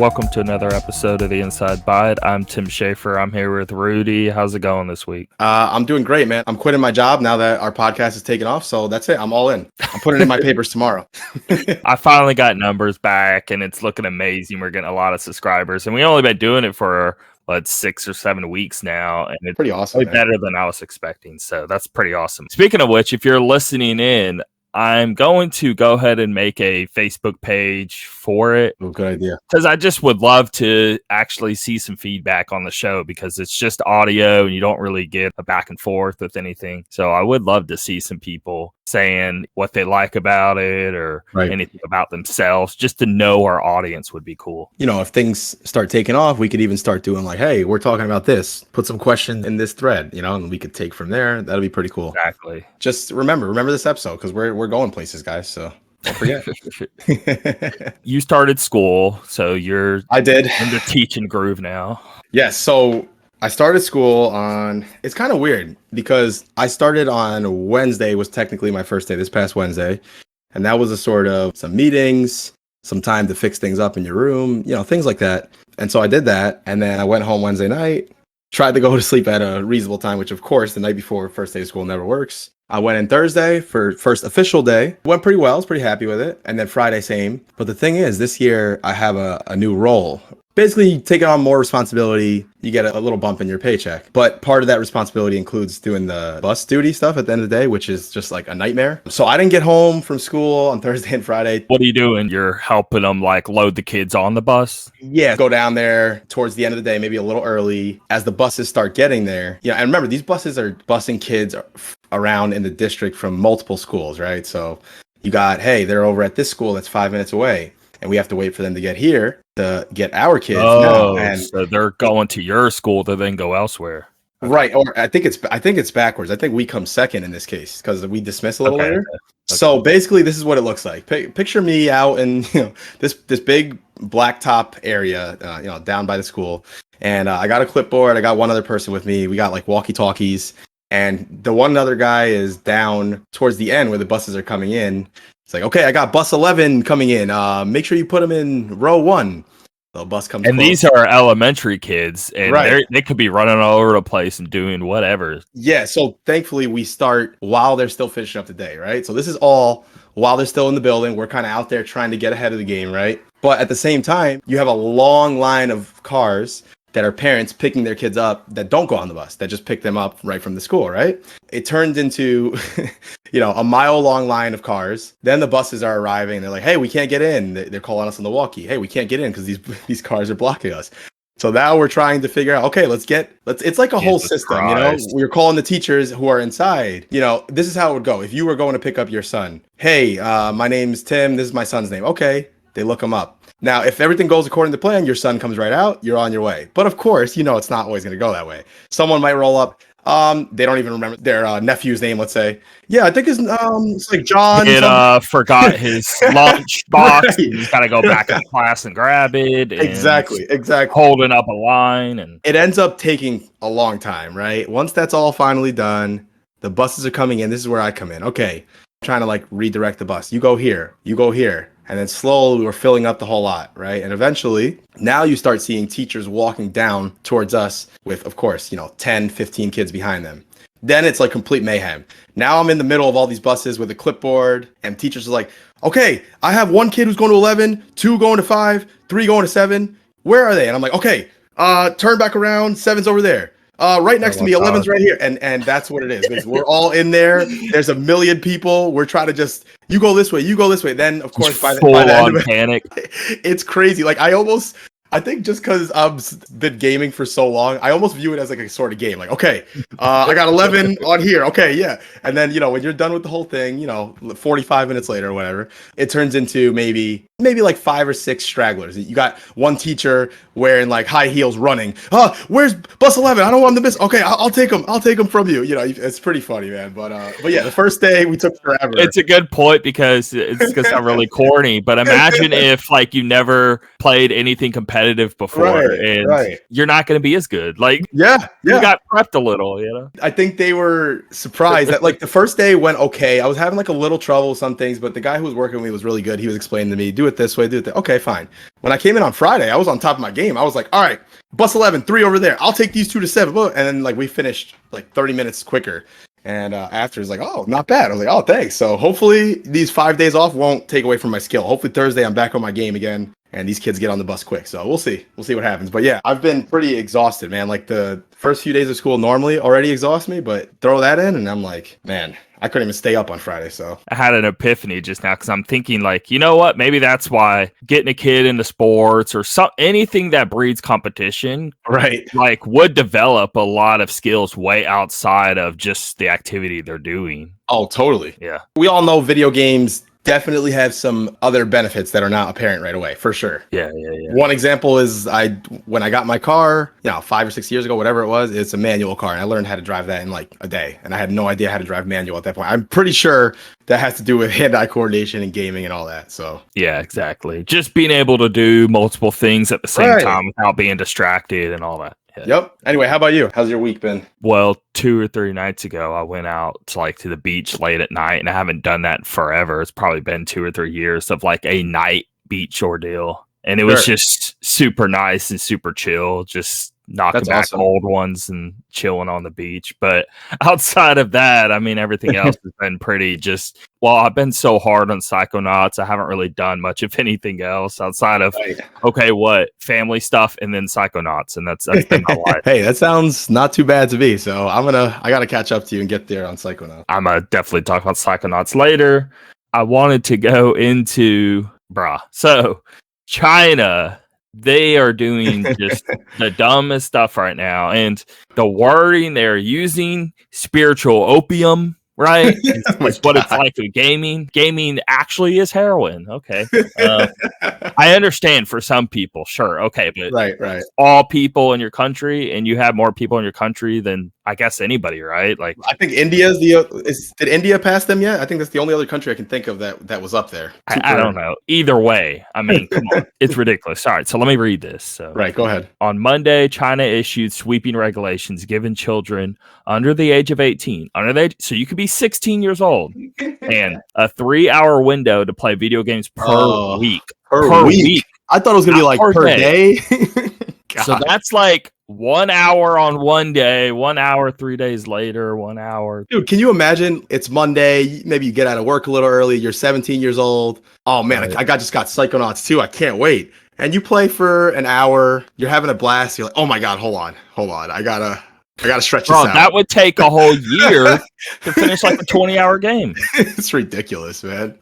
Welcome to another episode of the Inside Bite. I'm Tim Schaefer. I'm here with Rudy. How's it going this week? I'm doing great, man. I'm quitting my job now that our podcast is taking off. So that's it. I'm all in. I'm putting in my papers tomorrow. I finally got numbers back and it's looking amazing. We're getting a lot of subscribers and we only been doing it for 6 or 7 weeks now. And it's pretty awesome. Way better than I was expecting. So that's pretty awesome. Speaking of which, if you're listening in, I'm going to go ahead and make a Facebook page for it. Oh, good idea. Because I just would love to actually see some feedback on the show because it's just audio and you don't really get a back and forth with anything. So I would love to see some people saying what they like about it or anything about themselves. Just to know our audience would be cool. You know, if things start taking off, we could even start doing like, hey, we're talking about this. Put some questions in this thread, you know, and we could take from there. That'd be pretty cool. Exactly. Just remember this episode because we're going places, guys. So don't forget. You started school, so I did in the teaching groove now. Yes. So I started school on, it's kind of weird because I started on Wednesday was technically my first day, this past Wednesday. And that was a sort of some meetings, some time to fix things up in your room, you know, things like that. And so I did that. And then I went home Wednesday night, tried to go to sleep at a reasonable time, which of course the night before first day of school never works. I went in Thursday for first official day. Went pretty well. I was pretty happy with it. And then Friday, same. But the thing is, this year I have a new role. Basically, taking on more responsibility, you get a little bump in your paycheck. But part of that responsibility includes doing the bus duty stuff at the end of the day, which is just like a nightmare. So I didn't get home from school on Thursday and Friday. What are you doing? You're helping them like load the kids on the bus? Yeah, go down there towards the end of the day, maybe a little early as the buses start getting there. Yeah, and remember, these buses are busing kids around in the district from multiple schools, right? So you got, hey, they're over at this school that's 5 minutes away. And we have to wait for them to get here to get our kids. Oh, and so they're going to your school to then go elsewhere. Okay. Right. Or I think it's backwards. I think we come second in this case because we dismiss a little later. Okay. So basically, this is what it looks like. Picture me out in this big blacktop area, down by the school. And I got a clipboard. I got one other person with me. We got like walkie-talkies. And the one other guy is down towards the end where the buses are coming in. It's like, okay, I got bus 11 coming in. Make sure you put them in row 1. The bus comes and close. These are elementary kids, and right. They could be running all over the place and doing whatever. Yeah, so thankfully we start while they're still finishing up the day, right? So this is all while they're still in the building. We're kind of out there trying to get ahead of the game, right? But at the same time, you have a long line of cars that are parents picking their kids up that don't go on the bus, that just pick them up right from the school, right? It turns into, a mile-long line of cars. Then the buses are arriving. And they're like, hey, we can't get in. They're calling us on the walkie. Hey, we can't get in because these cars are blocking us. So now we're trying to figure out, okay, it's like a whole system, Christ. We're calling the teachers who are inside. This is how it would go. If you were going to pick up your son, hey, my name's Tim. This is my son's name. Okay, they look him up. Now, if everything goes according to plan, your son comes right out, you're on your way. But of course, it's not always going to go that way. Someone might roll up. They don't even remember their nephew's name, let's say. Yeah, I think it's like John. It forgot his lunch box. Right. And he's got to go back in class and grab it. And exactly. Holding up a line. And it ends up taking a long time, right? Once that's all finally done, the buses are coming in. This is where I come in. Okay, I'm trying to redirect the bus. You go here. You go here. And then slowly we're filling up the whole lot, right? And eventually, now you start seeing teachers walking down towards us with, of course, 10, 15 kids behind them. Then it's like complete mayhem. Now I'm in the middle of all these buses with a clipboard, and teachers are like, okay, I have 1 kid who's going to 11, 2 going to 5, 3 going to 7. Where are they? And I'm like, okay, turn back around, 7's over there. Right next to me, 11's right here. And that's what it is. We're all in there. There's a million people. We're trying to just, you go this way, you go this way. Then, of course, by the end of it, panic. It's crazy. I think just because I've been gaming for so long, I almost view it as like a sort of game. Like, okay, I got 11 on here. Okay, yeah. And then, when you're done with the whole thing, 45 minutes later or whatever, it turns into maybe like 5 or 6 stragglers. You got one teacher wearing like high heels running. Where's bus 11? I don't want them to miss. Okay, I'll take them. I'll take them from you. It's pretty funny, man. But yeah, the first day we took forever. It's a good point because it's going to sound really corny, but imagine if you never played anything competitive before and you're not going to be as good. You got prepped a little, I think they were surprised that the first day went okay. I was having a little trouble with some things, but the guy who was working with me was really good. He was explaining to me, do it this way, do it that. Okay, fine. When I came in on Friday, I was on top of my game. I was like, all right, bus 11, 3 over there. I'll take these 2 to 7. And then like we finished like 30 minutes quicker. And after it's like, oh, not bad. I was like, oh, thanks. So hopefully these 5 days off won't take away from my skill. Hopefully Thursday I'm back on my game again and these kids get on the bus quick. So we'll see. We'll see what happens. But yeah, I've been pretty exhausted, man. Like the first few days of school normally already exhaust me, but throw that in and I'm like, man, I couldn't even stay up on Friday. So I had an epiphany just now because I'm thinking like, you know what? Maybe that's why getting a kid into sports or anything that breeds competition, right, like would develop a lot of skills way outside of just the activity they're doing. Oh, totally. Yeah. We all know video games definitely have some other benefits that are not apparent right away, for sure. Yeah. One example is when I got my car, 5 or 6 years ago, whatever it was, it's a manual car, and I learned how to drive that in like a day, and I had no idea how to drive manual at that point. I'm pretty sure that has to do with hand-eye coordination and gaming and all that. So yeah, exactly. Just being able to do multiple things at the same time without being distracted and all that. Yeah. Yep. Anyway, how about you? How's your week been? Well, 2 or 3 nights ago, I went out to the beach late at night, and I haven't done that in forever. It's probably been 2 or 3 years of like a night beach ordeal. And it was just super nice and super chill, just knocking back old ones and chilling on the beach. But outside of that, I mean, everything else has been pretty I've been so hard on Psychonauts. I haven't really done much of anything else outside of, family stuff and then Psychonauts. And that's been my life. Hey, that sounds not too bad to me. So I got to catch up to you and get there on Psychonauts. I'm going to definitely talk about Psychonauts later. I wanted to go into, so China, they are doing just the dumbest stuff right now. And the wording they're using, spiritual opium, right? It's what it's like with gaming. Gaming actually is heroin. Okay. I understand for some people, sure. Okay. But right. All people in your country, and you have more people in your country than I guess anybody, right? Like I think did India pass them yet? I think that's the only other country I can think of that was up there. I don't know. Either way, I mean, come on, it's ridiculous. All right, so let me read this. So, right, go ahead. On Monday, China issued sweeping regulations giving children under the age of 18, so you could be 16 years old, and a 3-hour window to play video games per week. Per week. I thought it was gonna be like per day. So that's like 1 hour on one day, 1 hour 3 days later, 1 hour. Dude, can you imagine? It's Monday. Maybe you get out of work a little early. You're 17 years old. Oh man, I just got Psychonauts 2. I can't wait. And you play for an hour. You're having a blast. You're like, oh my god, hold on. I gotta stretch this out. That would take a whole year to finish like a 20-hour game. It's ridiculous, man.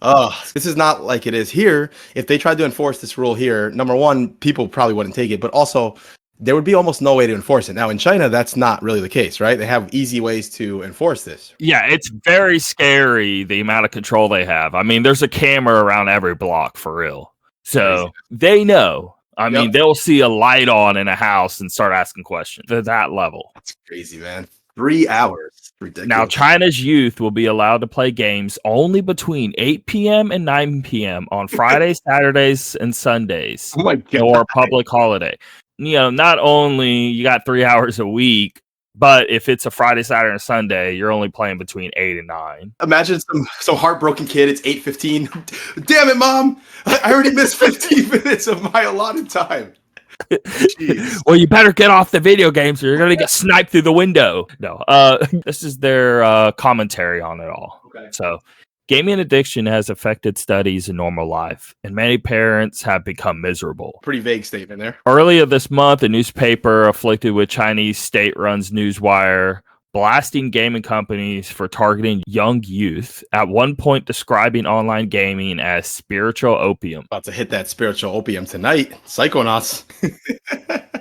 This is not like it is here. If they tried to enforce this rule here, number one, people probably wouldn't take it, but also there would be almost no way to enforce it. Now in China, that's not really the case, right? They have easy ways to enforce this. Yeah, it's very scary the amount of control they have. I mean, there's a camera around every block for real. So they know. I mean, they'll see a light on in a house and start asking questions to that level. That's crazy, man. 3 hours. Ridiculous. Now, China's youth will be allowed to play games only between 8 p.m. and 9 p.m. on Fridays, Saturdays, and Sundays. Oh my God. Or public holiday. Not only you got 3 hours a week, but if it's a Friday, Saturday, and Sunday, you're only playing between 8 and 9. Imagine some heartbroken kid. It's 8:15. Damn it, Mom! I already missed 15 minutes of my allotted time. Well, you better get off the video games or you're going to get sniped through the window. No, this is their commentary on it all. Okay. So, gaming addiction has affected studies in normal life, and many parents have become miserable. Pretty vague statement there. Earlier this month, a newspaper afflicted with Chinese state-run Newswire blasting gaming companies for targeting young youth, at one point describing online gaming as spiritual opium. About to hit that spiritual opium tonight. Psychonauts.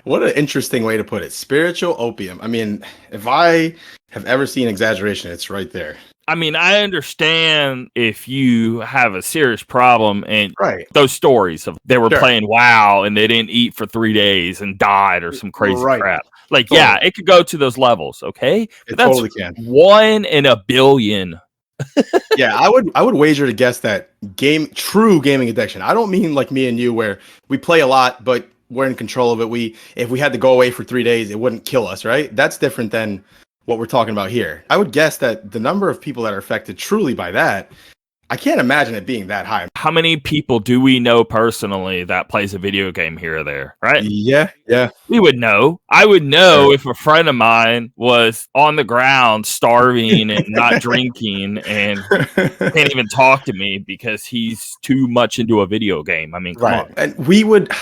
What an interesting way to put it. Spiritual opium. I mean, if I have ever seen exaggeration, it's right there. I mean, I understand if you have a serious problem and those stories of they were playing WoW and they didn't eat for 3 days and died or some crazy crap. Like, yeah, it could go to those levels, okay? But that's totally can. 1 in a billion. Yeah, I would wager to guess that true gaming addiction. I don't mean like me and you where we play a lot, but we're in control of it. If we had to go away for 3 days, it wouldn't kill us, right? That's different than what we're talking about here. I would guess that the number of people that are affected truly by that, I can't imagine it being that high. How many people do we know personally that plays a video game here or there, right? Yeah, yeah. We would know. I would know if a friend of mine was on the ground starving and not drinking and can't even talk to me because he's too much into a video game. I mean, come Right. on. And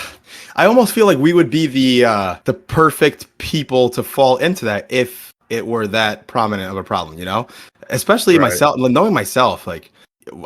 I almost feel like we would be the perfect people to fall into that if it were that prominent of a problem, you know? Especially Right. myself, knowing myself, like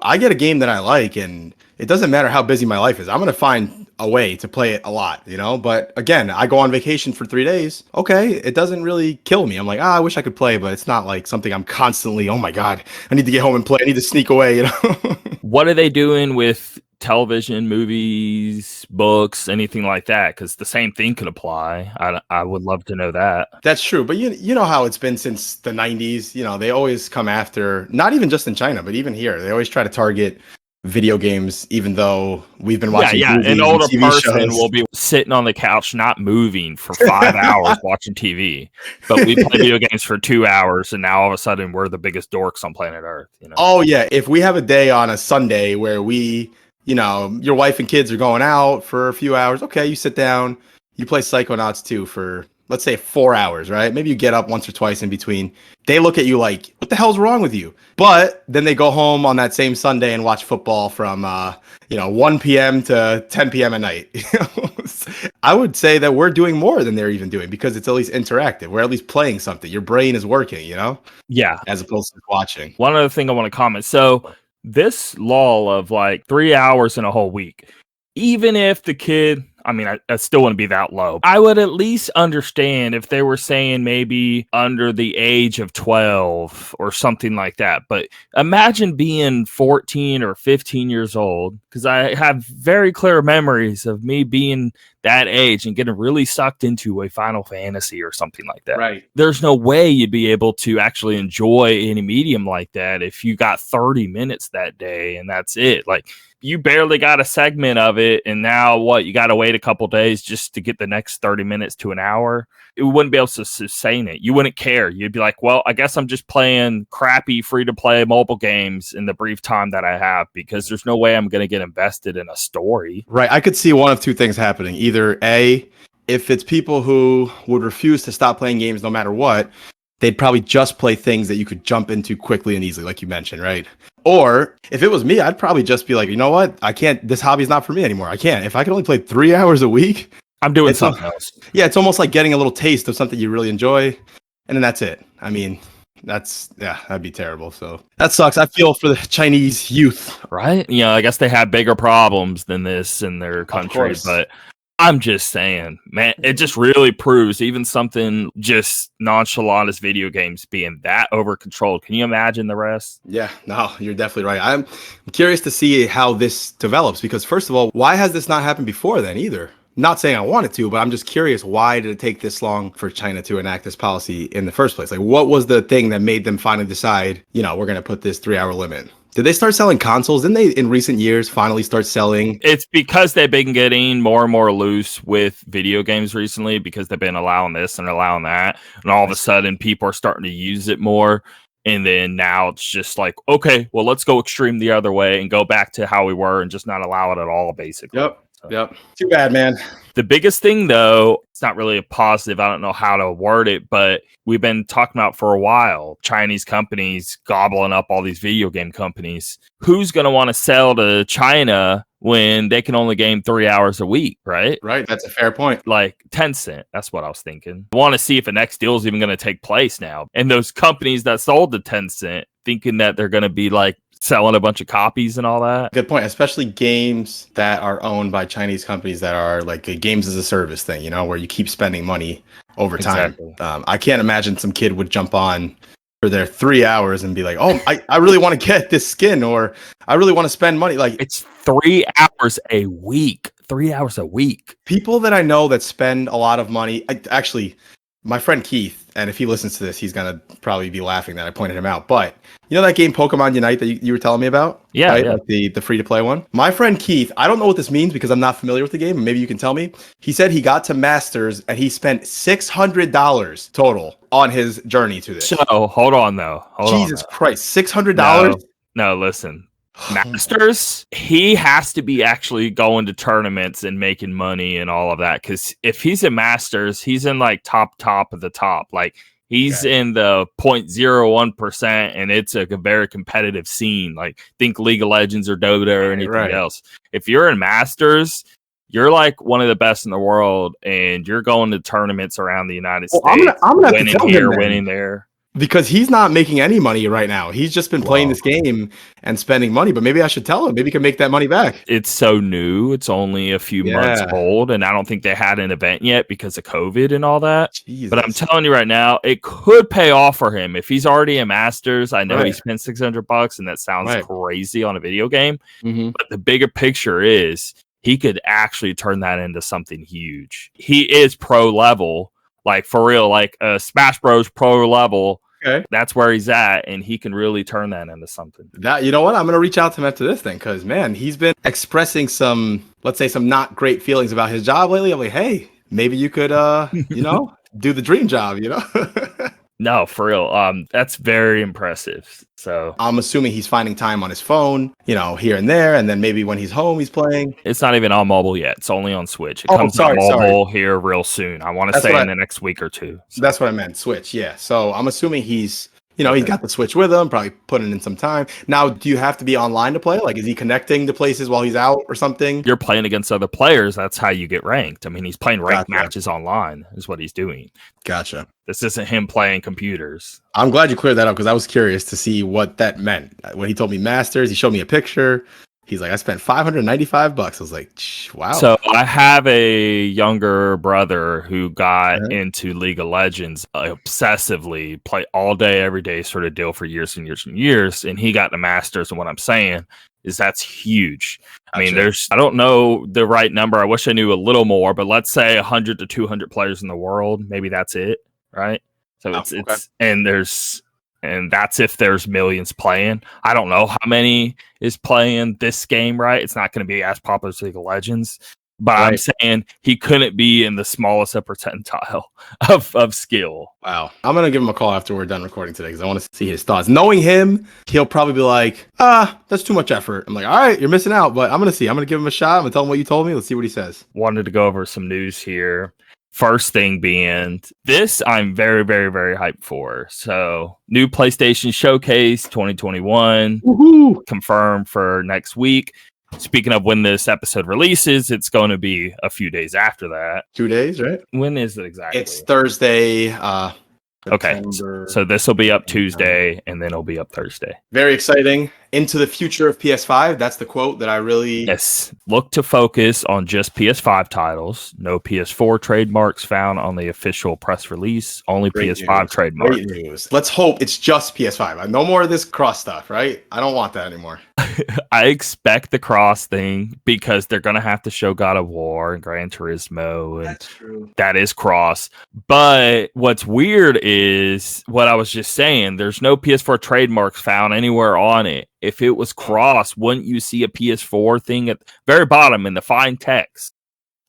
I get a game that I like and it doesn't matter how busy my life is. I'm going to find a way to play it a lot, you know? But again, I go on vacation for 3 days. Okay, it doesn't really kill me. I'm like, I wish I could play, but it's not like something I'm constantly, oh my God, I need to get home and play. I need to sneak away, you know? What are they doing with television, movies, books, anything like that? Because the same thing could apply. I would love to know that. That's true, but you know how it's been since the 90s. You know, they always come after, not even just in China, but even here. They always try to target video games, even though we've been watching An movies and older TV person shows. will be sitting on the couch, not moving for 5 hours watching TV. But we play video games for 2 hours, and now all of a sudden we're the biggest dorks on planet Earth. You know? Oh yeah, if we have a day on a Sunday where you know, your wife and kids are going out for a few hours, okay, you sit down, you play Psychonauts 2 for, let's say, 4 hours, right? Maybe you get up once or twice in between. They look at you like, what the hell's wrong with you? But then they go home on that same Sunday and watch football from, 1 p.m. to 10 p.m. at night. I would say that we're doing more than they're even doing because it's at least interactive. We're at least playing something. Your brain is working, you know? Yeah. As opposed to watching. One other thing I want to comment. So this lull of like 3 hours in a whole week, even if the kid, I mean, I still wouldn't be that low. I would at least understand if they were saying maybe under the age of 12 or something like that. But imagine being 14 or 15 years old, because I have very clear memories of me being that age and getting really sucked into a Final Fantasy or something like that. Right. There's no way you'd be able to actually enjoy any medium like that if you got 30 minutes that day and that's it. Like, you barely got a segment of it, and now what? You got to wait a couple days just to get the next 30 minutes to an hour. It wouldn't be able to sustain it. You wouldn't care. You'd be like, well, I guess I'm just playing crappy free-to-play mobile games in the brief time that I have because there's no way I'm going to get invested in a story. Right. I could see one of two things happening. Either A, if it's people who would refuse to stop playing games no matter what, they'd probably just play things that you could jump into quickly and easily, like you mentioned, right? Or if it was me, I'd probably just be like, you know what? I can't, this hobby's not for me anymore. I can't. If I could only play 3 hours a week, I'm doing something else. Yeah, it's almost like getting a little taste of something you really enjoy, and then that's it. I mean, that'd be terrible. So that sucks. I feel for the Chinese youth. Right? You know, I guess they have bigger problems than this in their country, but I'm just saying, man, it just really proves even something just nonchalant as video games being that over controlled. Can you imagine the rest? Yeah, no, you're definitely right. I'm curious to see how this develops because, first of all, why has this not happened before then either? Not saying I want it to, but I'm just curious, why did it take this long for China to enact this policy in the first place? Like, what was the thing that made them finally decide, we're going to put this 3-hour limit? Did they start selling consoles? Didn't they, in recent years, finally start selling? It's because they've been getting more and more loose with video games recently because they've been allowing this and allowing that. And all of a sudden, people are starting to use it more. And then now it's just like, okay, well, let's go extreme the other way and go back to how we were and just not allow it at all, basically. Yep. Too bad, man. The biggest thing, though, it's not really a positive. I don't know how to word it, but we've been talking about for a while, Chinese companies gobbling up all these video game companies. Who's going to want to sell to China when they can only game 3 hours a week, right? Right. That's a fair point. Like Tencent. That's what I was thinking. I want to see if the next deal is even going to take place now. And those companies that sold to Tencent thinking that they're going to be like selling a bunch of copies and all that. Good point. Especially games that are owned by Chinese companies that are like a games as a service thing, where you keep spending money over time. Exactly. I can't imagine some kid would jump on for their 3 hours and be like, oh, I really want to get this skin, or I really want to spend money. Like, it's 3 hours a week. 3 hours a week. People that I know that spend a lot of money. Actually, my friend Keith, and if he listens to this, he's going to probably be laughing that I pointed him out. But you know that game Pokemon Unite that you were telling me about? Yeah, right? yeah. Like the free-to-play one? My friend Keith, I don't know what this means because I'm not familiar with the game. Maybe you can tell me. He said he got to Masters and he spent $600 total on his journey to this. So, hold on, though. Jesus Christ, $600? No, listen. Masters, he has to be actually going to tournaments and making money and all of that. Because if he's in Masters, he's in like top of the top. Like he's in the 0.01%, and it's a very competitive scene. Like think League of Legends or Dota or anything else. If you're in Masters, you're like one of the best in the world, and you're going to tournaments around the United States. I'm gonna winning here, winning there. Because he's not making any money right now. He's just been playing this game and spending money. But maybe I should tell him. Maybe he can make that money back. It's so new. It's only a few months old. And I don't think they had an event yet because of COVID and all that. Jesus. But I'm telling you right now, it could pay off for him. If he's already a Masters, I know he spent $600 and that sounds crazy on a video game. But the bigger picture is he could actually turn that into something huge. He is pro level. Like, for real, like Smash Bros. Pro level. Okay. That's where he's at, and he can really turn that into something. That, you know what? I'm going to reach out to him after this thing, because, man, he's been expressing some, let's say, some not great feelings about his job lately. I'm like, hey, maybe you could, you know, do the dream job, you know? No, for real. That's very impressive. So I'm assuming he's finding time on his phone, you know, here and there, and then maybe when he's home, he's playing. It's not even on mobile yet. It's only on Switch. It comes on mobile here real soon. I want to say in the next week or two. So. That's what I meant. Switch, yeah. So I'm assuming he's, you know, he's got the Switch with him, probably putting in some time. Now, do you have to be online to play? Like, is he connecting to places while he's out or something? You're playing against other players. That's how you get ranked. I mean, he's playing ranked matches online is what he's doing. Gotcha. This isn't him playing computers. I'm glad you cleared that up because I was curious to see what that meant. When he told me Masters, he showed me a picture. He's like, I spent $595. I was like, wow. So I have a younger brother who got into League of Legends obsessively, play all day, every day sort of deal for years and years and years. And he got the Masters. And what I'm saying is that's huge. I mean, I don't know the right number. I wish I knew a little more, but let's say 100 to 200 players in the world. Maybe that's it. Right. So and that's if there's millions playing. I don't know how many is playing this game, right? It's not going to be as popular as League of Legends. But I'm saying he couldn't be in the smallest percentile of skill. Wow. I'm going to give him a call after we're done recording today because I want to see his thoughts. Knowing him, he'll probably be like, that's too much effort. I'm like, all right, you're missing out. But I'm going to see. I'm going to give him a shot. I'm going to tell him what you told me. Let's see what he says. Wanted to go over some news here. First thing being, this I'm very, very, very hyped for. So, new PlayStation Showcase 2021 confirmed for next week. Speaking of when this episode releases, it's going to be a few days after that. 2 days, right? When is it exactly? It's Thursday. Okay, so this will be up Tuesday, and then it'll be up Thursday. Very exciting. Into the future of PS5. That's the quote that I really... Yes. Look to focus on just PS5 titles. No PS4 trademarks found on the official press release. Only Great PS5 news. trademarks. Great news. Let's hope it's just PS5. No more of this cross stuff, right? I don't want that anymore. I expect the cross thing because they're going to have to show God of War and Gran Turismo. And that's true. That is cross. But what's weird is what I was just saying. There's no PS4 trademarks found anywhere on it. If it was cross, wouldn't you see a PS4 thing at the very bottom in the fine text?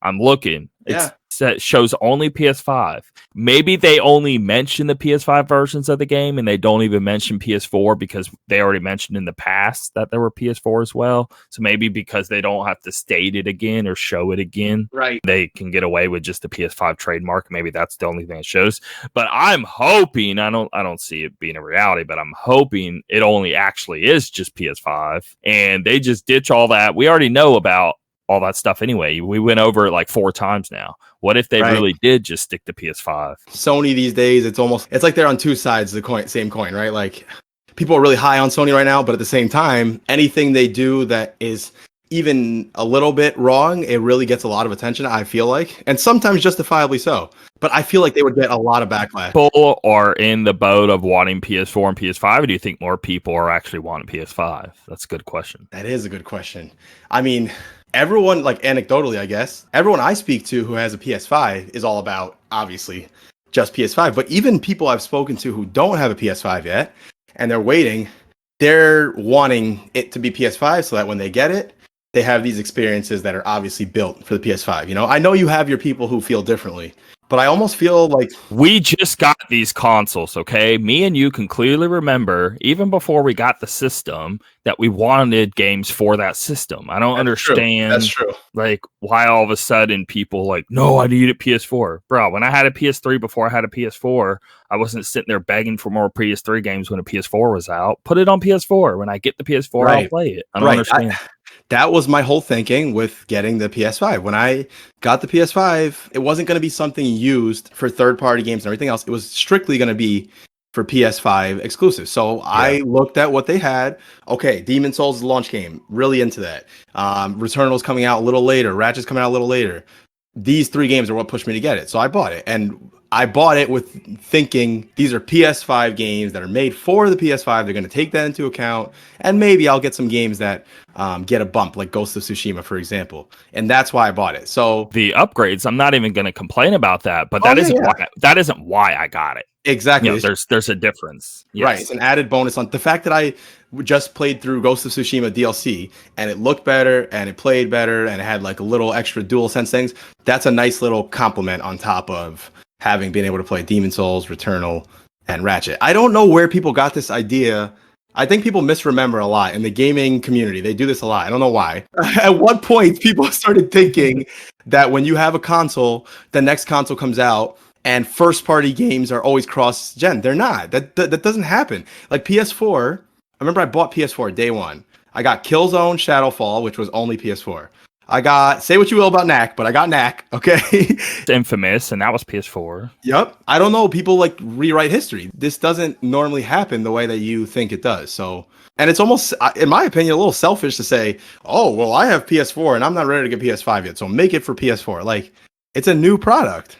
I'm looking. It shows only PS5. Maybe they only mention the PS5 versions of the game and they don't even mention PS4 because they already mentioned in the past that there were PS4 as well. So maybe because they don't have to state it again or show it again, right? They can get away with just the PS5 trademark. Maybe that's the only thing it shows. But I'm hoping, I don't see it being a reality, but I'm hoping it only actually is just PS5 and they just ditch all that. We already know about all that stuff anyway. We went over it like 4 times now. What if they really did just stick to PS5? Sony these days, it's like they're on two sides of the same coin, right? Like people are really high on Sony right now, but at the same time, anything they do that is even a little bit wrong, it really gets a lot of attention, I feel like, and sometimes justifiably so. But I feel like they would get a lot of backlash. People are in the boat of wanting PS4 and PS5, or do you think more people are actually wanting PS5? That's a good question. That is a good question. I mean, everyone, like anecdotally, I guess, everyone I speak to who has a PS5 is all about, obviously, just PS5. But even people I've spoken to who don't have a PS5 yet, and they're waiting, they're wanting it to be PS5 so that when they get it, they have these experiences that are obviously built for the PS5. You know, I know you have your people who feel differently, But I almost feel like we just got these consoles, okay? Me and you can clearly remember, even before we got the system, that we wanted games for that system. I don't understand That's true. like why all of a sudden people like, no, I need a PS4. Bro, when I had a PS3 before I had a PS4, I wasn't sitting there begging for more PS3 games when a PS4 was out. Put it on PS4. When I get the PS4, I'll play it. I don't understand. That was my whole thinking with getting the PS5. When I got the PS5, it wasn't going to be something used for third-party games and everything else. It was strictly going to be for PS5 exclusive. So I looked at what they had. Okay, Demon Souls is the launch game. Really into that. Returnal's coming out a little later. Ratchet's coming out a little later. These 3 games are what pushed me to get it. So I bought it. And I bought it with thinking these are PS5 games that are made for the PS5. They're going to take that into account. And maybe I'll get some games that get a bump, like Ghost of Tsushima, for example. And that's why I bought it. So the upgrades, I'm not even going to complain about that, but that isn't why I got it. Exactly. You know, there's a difference. Yes. Right. It's an added bonus on the fact that I just played through Ghost of Tsushima DLC and it looked better and it played better and it had like a little extra DualSense things. That's a nice little compliment on top of having been able to play Demon Souls, Returnal, and Ratchet. I don't know where people got this idea. I think people misremember a lot in the gaming community. They do this a lot. I don't know why. At what point people started thinking that when you have a console, the next console comes out and first-party games are always cross-gen. They're not. That doesn't happen. Like PS4, I remember I bought PS4 day one. I got Killzone Shadowfall, which was only PS4. I got, say what you will about Knack, but I got Knack, okay? It's Infamous, and that was PS4. Yep. I don't know. People like rewrite history. This doesn't normally happen the way that you think it does. So, and it's almost, in my opinion, a little selfish to say, oh, well, I have PS4 and I'm not ready to get PS5 yet. So make it for PS4. Like, it's a new product.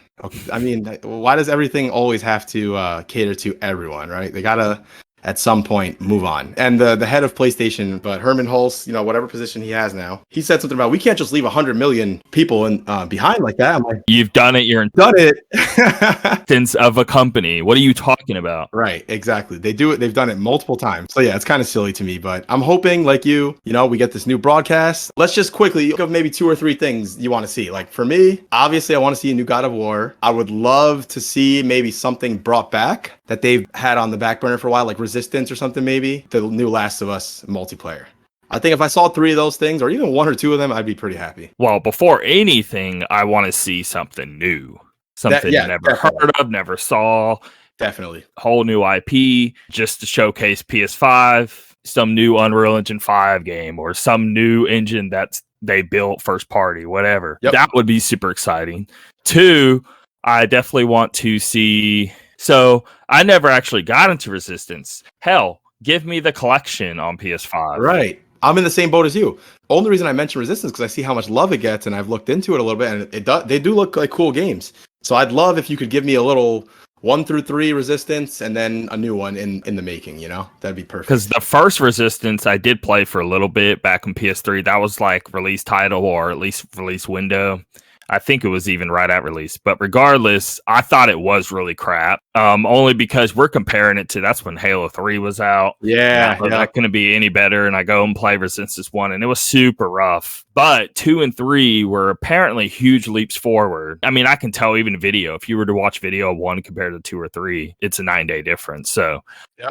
I mean, why does everything always have to cater to everyone, right? They got to, at some point, move on. And the head of PlayStation, but Herman Hulse, you know, whatever position he has now, he said something about, we can't just leave 100 million people behind like that. I'm like, you've done it. You're done it. Since of a company. What are you talking about? Right, exactly. They do it. They've done it multiple times. So yeah, it's kind of silly to me, but I'm hoping, like you know, we get this new broadcast. Let's just quickly think of maybe 2 or 3 things you want to see. Like for me, obviously I want to see a new God of War. I would love to see maybe something brought back that they've had on the back burner for a while, like Resistance or something, maybe the new Last of Us multiplayer. I think if I saw 3 of those things, or even 1 or 2 of them, I'd be pretty happy. Well, before anything, I want to see something new. Something never heard of, never saw. Definitely. Whole new IP, just to showcase PS5, some new Unreal Engine 5 game, or some new engine that they built first party, whatever. Yep. That would be super exciting. 2, I definitely want to see... So, I never actually got into Resistance. Hell, give me the collection on PS5. Right. I'm in the same boat as you. Only reason I mention Resistance because I see how much love it gets, and I've looked into it a little bit, and they do look like cool games. So I'd love if you could give me a little 1 through 3 Resistance, and then a new one in the making. You know, that'd be perfect. Because the first Resistance I did play for a little bit back in PS3. That was like release title or at least release window. I think it was even right at release. But regardless, I thought it was really crap. Only because we're comparing it to, that's when Halo 3 was out. Yeah. Not going to be any better. And I go and play Resistance 1, and it was super rough. But 2 and 3 were apparently huge leaps forward. I mean, I can tell even video. If you were to watch video of 1 compared to 2 or 3, it's a 9-day difference. So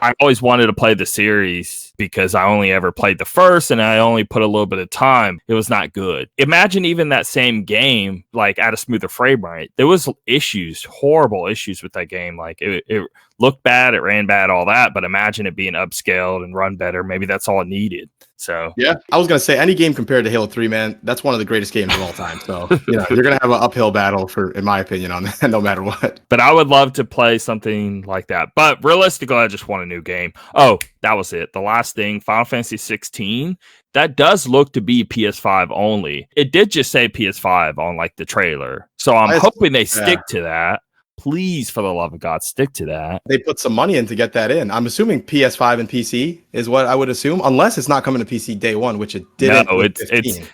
I always wanted to play the series because I only ever played the first, and I only put a little bit of time. It was not good. Imagine even that same game, like at a smoother frame rate. There was issues, horrible issues with that game. Like it looked bad, it ran bad, all that. But imagine it being upscaled and run better. Maybe that's all it needed. So yeah, I was gonna say any game compared to Halo 3, man, that's one of the greatest games of all time. So you know, you're gonna have an uphill battle in my opinion, on that, no matter what. But I would love to play something like that. But realistically, I just want a new game. Oh, that was it. The last thing, Final Fantasy 16. That does look to be PS5 only. It did just say PS5 on like the trailer, so I'm hoping they stick to that. Please, for the love of God, stick to that. They put some money in to get that in. I'm assuming PS5 and PC is what I would assume, unless it's not coming to PC day one, which it didn't. No, it's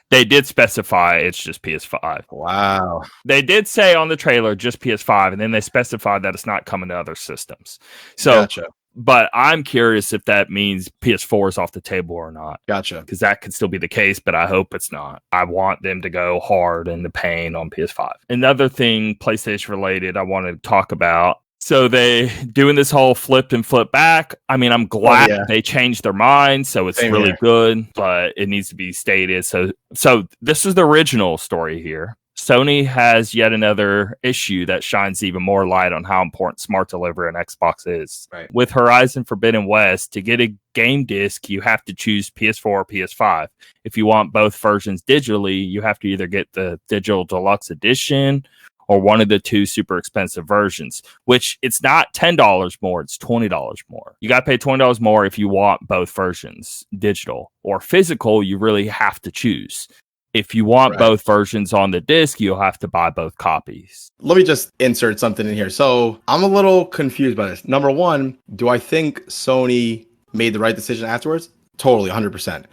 they did specify it's just PS5. Wow. They did say on the trailer just PS5, and then they specified that it's not coming to other systems. So gotcha. But I'm curious if that means PS4 is off the table or not. Gotcha. Because that could still be the case, but I hope it's not. I want them to go hard in the pain on PS5. Another thing PlayStation related I wanted to talk about. So they doing this whole flipped and flip back. I mean, I'm glad they changed their mind, so it's really good, but it needs to be stated. So this is the original story here. Sony has yet another issue that shines even more light on how important smart delivery on Xbox is. Right. With Horizon Forbidden West, to get a game disc, you have to choose PS4 or PS5. If you want both versions digitally, you have to either get the digital deluxe edition or one of the two super expensive versions, which it's not $10 more, it's $20 more. You got to pay $20 more if you want both versions, digital or physical. You really have to choose. If you want both versions on the disc, you'll have to buy both copies. Let me just insert something in here. So I'm a little confused by this. Number one, do I think Sony made the right decision afterwards? Totally, 100%.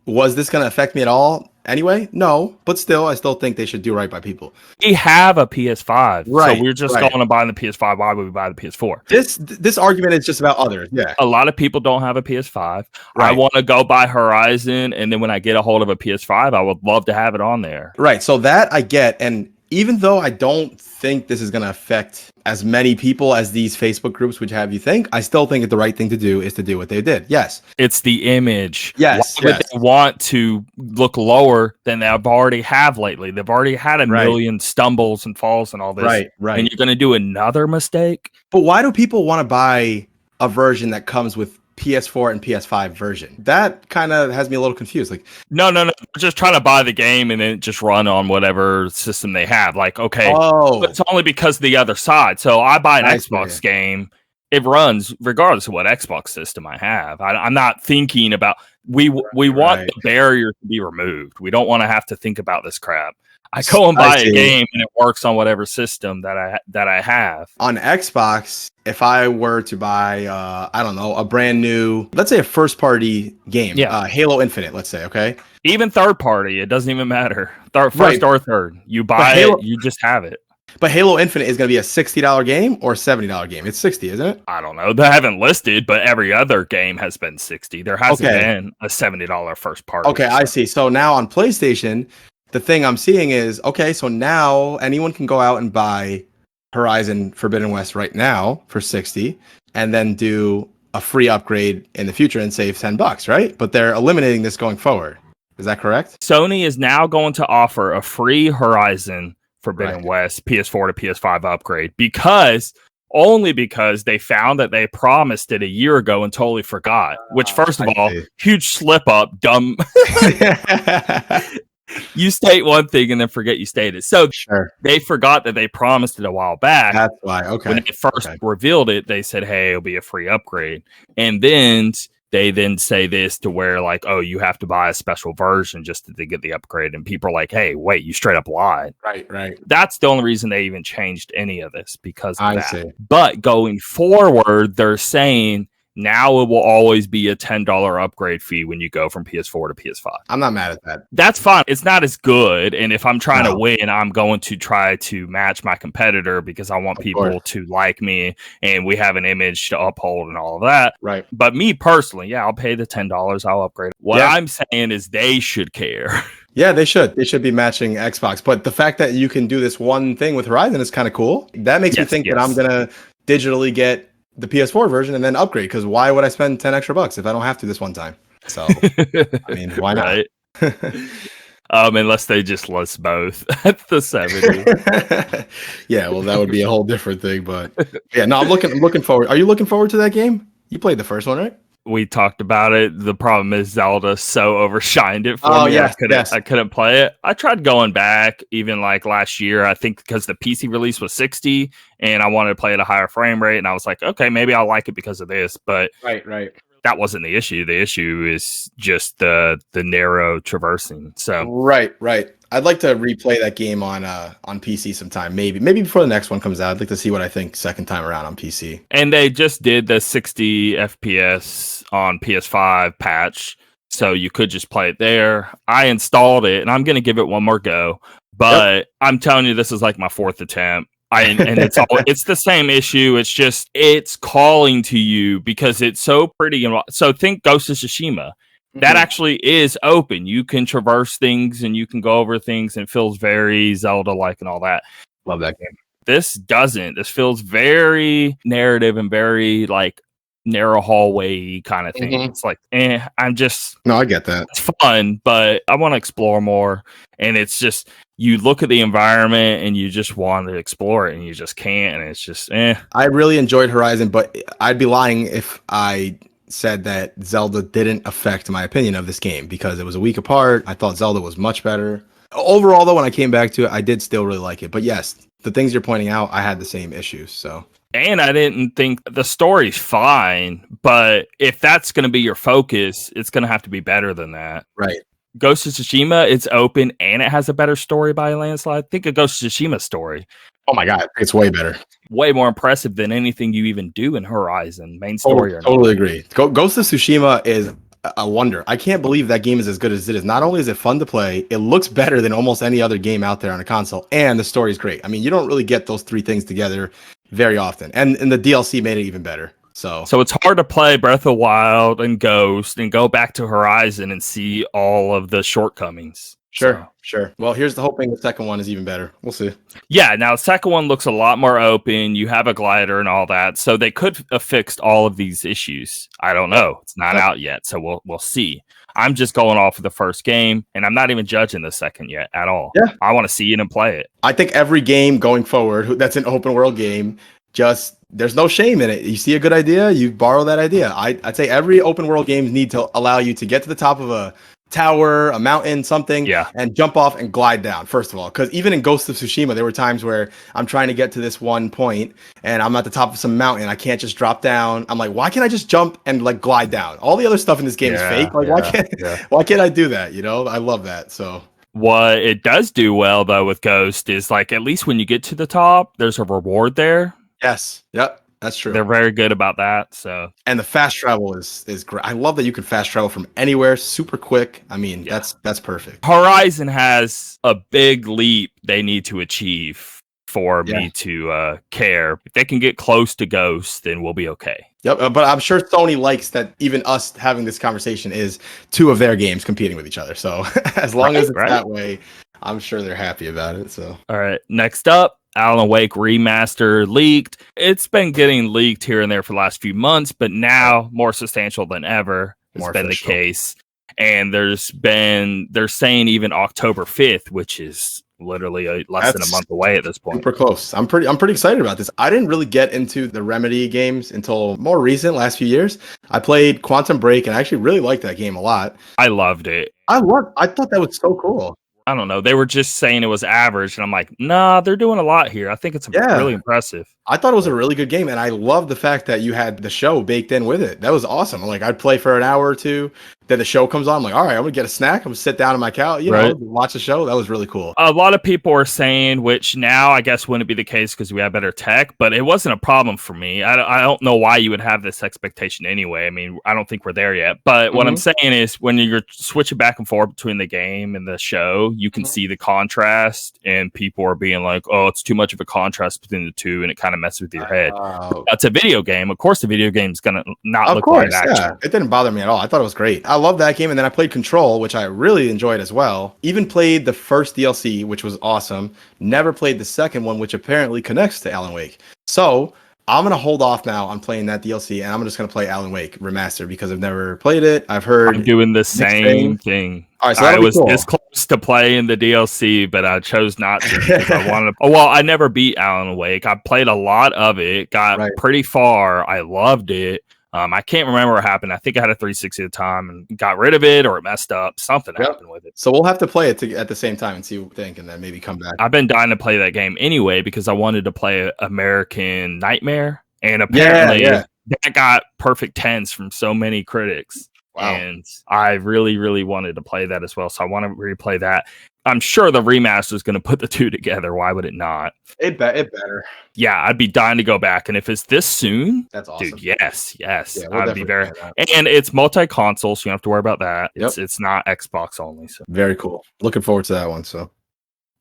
Was this going to affect me at all anyway? No, but still, I still think they should do right by people. We have a PS5, right? So we're just going to buy the PS5. Why would we buy the PS4? This argument is just about others. Yeah, a lot of people don't have a PS5. Right. I want to go buy Horizon, and then when I get a hold of a PS5, I would love to have it on there. Right. So that I get, and even though I don't think this is going to affect as many people as these Facebook groups would have you think, I still think that the right thing to do is to do what they did. Yes. It's the image. Yes. Why would they want to look lower than they've already have lately? They've already had a million stumbles and falls and all this. Right. And you're going to do another mistake? But why do people want to buy a version that comes with PS4 and PS5 version? That kind of has me a little confused. Like, no, just trying to buy the game and then just run on whatever system they have. Like, okay, but it's only because of the other side. So I buy an Xbox game, it runs regardless of what Xbox system I have. I'm not thinking about we want the barrier to be removed. We don't want to have to think about this crap. I go and buy a game and it works on whatever system that I have. On Xbox, if I were to buy, I don't know, a brand new, let's say a first party game, Halo Infinite, let's say, okay? Even third party, it doesn't even matter. First or third. You buy it, you just have it. But Halo Infinite is going to be a $60 game or $70 game? It's 60, isn't it? I don't know. They haven't listed, but every other game has been 60. There hasn't been a $70 first party. Okay, I see. So now on PlayStation, the thing I'm seeing is, okay, so now anyone can go out and buy Horizon Forbidden West right now for 60 and then do a free upgrade in the future and save $10, right? But they're eliminating this going forward. Is that correct? Sony is now going to offer a free Horizon Forbidden West PS4 to PS5 upgrade only because they found that they promised it a year ago and totally forgot, which first of all, huge slip up, dumb. You state one thing and then forget you stated. So they forgot that they promised it a while back. That's why. Okay. When they first revealed it, they said, hey, it'll be a free upgrade. And then they then say this to where like, oh, you have to buy a special version just to get the upgrade. And people are like, hey, wait, you straight up lied. Right. That's the only reason they even changed any of this because of that. See. But going forward, they're saying now it will always be a $10 upgrade fee when you go from PS4 to PS5. I'm not mad at that. That's fine. It's not as good. And if I'm trying to win, I'm going to try to match my competitor because I want people to like me and we have an image to uphold and all of that. Right. But me personally, I'll pay the $10. I'll upgrade. What I'm saying is they should care. Yeah, they should. They should be matching Xbox. But the fact that you can do this one thing with Horizon is kind of cool. That makes me think that I'm going to digitally get the PS4 version and then upgrade, because why would I spend 10 extra bucks if I don't have to this one time? So I mean, why not? Unless they just list both at the 70. Yeah, well, that would be a whole different thing. But yeah, no, I'm looking forward. Are you looking forward to that game? You played the first one, right? We talked about it. The problem is Zelda so overshined it for me. I couldn't play it. I tried going back even like last year, I think because the PC release was 60 and I wanted to play at a higher frame rate. And I was like, okay, maybe I'll like it because of this. But right. That wasn't the issue. The issue is just the narrow traversing. So right. I'd like to replay that game on PC sometime. Maybe before the next one comes out. I'd like to see what I think second time around on PC. And they just did the 60 FPS on PS5 patch, so you could just play it there. I installed it, and I'm going to give it one more go. But I'm telling you, this is like my fourth attempt. And it's the same issue. It's just it's calling to you because it's so pretty. And so think Ghost of Tsushima. That actually is open. You can traverse things and you can go over things, and it feels very Zelda-like and all that. Love that game. This doesn't. This feels very narrative and very like narrow hallway kind of thing. It's like, I'm just... No, I get that. It's fun, but I want to explore more. And it's just, you look at the environment and you just want to explore it and you just can't. And it's just, I really enjoyed Horizon, but I'd be lying if I said that Zelda didn't affect my opinion of this game because it was a week apart. I thought Zelda was much better. Overall, though, when I came back to it, I did still really like it. But yes, the things you're pointing out, I had the same issues. So... And I didn't think the story's fine, but if that's going to be your focus, it's going to have to be better than that. Right. Ghost of Tsushima, it's open and it has a better story by a landslide. Think of Ghost of Tsushima's story. Oh my God, it's way better. Way more impressive than anything you even do in Horizon, main story. Totally agree. Ghost of Tsushima is a wonder. I can't believe that game is as good as it is. Not only is it fun to play, it looks better than almost any other game out there on a console, and the story is great. I mean, you don't really get those three things together very often, and the DLC made it even better. So it's hard to play Breath of the Wild and Ghost and go back to Horizon and see all of the shortcomings. Sure. Well, here's the hoping the second one is even better. We'll see. Yeah, now the second one looks a lot more open. You have a glider and all that, so they could have fixed all of these issues. I don't know. It's not out yet, so we'll see. I'm just going off of the first game, and I'm not even judging the second yet at all. Yeah. I want to see it and play it. I think every game going forward that's an open world game, just there's no shame in it. You see a good idea, you borrow that idea. I'd say every open world game need to allow you to get to the top of a tower, a mountain, something, and jump off and glide down, first of all. Because even in Ghost of Tsushima, there were times where I'm trying to get to this one point and I'm at the top of some mountain. I can't just drop down. I'm like, why can't I just jump and like glide down? All the other stuff in this game is fake. Like, why can't I do that? You know, I love that. So what it does do well though with Ghost is like at least when you get to the top, there's a reward there. Yes. Yep. That's true. They're very good about that. So, and the fast travel is great. I love that you can fast travel from anywhere, super quick. I mean, that's perfect. Horizon has a big leap they need to achieve for me to care. If they can get close to Ghost, then we'll be okay. Yep, but I'm sure Sony likes that even us having this conversation is two of their games competing with each other. So as long as it's that way, I'm sure they're happy about it. So all right, next up. Alan Wake Remastered leaked. It's been getting leaked here and there for the last few months, but now more substantial than ever has been the case. And they're saying even October 5th, which is literally less than a month away at this point. Super close. I'm pretty excited about this. I didn't really get into the Remedy games until more recent, last few years. I played Quantum Break and I actually really liked that game a lot. I loved it. I thought that was so cool. I don't know. They were just saying it was average, and I'm like, nah, they're doing a lot here. I think it's really impressive. I thought it was a really good game, and I love the fact that you had the show baked in with it. That was awesome. Like, I'd play for an hour or two, then the show comes on. I'm like, all right, I'm going to get a snack. I'm going to sit down on my couch, watch the show. That was really cool. A lot of people are saying, which now I guess wouldn't be the case because we have better tech, but it wasn't a problem for me. I don't know why you would have this expectation anyway. I mean, I don't think we're there yet. But what I'm saying is when you're switching back and forth between the game and the show, you can see the contrast, and people are being like, oh, it's too much of a contrast between the two, and it kind of messes with your head. That's a video game. Of course, the video game is going to not look like action. Yeah. It didn't bother me at all. I thought it was great. I love that game. And then I played Control, which I really enjoyed as well. Even played the first DLC, which was awesome. Never played the second one, which apparently connects to Alan Wake. So I'm going to hold off now on playing that DLC, and I'm just going to play Alan Wake Remastered because I've never played it. I've heard... I'm doing the same thing. All right, so I was this close to playing the DLC, but I chose not to. I wanted to... Well, I never beat Alan Wake. I played a lot of it, got pretty far. I loved it. I can't remember what happened. I think I had a 360 at the time and got rid of it, or it messed up. Something happened with it. So we'll have to play it at the same time and see what we think, and then maybe come back. I've been dying to play that game anyway because I wanted to play American Nightmare, and apparently that got perfect 10s from so many critics. Wow. And I really, really wanted to play that as well. So I want to replay that. I'm sure the remaster is going to put the two together. Why would it not? It better. Yeah, I'd be dying to go back. And if it's this soon, that's awesome. Dude, yes. Yeah, I'd be very. And it's multi-console, so you don't have to worry about that. It's not Xbox only. So very cool. Looking forward to that one. So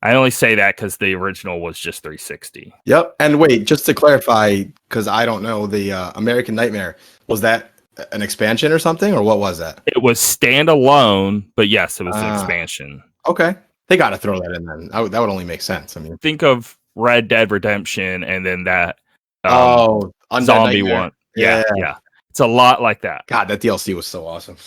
I only say that because the original was just 360. Yep. And wait, just to clarify, because I don't know, the American Nightmare, was that an expansion or something, or what was that? It was standalone, but yes, it was an Ah, expansion. okay. They got to throw that in then. That would only make sense. I mean, Think of Red Dead Redemption and then that Undead zombie Nightmare. one. Yeah. Yeah. It's a lot like that. God, that DLC was so awesome.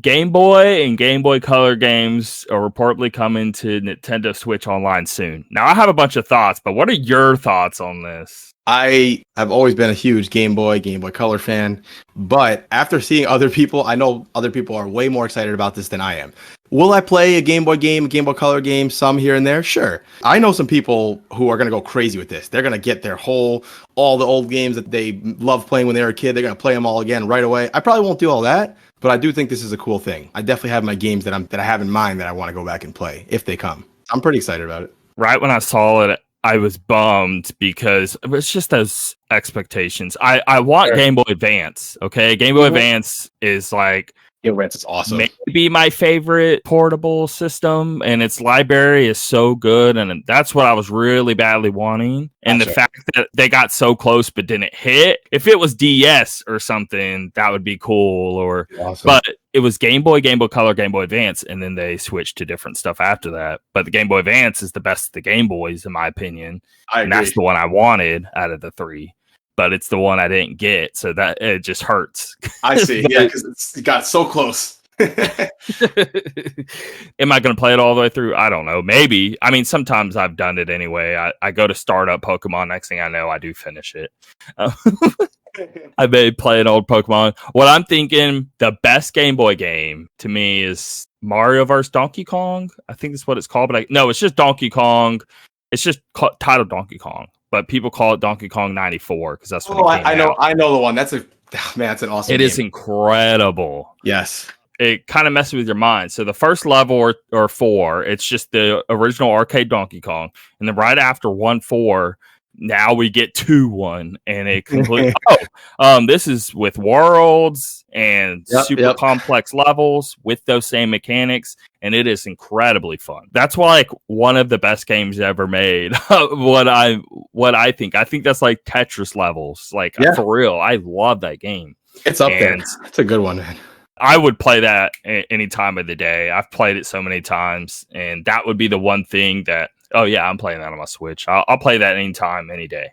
Game Boy and Game Boy Color games are reportedly coming to Nintendo Switch Online soon. Now, I have a bunch of thoughts, but what are your thoughts on this? I have always been a huge Game Boy Color fan, but after seeing other people, I know other people are way more excited about this than I am. Will I play a Game Boy game, a Game Boy Color game, some here and there? Sure. I know some people who are going to go crazy with this. They're going to get their all the old games that they loved playing when they were a kid. They're going to play them all again right away. I probably won't do all that, but I do think this is a cool thing. I definitely have my games that I have in mind that I want to go back and play if they come. I'm pretty excited about it. Right when I saw it, I was bummed because it's just those expectations. I want Sure. Game Boy Advance. Okay, Game Boy Advance is like Game Boy Advance is awesome. maybe my favorite portable system, and its library is so good, and that's what I was really badly wanting. And the fact that they got so close but didn't hit. If it was DS or something, that would be cool. Or Awesome. but it was Game Boy, Game Boy Color, Game Boy Advance, and then they switched to different stuff after that. But the Game Boy Advance is the best of the Game Boys, in my opinion. And that's the one I wanted out of the three. But it's the one I didn't get, so that it just hurts. I see. Yeah, because it got so close. Am I going to play it all the way through? I don't know. Maybe. I mean, sometimes I've done it anyway. I go to start up Pokemon. Next thing I know, I do finish it. I may play an old Pokemon. What I'm thinking, the best Game Boy game to me is Mario vs. Donkey Kong. I think that's what it's called. But no, it's just Donkey Kong. It's just titled Donkey Kong. But people call it Donkey Kong 94 because that's what I know the one. That's an awesome. It is incredible. Yes. It kind of messes with your mind. So the first level or 4, it's just the original arcade Donkey Kong, and then right after 1-4, now we get 2-1, and it completely. This is with worlds and super complex levels with those same mechanics, and it is incredibly fun. That's why, like, one of the best games ever made. what I think that's like Tetris levels. Like, for real, I love that game. It's up there. It's a good one, man. I would play that any time of the day. I've played it so many times, and that would be the one thing that. Oh yeah, I'm playing that on my Switch. I'll play that anytime, any day.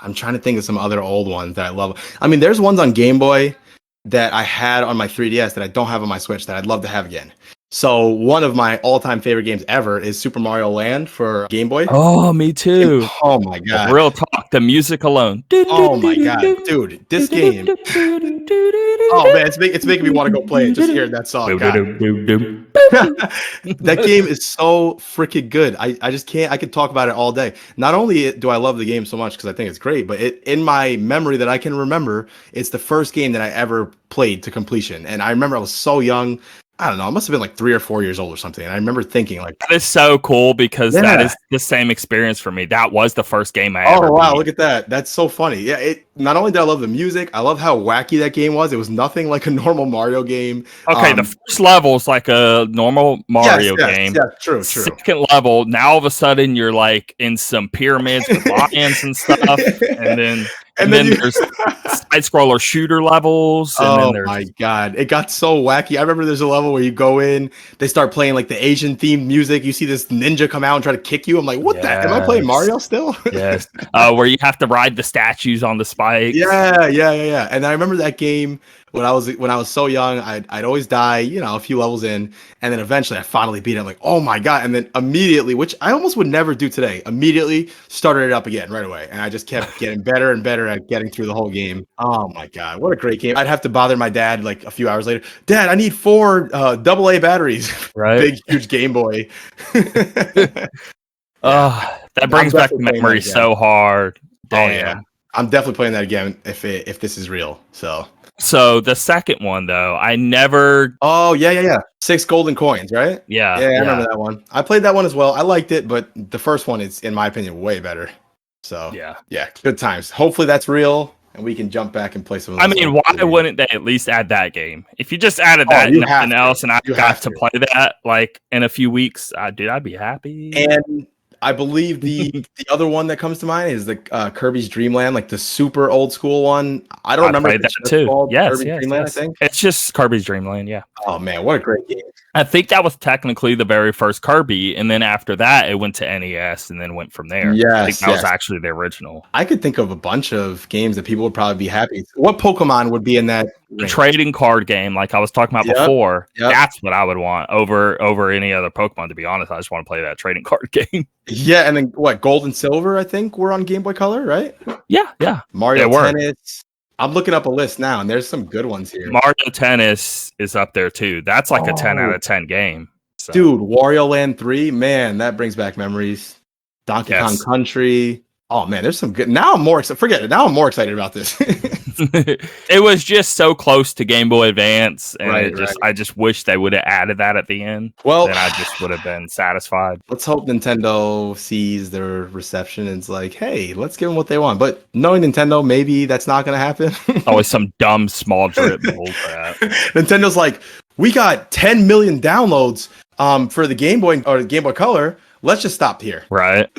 I'm trying to think of some other old ones that I love. I mean, there's ones on Game Boy that I had on my 3DS that I don't have on my Switch that I'd love to have again. So one of my all-time favorite games ever is Super Mario Land for Game Boy. Oh, me too. Oh my god. Real talk. The music alone. Oh my god, dude, this game. Oh man, it's making me want to go play it just hearing that song. That game is so freaking good. I just can't. I could talk about it all day. Not only do I love the game so much because I think it's great, but in my memory that I can remember, it's the first game that I ever played to completion. And I remember I was so young. I don't know. I must have been like 3 or 4 years old or something. And I remember thinking, like, that is so cool because that is the same experience for me. That was the first game I ever. Oh wow! Look at that. That's so funny. Yeah. Not only did I love the music, I love how wacky that game was. It was nothing like a normal Mario game. Okay, the first level is like a normal Mario game. Yeah, true. Second level, now all of a sudden you're like in some pyramids with lions and stuff, and then there's side scroller shooter levels. And my god, it got so wacky. I remember there's a level where you go in, they start playing like the Asian themed music. You see this ninja come out and try to kick you. I'm like, what the? Am I playing Mario still? Yes. Where you have to ride the statues on the spikes. Yeah. And I remember that game when I was so young. I'd always die, a few levels in, and then eventually I finally beat it. I'm like, oh my god! And then immediately, which I almost would never do today, immediately started it up again right away, and I just kept getting better and better at getting through the whole game. Oh my god, what a great game! I'd have to bother my dad like a few hours later. Dad, I need 4 AA batteries. Right, big huge Game Boy. That brings back memories so hard. Damn. Oh yeah. I'm definitely playing that again if this is real. So the second one though, I never. Oh yeah. 6 golden coins, right? Yeah. I remember that one. I played that one as well. I liked it, but the first one is, in my opinion, way better. So yeah, good times. Hopefully that's real. and we can jump back and play some of I those. mean, old why games. wouldn't they at least add that game? If you just added Oh, that and you have nothing to. else, and I You got have to to. play that like in a few weeks, dude, I'd be happy. And I believe the other one that comes to mind is the Kirby's Dream Land, like the super old school one. I don't remember if played it's that just too. called Yes, Kirby's yes, Dream Land, yes. I think. It's just Kirby's Dream Land, yeah. Oh man, what a great game! I think that was technically the very first Kirby, and then after that, it went to NES, and then went from there. I think Yes, that was yes. actually the original. I could think of a bunch of games that people would probably be happy. What Pokemon would be in that The range? trading card game, like I was talking about Yep, before, yep. that's what I would want over any other Pokemon. To be honest, I just want to play that trading card game. Yeah, and then what? Gold and Silver, I think, were on Game Boy Color, right? Yeah. Mario They were. Tennis. I'm looking up a list now, and there's some good ones here. Mario Tennis is up there too. That's like a 10 out Oh. of 10 game. So. Dude, Wario Land 3, man, that brings back memories. Donkey Kong Country. Oh man, there's some good. Now I'm more excited. Forget it. Now I'm more excited about this. It was just so close to Game Boy Advance, and Right. I just wish they would have added that at the end. Well, then I just would have been satisfied. Let's hope Nintendo sees their reception and is like, hey, let's give them what they want. But knowing Nintendo, maybe that's not going to happen. Always some dumb small drip bullcrap. Nintendo's like, we got 10 million downloads for the Game Boy or the Game Boy Color. Let's just stop here. Right.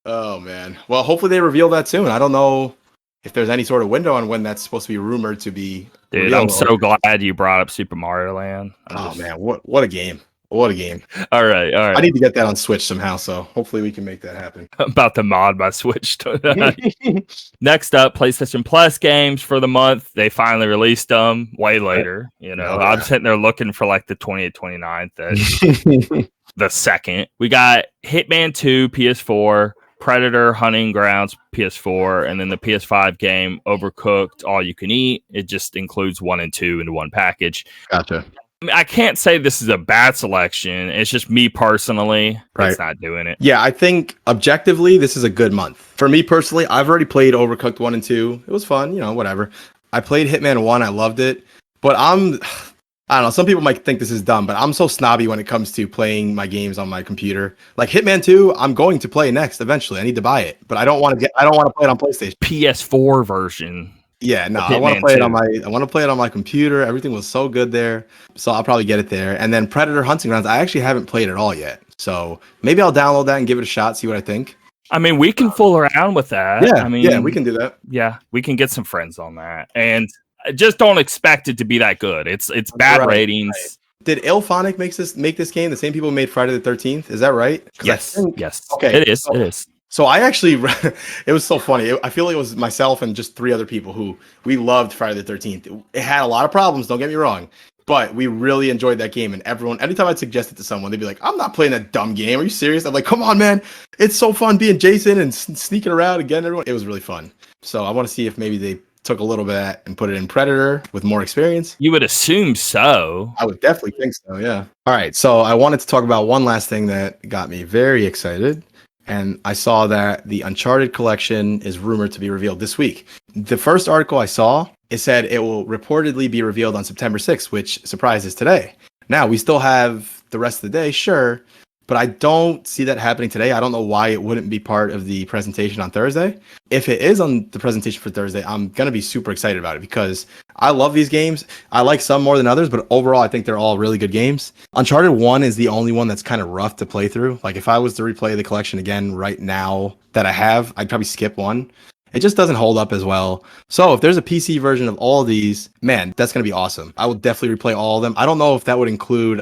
Oh man. Well, hopefully they reveal that soon. I don't know if there's any sort of window on when that's supposed to be rumored to be. Dude, I'm so glad you brought up Super Mario Land. Man, what a game. What a game. All right. I need to get that on Switch somehow, so hopefully we can make that happen. About to mod my Switch tonight. Next up, PlayStation Plus games for the month. They finally released them way later. You know, I'm sitting there looking for like the 20th, 29th. The second. We got Hitman 2 PS4, Predator Hunting Grounds PS4, and then the PS5 game Overcooked All You Can Eat. It just includes 1 and 2 into one package. Gotcha. I mean, I can't say this is a bad selection. It's just me personally. Right. It's not doing it. Yeah, I think objectively this is a good month. For me personally, I've already played Overcooked 1 and 2. It was fun, you know, whatever. I played Hitman 1, I loved it. But I don't know, some people might think this is dumb, but I'm so snobby when it comes to playing my games on my computer. Like Hitman 2, I'm going to play next eventually. I need to buy it, but I don't want to play it on PlayStation. PS4 version. Yeah, no, I want to play it on my computer. Everything was so good there. So I'll probably get it there. And then Predator Hunting Grounds, I actually haven't played at all yet. So maybe I'll download that and give it a shot, see what I think. I mean, we can fool around with that. Yeah, we can do that. Yeah, we can get some friends on that. And just don't expect it to be that good. It's bad ratings. Right. Did Ilphonic make this game? The same people who made Friday the 13th? Is that right? Yes. Yes. Okay. It is. So I actually, it was so funny. I feel like it was myself and just 3 other people who we loved Friday the 13th. It had a lot of problems, don't get me wrong, but we really enjoyed that game. And anytime I'd suggest it to someone, they'd be like, I'm not playing that dumb game. Are you serious? I'm like, come on, man. It's so fun being Jason and sneaking around again. Everyone. It was really fun. So I want to see if maybe they took a little bit of that and put it in Predator with more experience. You would assume so. I would definitely think so, yeah. All right, so I wanted to talk about one last thing that got me very excited. And I saw that the Uncharted collection is rumored to be revealed this week. The first article I saw, it said it will reportedly be revealed on September 6th, which surprises today. Now, we still have the rest of the day, sure, but I don't see that happening today. I don't know why it wouldn't be part of the presentation on Thursday. If it is on the presentation for Thursday, I'm going to be super excited about it because I love these games. I like some more than others, but overall, I think they're all really good games. Uncharted 1 is the only one that's kind of rough to play through. Like if I was to replay the collection again right now that I have, I'd probably skip 1. It just doesn't hold up as well. So if there's a PC version of all of these, man, that's going to be awesome. I will definitely replay all of them. I don't know if that would include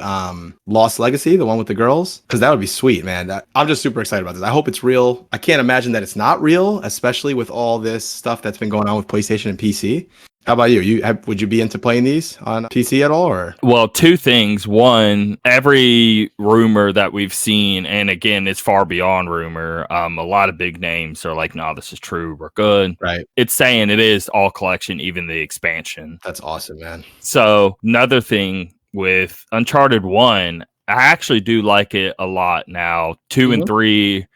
Lost Legacy, the one with the girls, because that would be sweet, man. I'm just super excited about this. I hope it's real. I can't imagine that it's not real, especially with all this stuff that's been going on with PlayStation and PC. How about you? Would you be into playing these on PC at all? Or well, 2 things. One, every rumor that we've seen, and again, it's far beyond rumor. A lot of big names are like, "No, this is true. We're good." Right? It's saying it is all collection, even the expansion. That's awesome, man. So another thing with Uncharted 1, I actually do like it a lot now. 2 and 3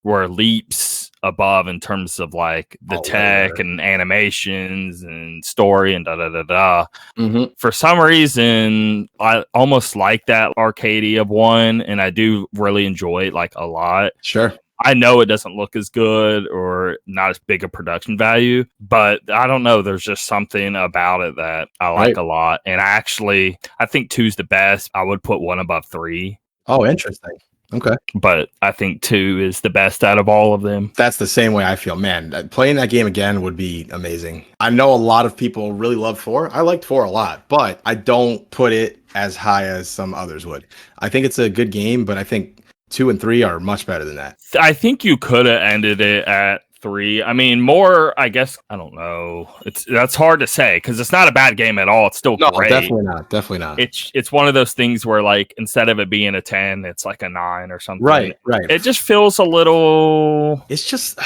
were leaps above in terms of like the tech and animations and story and For some reason, I almost like that arcade of 1, and I do really enjoy it like a lot. Sure. I know it doesn't look as good or not as big a production value, but I don't know. There's just something about it that I like a lot. And I think 2's the best. I would put 1 above 3. Oh, interesting. Okay. But I think 2 is the best out of all of them. That's the same way I feel. Man, playing that game again would be amazing. I know a lot of people really love 4. I liked 4 a lot, but I don't put it as high as some others would. I think it's a good game, but I think 2 and 3 are much better than that. I think you could have ended it at 3. I mean, more, I guess, I don't know. That's hard to say because it's not a bad game at all. It's still great. Definitely not. Definitely not. It's one of those things where, like, instead of it being a 10, it's like a 9 or something. Right. It just feels a little. It's just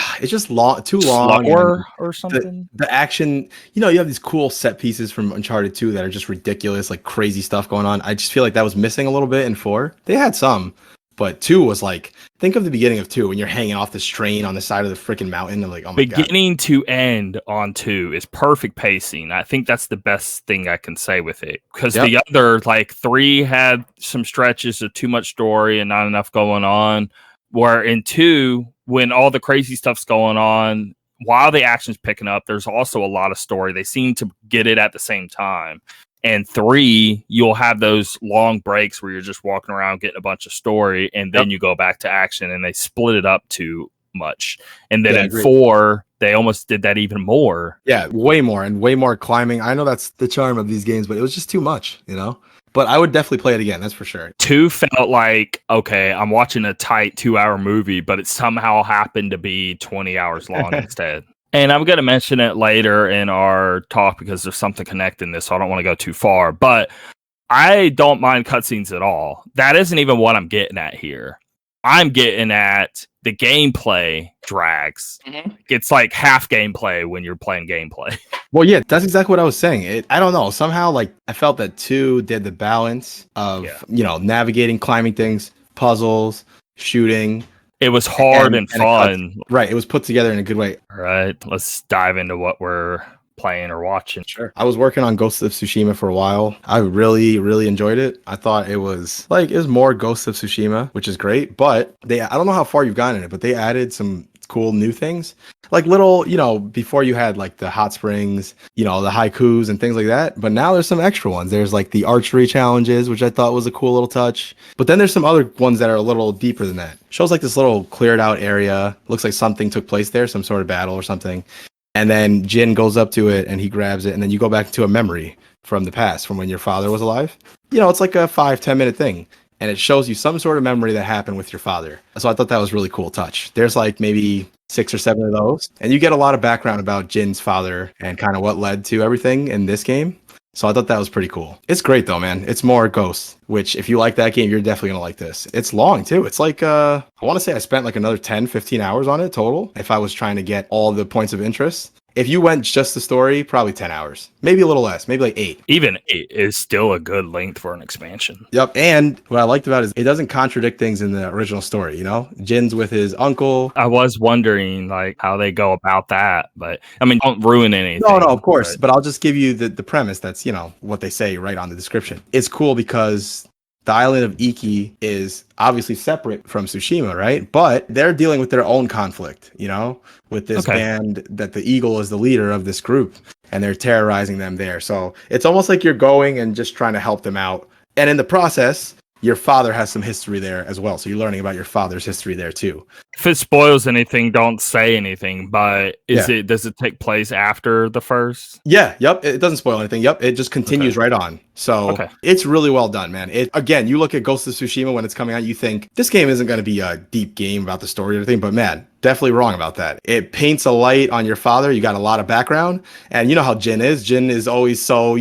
long, too long, or something. The action, you have these cool set pieces from Uncharted 2 that are just ridiculous, like crazy stuff going on. I just feel like that was missing a little bit in 4. They had some. But 2 was like, think of the beginning of 2 when you're hanging off this train on the side of the freaking mountain. And like, oh my God. Beginning to end on 2 is perfect pacing. I think that's the best thing I can say with it. Because the other, like, 3 had some stretches of too much story and not enough going on. Where in 2, when all the crazy stuff's going on, while the action's picking up, there's also a lot of story. They seem to get it at the same time. And 3, you'll have those long breaks where you're just walking around getting a bunch of story, and then you go back to action, and they split it up too much. And then in 4, they almost did that even more. Yeah, way more, and way more climbing. I know that's the charm of these games, but it was just too much, But I would definitely play it again, that's for sure. 2 felt like, okay, I'm watching a tight 2-hour movie, but it somehow happened to be 20 hours long instead. And I'm going to mention it later in our talk because there's something connecting this, so I don't want to go too far. But I don't mind cutscenes at all. That isn't even what I'm getting at here. I'm getting at the gameplay drags. Mm-hmm. It's like half gameplay when you're playing gameplay. Well, yeah, that's exactly what I was saying. I don't know. Somehow, like, I felt that 2 did the balance of, navigating, climbing things, puzzles, shooting. It was hard and fun. Right. It was put together in a good way. All right. Let's dive into what we're playing or watching. Sure. I was working on Ghost of Tsushima for a while. I really, really enjoyed it. I thought it was more Ghost of Tsushima, which is great. But I don't know how far you've gotten in it, but they added some cool new things. Like little, before you had like the hot springs, the haikus and things like that. But now there's some extra ones. There's like the archery challenges, which I thought was a cool little touch. But then there's some other ones that are a little deeper than that. Shows like this little cleared out area. Looks like something took place there, some sort of battle or something. And then Jin goes up to it and he grabs it. And then you go back to a memory from the past, from when your father was alive. It's like a 5-10 minute thing. And it shows you some sort of memory that happened with your father. So I thought that was a really cool touch. There's like maybe 6 or 7 of those. And you get a lot of background about Jin's father and kind of what led to everything in this game. So I thought that was pretty cool. It's great though, man. It's more Ghost, which if you like that game, you're definitely going to like this. It's long too. It's like, I want to say I spent like another 10, 15 hours on it total. If I was trying to get all the points of interest. If you went just the story, probably 10 hours, maybe a little less, maybe like 8. Even 8 is still a good length for an expansion. Yep. And what I liked about it is it doesn't contradict things in the original story. Jin's with his uncle. I was wondering like how they go about that, but I mean, don't ruin anything. No, of course. But I'll just give you the premise. That's, what they say right on the description. It's cool because the island of Iki is obviously separate from Tsushima, right? But they're dealing with their own conflict, with this band that the Eagle is the leader of this group, and they're terrorizing them there. So it's almost like you're going and just trying to help them out. And in the process, your father has some history there as well. So you're learning about your father's history there too. If it spoils anything, don't say anything. But does it take place after the first? Yeah. Yep. It doesn't spoil anything. Yep. It just continues right on. So it's really well done, man. Again, you look at Ghost of Tsushima when it's coming out, you think this game isn't going to be a deep game about the story or anything, but man, definitely wrong about that. It paints a light on your father. You got a lot of background, and you know how Jin is. Jin is always so,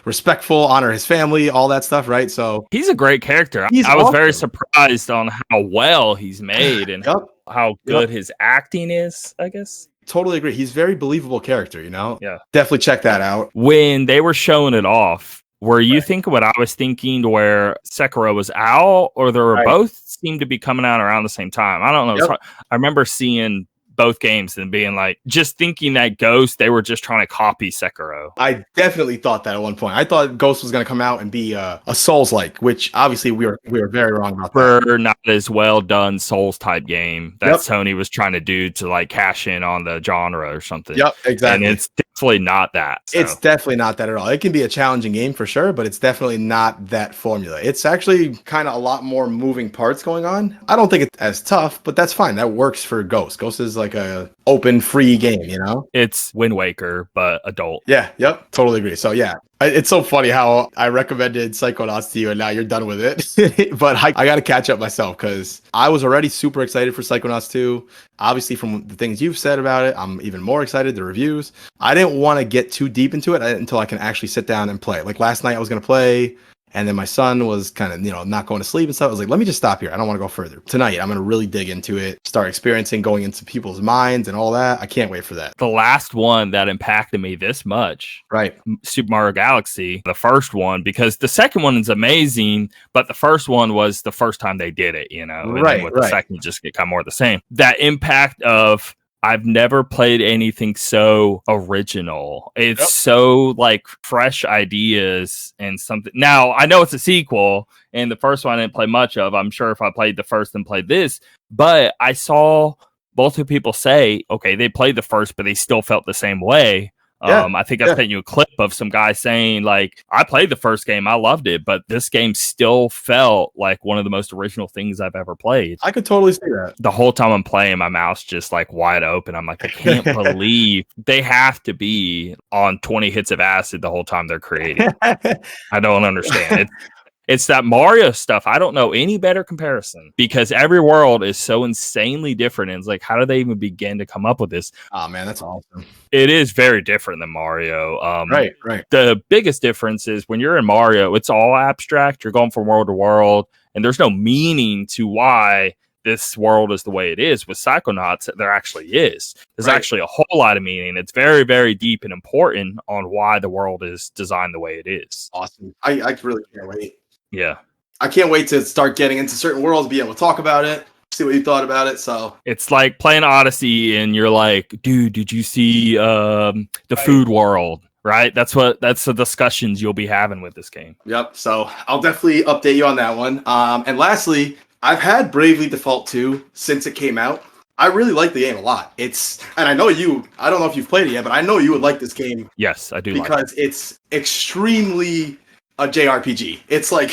respectful, honor his family, all that stuff, right? So he's a great character. I was very surprised on how well he's made and how good his acting is, I guess. Totally agree. He's a very believable character, Yeah. Definitely check that out. When they were showing it off, were you thinking what I was thinking, where Sekiro was out, or they were both seemed to be coming out around the same time? I don't know. I remember seeing both games and being like, just thinking that Ghost, they were just trying to copy Sekiro. I definitely thought that at one point. I thought Ghost was going to come out and be a Souls-like, which obviously we were very wrong about that. For not as well done Souls type game that Sony was trying to do to like cash in on the genre or something. Yep, exactly. And it's definitely not that. So. It's definitely not that at all. It can be a challenging game for sure, but it's definitely not that formula. It's actually kind of a lot more moving parts going on. I don't think it's as tough, but that's fine. That works for Ghost. Ghost is like a open, free game, you know? It's Wind Waker, but adult. Yeah, yep, totally agree. So yeah, it's so funny how I recommended Psychonauts to you and now you're done with it. But I got to catch up myself because I was already super excited for Psychonauts 2. Obviously, from the things you've said about it, I'm even more excited, the reviews. I didn't want to get too deep into it until I can actually sit down and play. Like last night I was going to play, and then my son was kind of, not going to sleep and stuff. I was like, let me just stop here. I don't want to go further. Tonight, I'm going to really dig into it, start experiencing, going into people's minds and all that. I can't wait for that. The last one that impacted me this much, right? Super Mario Galaxy, the first one, because the second one is amazing, but the first one was the first time they did it, and then with the second, you just get kind of more of the same. That impact of, I've never played anything so original. It's so like fresh ideas and something. Now, I know it's a sequel, and the first one I didn't play much of. I'm sure if I played the first and played this, but I saw multiple people say, okay, they played the first, but they still felt the same way. I think I sent you a clip of some guy saying, like, I played the first game, I loved it, but this game still felt like one of the most original things I've ever played. I could totally see that. The whole time I'm playing, my mouth's just like wide open. I'm like, I can't believe they have to be on 20 hits of acid the whole time they're creating. I don't understand it. It's that Mario stuff. I don't know any better comparison because every world is so insanely different. And it's like, how do they even begin to come up with this? Oh, man, that's awesome. It is very different than Mario. Right. The biggest difference is when you're in Mario, it's all abstract. You're going from world to world, and there's no meaning to why this world is the way it is. With Psychonauts, there actually is. There's actually a whole lot of meaning. It's very, very deep and important on why the world is designed the way it is. Awesome. I really can't wait. Yeah. I can't wait to start getting into certain worlds, be able to talk about it, see what you thought about it. So it's like playing Odyssey and you're like, dude, did you see the food world? Right? That's the discussions you'll be having with this game. Yep. So I'll definitely update you on that one. And lastly, I've had Bravely Default 2 since it came out. I really like the game a lot. And I know I don't know if you've played it yet, but I know you would like this game. Yes, I do. Because it's extremely a JRPG. It's like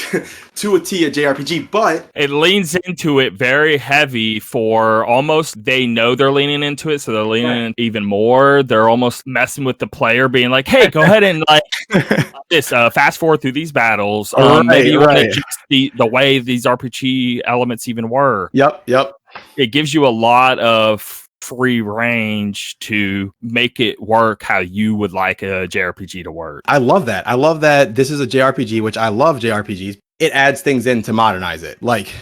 to a T a JRPG, but it leans into it very heavy for almost, they know they're leaning into it, so they're leaning in even more. They're almost messing with the player, being like, hey, go ahead and like this fast forward through these battles. Maybe you want to adjust the way these RPG elements even were. Yep. It gives you a lot of free range to make it work how you would like a JRPG to work. I love that this is a JRPG, which I love JRPGs. It adds things in to modernize it, like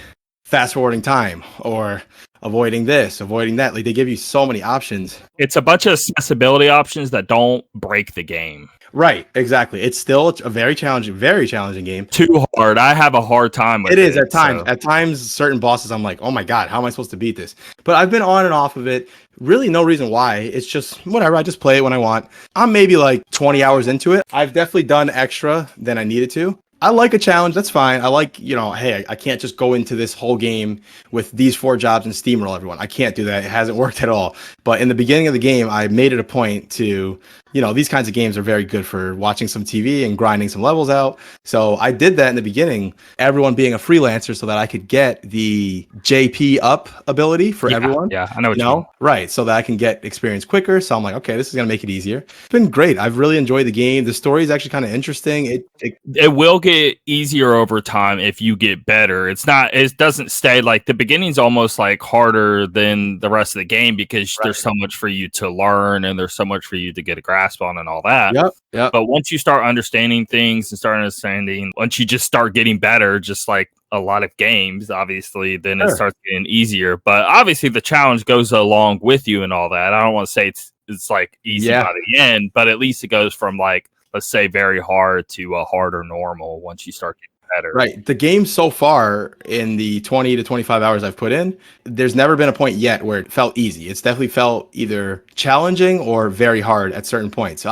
fast forwarding time or avoiding this, avoiding that. Like they give you so many options. It's a bunch of accessibility options that don't break the game. Right, exactly. It's still a very challenging game. Too hard. I have a hard time with it. It is at times. So. At times, certain bosses, I'm like, oh my God, how am I supposed to beat this? But I've been on and off of it. Really no reason why. It's just whatever. I just play it when I want. I'm maybe like 20 hours into it. I've definitely done extra than I needed to. I like a challenge. That's fine. I like, hey, I can't just go into this whole game with these 4 jobs and steamroll everyone. I can't do that. It hasn't worked at all. But in the beginning of the game, I made it a point to, these kinds of games are very good for watching some TV and grinding some levels out. So I did that in the beginning, everyone being a freelancer so that I could get the JP up ability for everyone. Yeah, I know what you mean. Right. So that I can get experience quicker. So I'm like, okay, this is going to make it easier. It's been great. I've really enjoyed the game. The story is actually kind of interesting. It will get easier over time if you get better. It doesn't stay like the beginning's almost like harder than the rest of the game because there's so much for you to learn and there's so much for you to get a grasp on and all that. Yep. But once you start understanding things and once you just start getting better, just like a lot of games, obviously, then it starts getting easier. But obviously the challenge goes along with you and all that. I don't want to say it's like easy by the end, but at least it goes from like, let's say very hard to a hard or normal once you start getting better. Right. The game so far in the 20 to 25 hours I've put in, there's never been a point yet where it felt easy. It's definitely felt either challenging or very hard at certain points.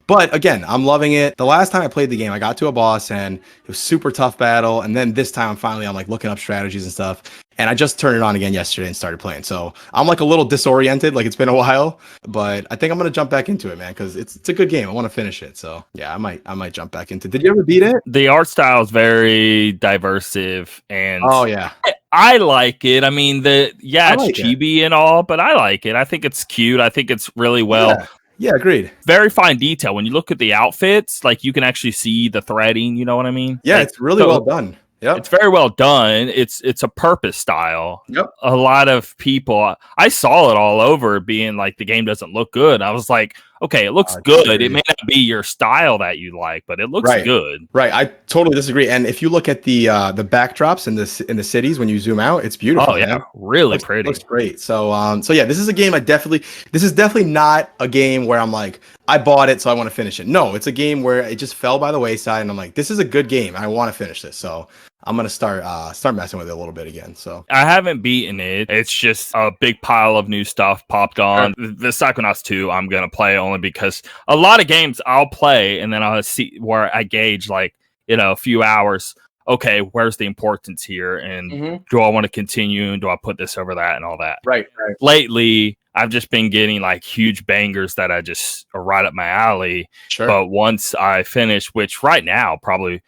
But again, I'm loving it. The last time I played the game, I got to a boss and it was super tough battle. And then this time, finally, I'm like looking up strategies and stuff. And I just turned it on again yesterday and started playing. So I'm like a little disoriented, like it's been a while. But I think I'm gonna jump back into it, man, because it's a good game. I want to finish it. So yeah, I might jump back into it. Did you ever beat it? The art style is very diversive, and Oh yeah. I like it. I mean, it's like chibi and all, but I like it. I think it's cute. I think it's really well. Yeah, agreed. Very fine detail. When you look at the outfits, like you can actually see the threading. You know what I mean? Yeah, like, it's really well done. Yep. It's very well done. It's a purpose style. Yep. A lot of people, I saw it all over being like the game doesn't look good. I was like, okay, it looks good. It may not be your style that you like, but it looks good. Right. I totally disagree. And if you look at the backdrops in the cities when you zoom out, it's beautiful. Oh yeah, man. Really pretty. Looks great. So yeah, this is a game this is definitely not a game where I'm like, I bought it so I want to finish it. No, it's a game where it just fell by the wayside and I'm like, this is a good game. I want to finish this. So I'm gonna start messing with it a little bit again. So I haven't beaten it. It's just a big pile of new stuff popped on. Sure. The Psychonauts 2 I'm gonna play only because a lot of games I'll play and then I'll see where I gauge like, a few hours. Okay, where's the importance here? And do I want to continue? And do I put this over that and all that? Right. Lately, I've just been getting like huge bangers that I just are right up my alley. Sure. But once I finish, which right now probably,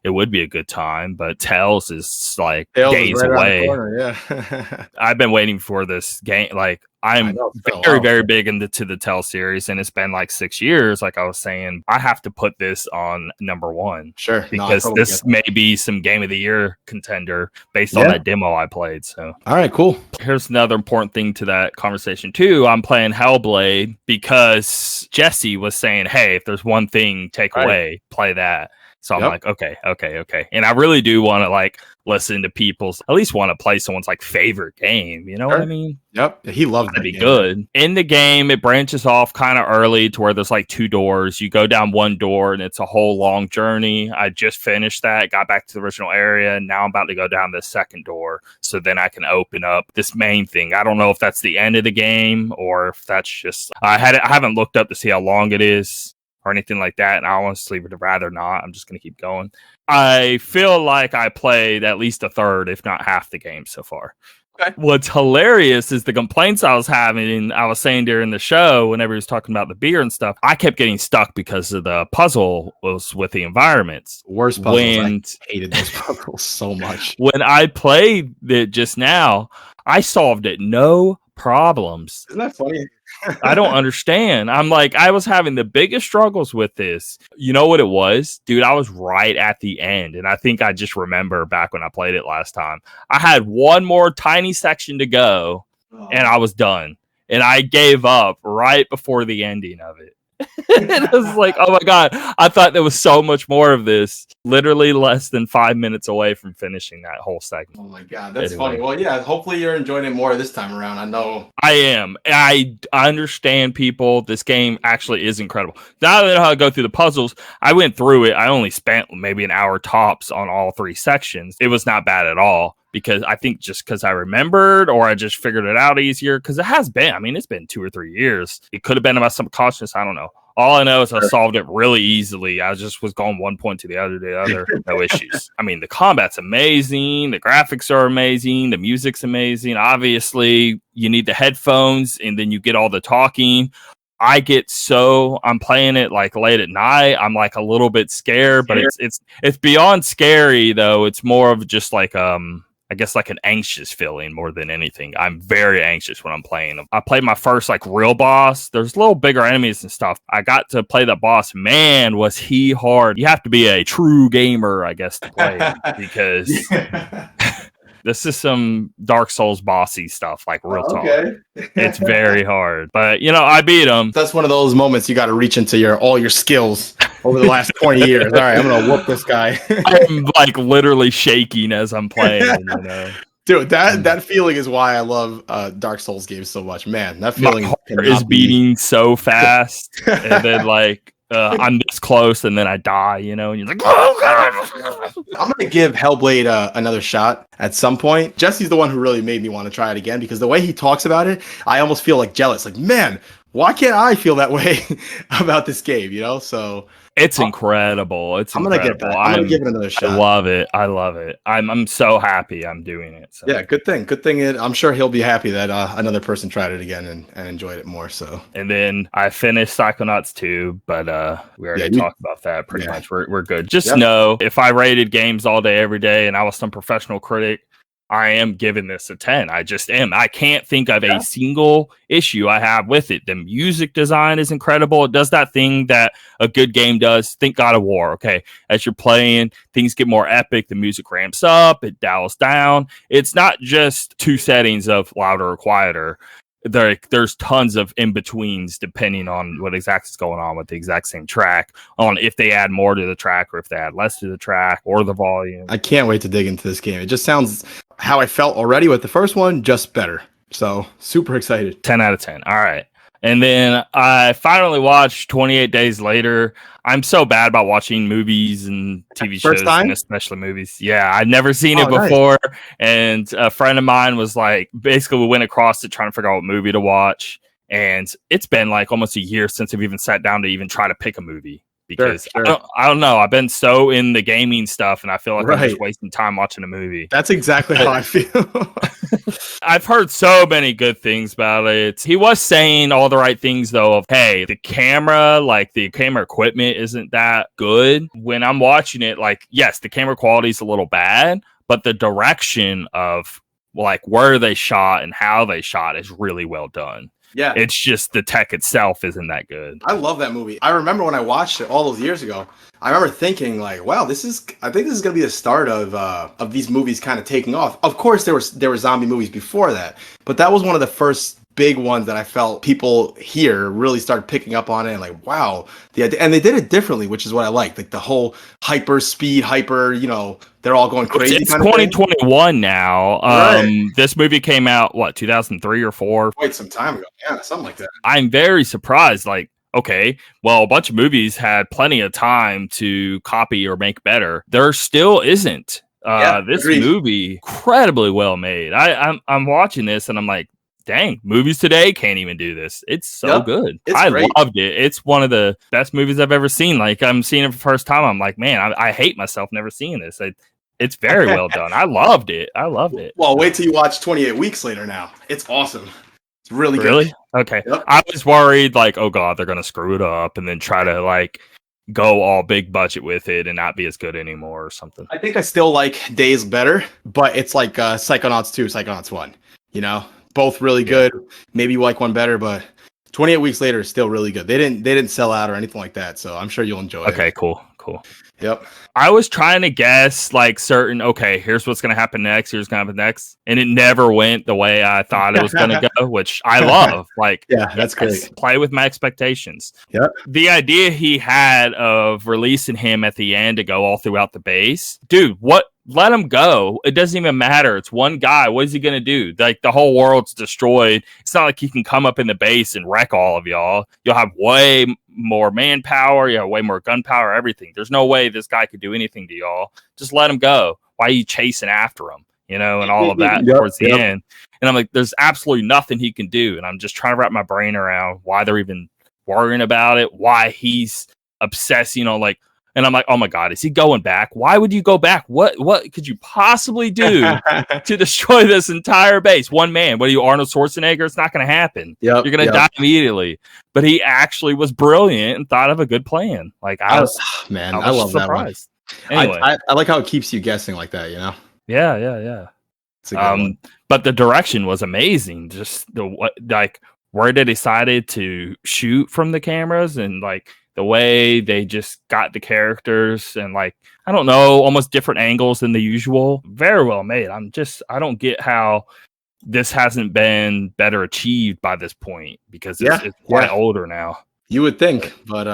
it would be a good time, but Tales is like days away. Yeah. I've been waiting for this game. Like I'm very big into the Tales series, and it's been like 6 years. Like I was saying, I have to put this on number one. Sure. Because this may be some game of the year contender based on that demo I played. So all right, cool. Here's another important thing to that conversation too. I'm playing Hellblade because Jesse was saying, hey, if there's one thing take away, play that. So I'm like, okay. And I really do want to like listen to people's, at least want to play someone's like favorite game. You know what I mean? Yep. He loves that. Be good. In the game, it branches off kind of early to where there's like 2 doors. You go down one door and it's a whole long journey. I just finished that, got back to the original area. And now I'm about to go down the second door. So then I can open up this main thing. I don't know if that's the end of the game or if that's just, I haven't looked up to see how long it is or anything like that, and I honestly would rather not. I'm just going to keep going. I feel like I played at least a third, if not half the game so far. Okay. What's hilarious is the complaints I was having, I was saying during the show, whenever he was talking about the beer and stuff, I kept getting stuck because of the puzzle was with the environments. Worst puzzles. I hated those puzzles so much. When I played it just now, I solved it no problems. Isn't that funny? I don't understand. I'm like, I was having the biggest struggles with this. You know what it was? Dude, I was right at the end. And I think I just remember back when I played it last time. I had one more tiny section to go and I was done. And I gave up right before the ending of it. And I was like, oh my God, I thought there was so much more of this. Literally less than 5 minutes away from finishing that whole segment. Oh my God, that's funny. Well, yeah, hopefully you're enjoying it more this time around. I know. I am. I understand people. This game actually is incredible. Now that I know how to go through the puzzles, I went through it. I only spent maybe an hour tops on all 3 sections. It was not bad at all. Because I think just because I remembered or I just figured it out easier, because it has been, I mean, it's been 2 or 3 years. It could have been about some cautiousness. I don't know. All I know is I solved it really easily. I just was going one point to the other, no issues. I mean, the combat's amazing. The graphics are amazing. The music's amazing. Obviously, you need the headphones and then you get all the talking. I'm playing it like late at night. I'm like a little bit scared, but it's beyond scary though. It's more of just like, I guess like an anxious feeling more than anything. I'm very anxious when I'm playing them. I played my first like real boss. There's little bigger enemies and stuff. I got to play the boss. Man, was he hard. You have to be a true gamer, I guess, to play him, because this is some Dark Souls bossy stuff, like real talk. It's very hard. But, I beat him. That's one of those moments you got to reach into all your skills over the last 20 years. All right, I'm going to whoop this guy. I'm like literally shaking as I'm playing, Dude, that feeling is why I love Dark Souls games so much. Man, that feeling is beating so fast. And then like I'm this close and then I die, and you're like, oh god. I'm gonna give Hellblade another shot at some point. Jesse's the one who really made me want to try it again because the way he talks about it, I almost feel like jealous. Like, man, why can't I feel that way about this game? So It's incredible. It's I'm incredible. gonna I'm gonna give it another shot. I love it. I love it. I'm so happy I'm doing it. So. Yeah, good thing. Good thing. I'm sure he'll be happy that another person tried it again and enjoyed it more. So. And then I finished Psychonauts 2, but we already talked about that pretty much. We're good. Just know if I rated games all day every day and I was some professional critic, I am giving this a 10. I just am. I can't think of a single issue I have with it. The music design is incredible. It does that thing that a good game does. Think God of War. Okay. As you're playing, things get more epic. The music ramps up. It dials down. It's not just two settings of louder or quieter. There's tons of in-betweens depending on what exactly is going on with the exact same track, on if they add more to the track or if they add less to the track or the volume. I can't wait to dig into this game. It just sounds how I felt already with the first one, just better. So super excited. 10 out of 10. All right. And then I finally watched 28 Days Later. I'm so bad about watching movies and TV shows, and especially movies. Yeah, I'd never seen it before. Nice. And a friend of mine was like, basically, we went across it trying to figure out what movie to watch. And it's been like almost a year since I've even sat down to even try to pick a movie. Because I don't know. I've been so in the gaming stuff, and I feel like I'm just wasting time watching a movie. That's exactly how I feel. I've heard so many good things about it. He was saying all the right things, though, of, hey, the camera, like the camera equipment isn't that good. When I'm watching it, like, yes, the camera quality is a little bad, but the direction of like where they shot and how they shot is really well done. Yeah. It's just the tech itself isn't that good. I love that movie. I remember when I watched it all those years ago, I remember thinking like, wow, I think this is going to be the start of these movies kind of taking off. Of course, there were zombie movies before that, but that was one of the first big ones that I felt people here really started picking up on it and like, wow, and they did it differently, which is what I like the whole hyper speed, they're all going crazy. It's 2021 now. This movie came out, 2003 or 4? Quite some time ago. Yeah, something like that. I'm very surprised. Like, okay, well, a bunch of movies had plenty of time to copy or make better. There still isn't. This movie, incredibly well made. I'm watching this and I'm like, dang, movies today can't even do this. It's so good. I loved it. It's one of the best movies I've ever seen. Like, I'm seeing it for the first time. I'm like, man, I hate myself never seeing this. It's very well done. I loved it. Well, wait till you watch 28 Weeks Later now. It's awesome. It's really good. Really? Okay. Yep. I was worried, like, oh, God, they're going to screw it up and then try to, like, go all big budget with it and not be as good anymore or something. I think I still like Days better, but it's like Psychonauts 2, Psychonauts 1, Both really good. Maybe you like one better, but 28 Weeks Later is still really good. They didn't sell out or anything like that, so I'm sure you'll enjoy it. Okay, cool. Yep. I was trying to guess like certain, okay, here's what's going to happen next, here's going to happen next. And it never went the way I thought it was going to go, which I love. Like, yeah, that's great. Play with my expectations. Yep. The idea he had of releasing him at the end to go all throughout the base, dude, let him go. It doesn't even matter. It's one guy. What is he going to do? Like, the whole world's destroyed. It's not like he can come up in the base and wreck all of y'all. You'll have way more manpower. You have way more gunpowder, everything. There's no way this guy could do anything to y'all. Just let him go. Why are you chasing after him? And all of that towards the end. And I'm like, there's absolutely nothing he can do. And I'm just trying to wrap my brain around why they're even worrying about it, why he's obsessing on like, and I'm like, oh my God, is he going back? Why would you go back? What could you possibly do to destroy this entire base? One man. What are you, Arnold Schwarzenegger? It's not going to happen. You're going to die immediately. But he actually was brilliant and thought of a good plan. Like, I was love surprised. That one. Anyway. I like how it keeps you guessing like that, Yeah. It's a good one. But the direction was amazing. Just where they decided to shoot from the cameras and like the way they just got the characters and like, I don't know, almost different angles than the usual. Very well made. I don't get how this hasn't been better achieved by this point because it's quite older now. You would think, but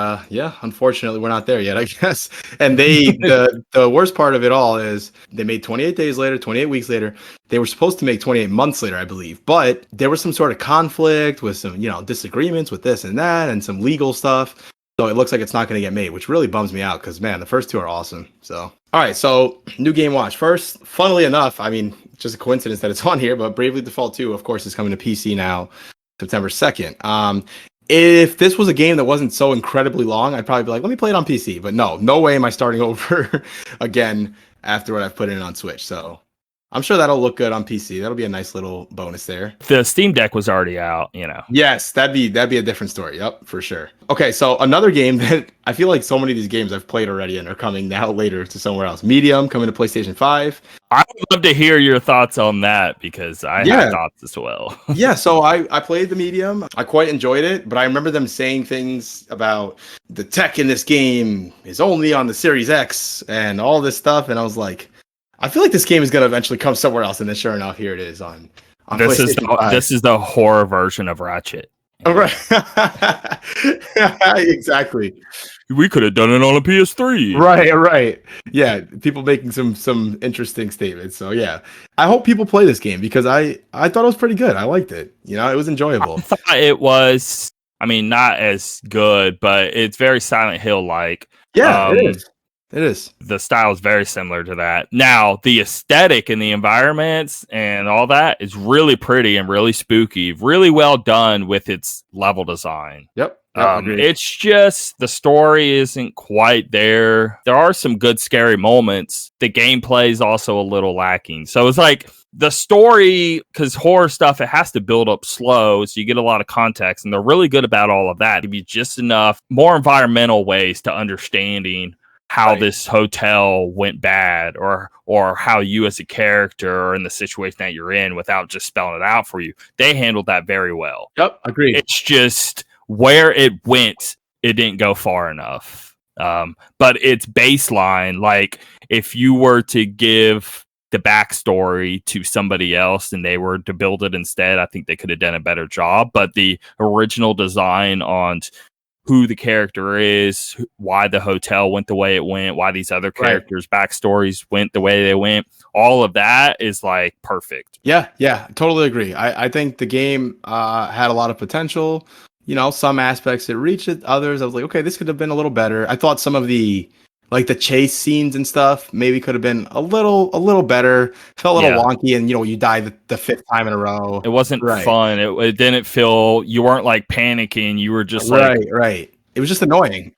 unfortunately we're not there yet, I guess. And the worst part of it all is they made 28 Days Later, 28 Weeks Later. They were supposed to make 28 months later, I believe, but there was some sort of conflict with some, disagreements with this and that and some legal stuff. So it looks like it's not going to get made, which really bums me out because, man, the first two are awesome. So, all right. So, new game watch. First, funnily enough, I mean, just a coincidence that it's on here, but Bravely Default 2, of course, is coming to PC now, September 2nd. If this was a game that wasn't so incredibly long, I'd probably be like, let me play it on PC. But no way am I starting over again after what I've put in on Switch. So I'm sure that'll look good on PC. That'll be a nice little bonus there. The Steam Deck was already out, you know. Yes, that'd be a different story. Yep, for sure. Okay, so another game that I feel like so many of these games I've played already and are coming now later to somewhere else. Medium coming to PlayStation 5. I would love to hear your thoughts on that because I have thoughts as well. Yeah, so I played the Medium. I quite enjoyed it, but I remember them saying things about the tech in this game is only on the Series X and all this stuff, and I was like, I feel like this game is going to eventually come somewhere else, and then sure enough, here it is on this PlayStation 5. This is the horror version of Ratchet. Oh, right. Exactly. We could have done it on a PS3. Right. Yeah, people making some interesting statements. So yeah, I hope people play this game because I thought it was pretty good. I liked it. You know, it was enjoyable. I thought it was. I mean, not as good, but it's very Silent Hill like. Yeah, it is. It is. The style is very similar to that. Now, the aesthetic and the environments and all that is really pretty and really spooky. Really well done with its level design. Yep. It's just the story isn't quite there. There are some good scary moments. The gameplay is also a little lacking. So it's like the story, because horror stuff, it has to build up slow, so you get a lot of context, and they're really good about all of that. Give you just enough more environmental ways to understanding how this hotel went bad or how you as a character are in the situation that you're in without just spelling it out for you. They handled that very well. Yep, agreed. It's just where it went, it didn't go far enough. But it's baseline. Like if you were to give the backstory to somebody else and they were to build it instead, I think they could have done a better job. But the original design on who the character is, why the hotel went the way it went, why these other characters' backstories went the way they went. All of that is like perfect. Yeah, totally agree. I think the game had a lot of potential. You know, some aspects it reached it. Others, I was like, okay, this could have been a little better. I thought some of the chase scenes and stuff maybe could have been a little better. Felt a little wonky, and you die the fifth time in a row. It wasn't fun. It didn't feel, you weren't like panicking. You were just like right. It was just annoying.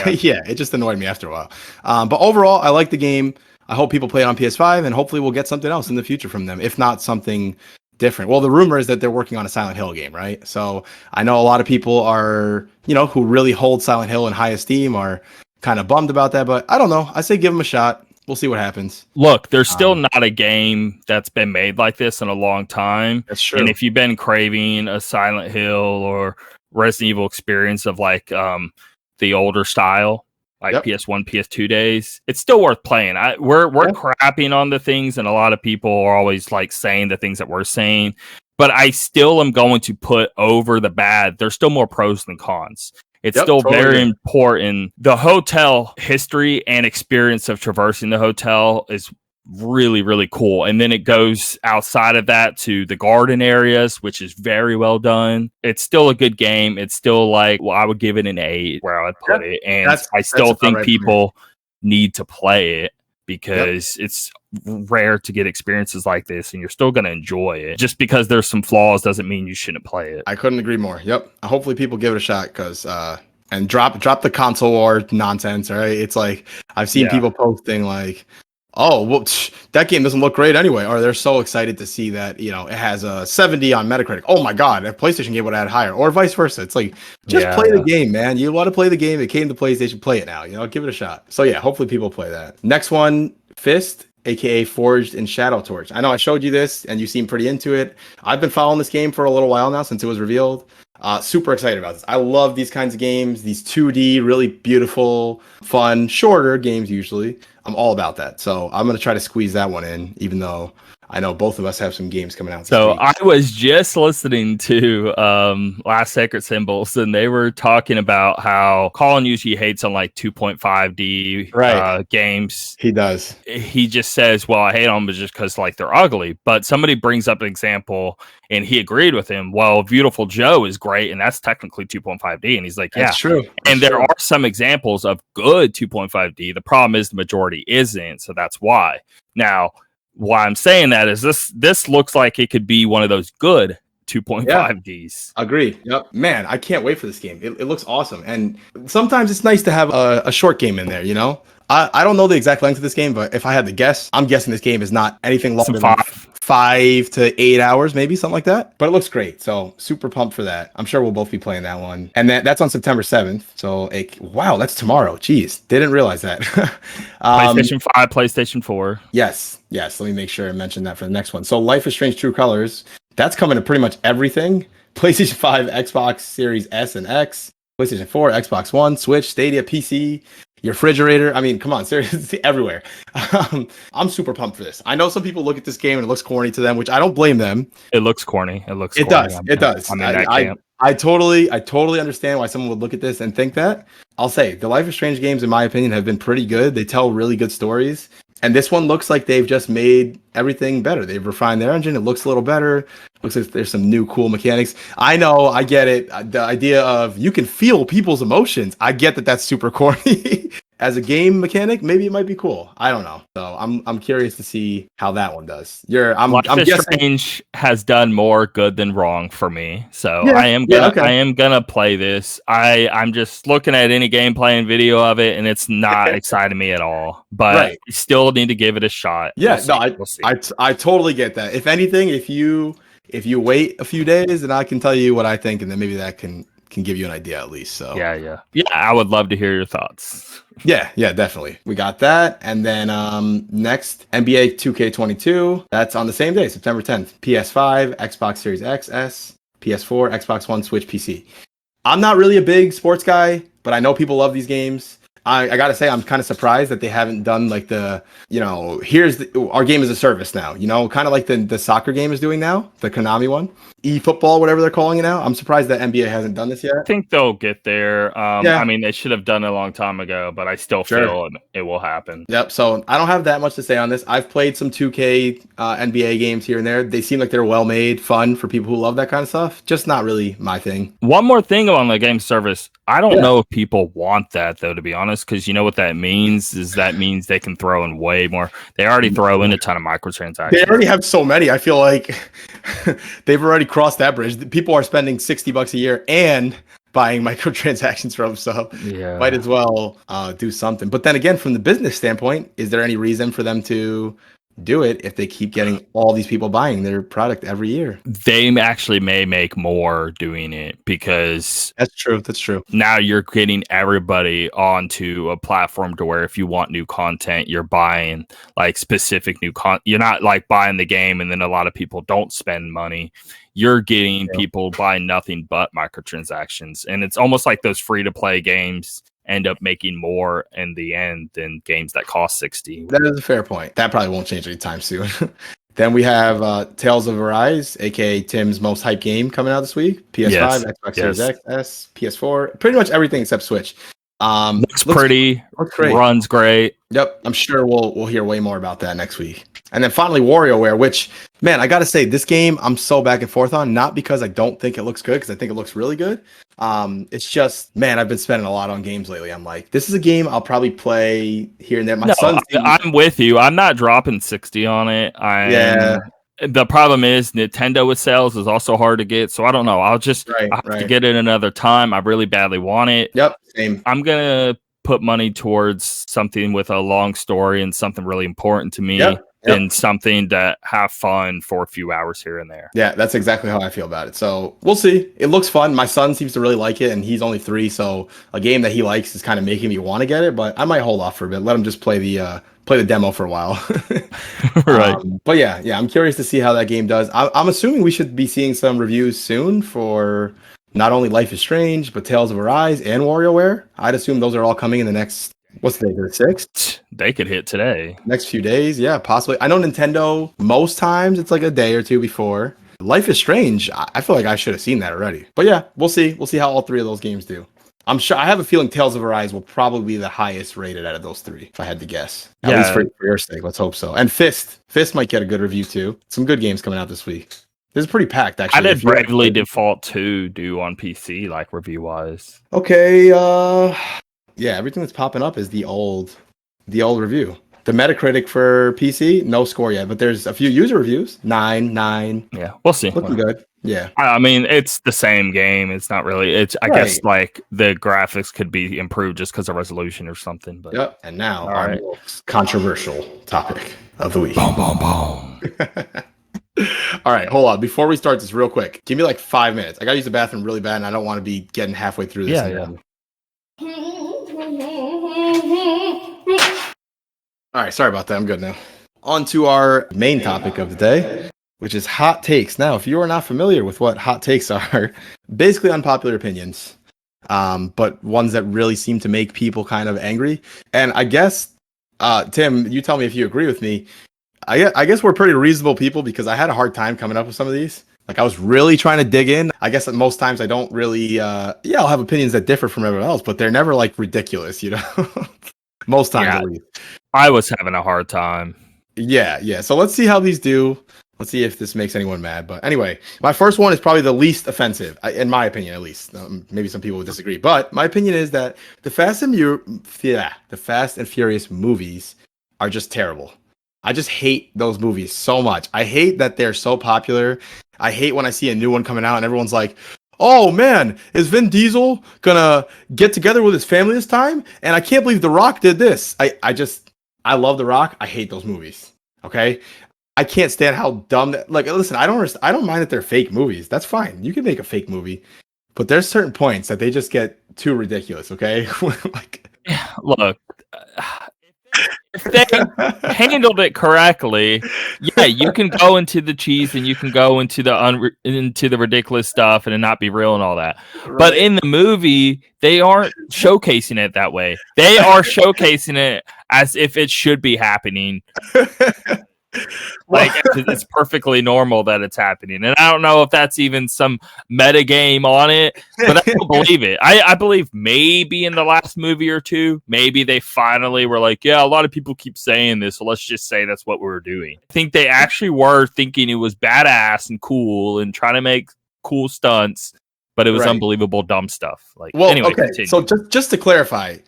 Yeah, it just annoyed me after a while. But overall, I like the game. I hope people play it on PS5, and hopefully we'll get something else in the future from them, if not something different. Well, the rumor is that they're working on a Silent Hill game, right? So I know a lot of people are, who really hold Silent Hill in high esteem are kind of bummed about that, but I don't know. I say give them a shot. We'll see what happens. Look, there's still not a game that's been made like this in a long time. That's true. And if you've been craving a Silent Hill or Resident Evil experience of like the older style, like PS1, PS2 days, it's still worth playing. We're crapping on the things, and a lot of people are always like saying the things that we're saying, but I still am going to put over the bad. There's still more pros than cons. It's still totally very important. The hotel history and experience of traversing the hotel is really, really cool. And then it goes outside of that to the garden areas, which is very well done. It's still a good game. It's still like, I would give it an 8 where I would put it. And I still think people need to play it because it's rare to get experiences like this, and you're still going to enjoy it. Just because there's some flaws doesn't mean you shouldn't play it. I couldn't agree more. Yep. Hopefully people give it a shot because and drop the console war nonsense. Right? It's like I've seen people posting like, oh, well, that game doesn't look great anyway, or they're so excited to see that it has a 70 on Metacritic. Oh my god, a PlayStation game would have had higher, or vice versa. It's like, just play the game, man. You want to play the game, it came to PlayStation, play it now. Give it a shot. So yeah, hopefully people play that. Next one, Fist, aka Forged in Shadow Torch. I know I showed you this and you seem pretty into it. I've been following this game for a little while now since it was revealed. Super excited about this. I love these kinds of games, these 2D, really beautiful, fun, shorter games usually. I'm all about that. So I'm gonna try to squeeze that one in, even though I know both of us have some games coming out this So week. I was just listening to Last Sacred Symbols, and they were talking about how Colin usually hates on like 2.5D games. He does. He just says, well, I hate them just because like they're ugly. But somebody brings up an example, and he agreed with him. Well, Beautiful Joe is great, and that's technically 2.5D. And he's like, yeah, that's true. And there are some examples of good 2.5D. The problem is the majority isn't, so that's why. Now, why I'm saying that is this looks like it could be one of those good 2.5Ds. Agreed. Yep. Man, I can't wait for this game. It looks awesome. And sometimes it's nice to have a short game in there, you know? I don't know the exact length of this game, but if I had to guess, I'm guessing this game is not anything longer than 5 to 8 hours, maybe something like that. But it looks great. So super pumped for that. I'm sure we'll both be playing that one. And that's on September 7th. So wow, that's tomorrow. Jeez, didn't realize that. PlayStation 5, PlayStation 4. Yes. Let me make sure I mention that for the next one. So Life is Strange True Colors, that's coming to pretty much everything. PlayStation 5, Xbox Series S and X, PlayStation 4, Xbox One, Switch, Stadia, PC, your refrigerator. I mean, come on, seriously, everywhere. I'm super pumped for this. I know some people look at this game and it looks corny to them, which I don't blame them. It looks corny. It does. It does. I totally understand why someone would look at this and think that. I'll say the Life is Strange games, in my opinion, have been pretty good. They tell really good stories. And this one looks like they've just made everything better. They've refined their engine. It looks a little better. Looks like there's some new cool mechanics. I know, I get it. The idea of you can feel people's emotions. I get that that's super corny. As a game mechanic, maybe it might be cool. I don't know. So I'm curious to see how that one does. I'm guessing Strange has done more good than wrong for me. So I am gonna play this. I'm just looking at any gameplay and video of it, and it's not exciting me at all. But you still need to give it a shot. Yeah, we'll see. I totally get that. If anything, if you wait a few days, then I can tell you what I think, and then maybe that can give you an idea at least. So yeah, I would love to hear your thoughts. Yeah, definitely. We got that. And then next, NBA 2K22. That's on the same day, September 10th. PS5, Xbox Series X, S, PS4, Xbox One, Switch, PC. I'm not really a big sports guy, but I know people love these games. I gotta say, I'm kind of surprised that they haven't done like here's our game as a service now, kind of like the soccer game is doing now, the Konami one, eFootball, whatever they're calling it now. I'm surprised that NBA hasn't done this yet. I think they'll get there. I mean, they should have done it a long time ago, but I still feel it will happen. Yep. So I don't have that much to say on this. I've played some 2K NBA games here and there. They seem like they're well made, fun for people who love that kind of stuff. Just not really my thing. One more thing on the game service. I don't know if people want that, though, to be honest, because you know what that means is that means they can throw in way more. They already throw in a ton of microtransactions. They already have so many. I feel like they've already crossed that bridge. People are spending $60 a year and buying microtransactions from, so might as well do something. But then again, from the business standpoint, is there any reason for them to do it if they keep getting all these people buying their product every year? They actually may make more doing it because that's true. Now you're getting everybody onto a platform to where if you want new content, you're buying like specific new content. You're not like buying the game and then a lot of people don't spend money. You're getting people buying nothing but microtransactions, and it's almost like those free to play games end up making more in the end than games that cost $60. That is a fair point. That probably won't change anytime soon. Then we have Tales of Arise, aka Tim's most hyped game, coming out this week. PS5, Xbox Series X, S, PS4, pretty much everything except Switch. Looks pretty, looks great. Runs great. Yep, I'm sure we'll hear way more about that next week. And then finally, Warioware, which, man, I gotta say, this game I'm so back and forth on. Not because I don't think it looks good, because I think it looks really good. It's just, man, I've been spending a lot on games lately. I'm like, this is a game I'll probably play here and there. I'm with you. I'm not dropping 60 on it. The problem is Nintendo with sales is also hard to get. So I don't know. I'll have to get it another time. I really badly want it. Yep, same. I'm going to put money towards something with a long story and something really important to me. And something that have fun for a few hours here and there. Yeah, that's exactly how I feel about it. So we'll see. It looks fun. My son seems to really like it, and he's only 3, so a game that he likes is kind of making me want to get it. But I might hold off for a bit. Let him just play the demo for a while. Right. But yeah, I'm curious to see how that game does. I'm assuming we should be seeing some reviews soon for not only Life is Strange, but Tales of Arise and WarioWare. I'd assume those are all coming in the next What's the day? The 6th? They could hit today. Next few days, yeah, possibly. I know Nintendo, most times it's like a day or two before. Life is Strange, I feel like I should have seen that already. But yeah, we'll see. We'll see how all three of those games do. I'm sure, I have a feeling Tales of Arise will probably be the highest rated out of those three, if I had to guess. At least for your sake, let's hope so. And Fist might get a good review too. Some good games coming out this week. This is pretty packed, actually. How did Bravely Default 2 do on PC, like review-wise? Okay, yeah, everything that's popping up is the old review. The Metacritic for PC, no score yet, but there's a few user reviews. 9. Yeah, we'll see. Looking good. Yeah. I mean, it's the same game. It's not really. It's I guess like the graphics could be improved just because of resolution or something. But yep. And now our most controversial topic of the week. Boom, boom, boom. All right, hold on. Before we start this, real quick, give me like 5 minutes. I gotta use the bathroom really bad, and I don't want to be getting halfway through this. Yeah. All right, sorry about that. I'm good now. On to our main topic of the day, which is hot takes. Now, if you are not familiar with what hot takes are, basically unpopular opinions, but ones that really seem to make people kind of angry. And I guess, Tim, you tell me if you agree with me. I guess we're pretty reasonable people because I had a hard time coming up with some of these. Like I was really trying to dig in. I guess that most times I don't really, I'll have opinions that differ from everyone else, but they're never like ridiculous, you know? Most times at least. I was having a hard time. Yeah. So let's see how these do. Let's see if this makes anyone mad. But anyway, my first one is probably the least offensive, in my opinion, at least. Maybe some people would disagree, but my opinion is that the Fast and Furious movies are just terrible. I just hate those movies so much. I hate that they're so popular. I hate when I see a new one coming out and everyone's like, oh man, is Vin Diesel gonna get together with his family this time? And I can't believe The Rock did this. I love The Rock. I hate those movies. Okay. I can't stand how dumb that, like, listen, I don't mind that they're fake movies. That's fine. You can make a fake movie, but there's certain points that they just get too ridiculous. Okay. Like, look, if they handled it correctly, yeah, you can go into the cheese and you can go into the ridiculous stuff and it not be real and all that. Right. But in the movie, they aren't showcasing it that way. They are showcasing it as if it should be happening. Like it's perfectly normal that it's happening, and I don't know if that's even some meta game on it, but I don't believe it. I believe maybe in the last movie or two, maybe they finally were like, yeah, a lot of people keep saying this, so let's just say that's what we're doing. I think they actually were thinking it was badass and cool and trying to make cool stunts, but it was unbelievable dumb stuff. Like, well, anyway, okay. Continue. So just to clarify,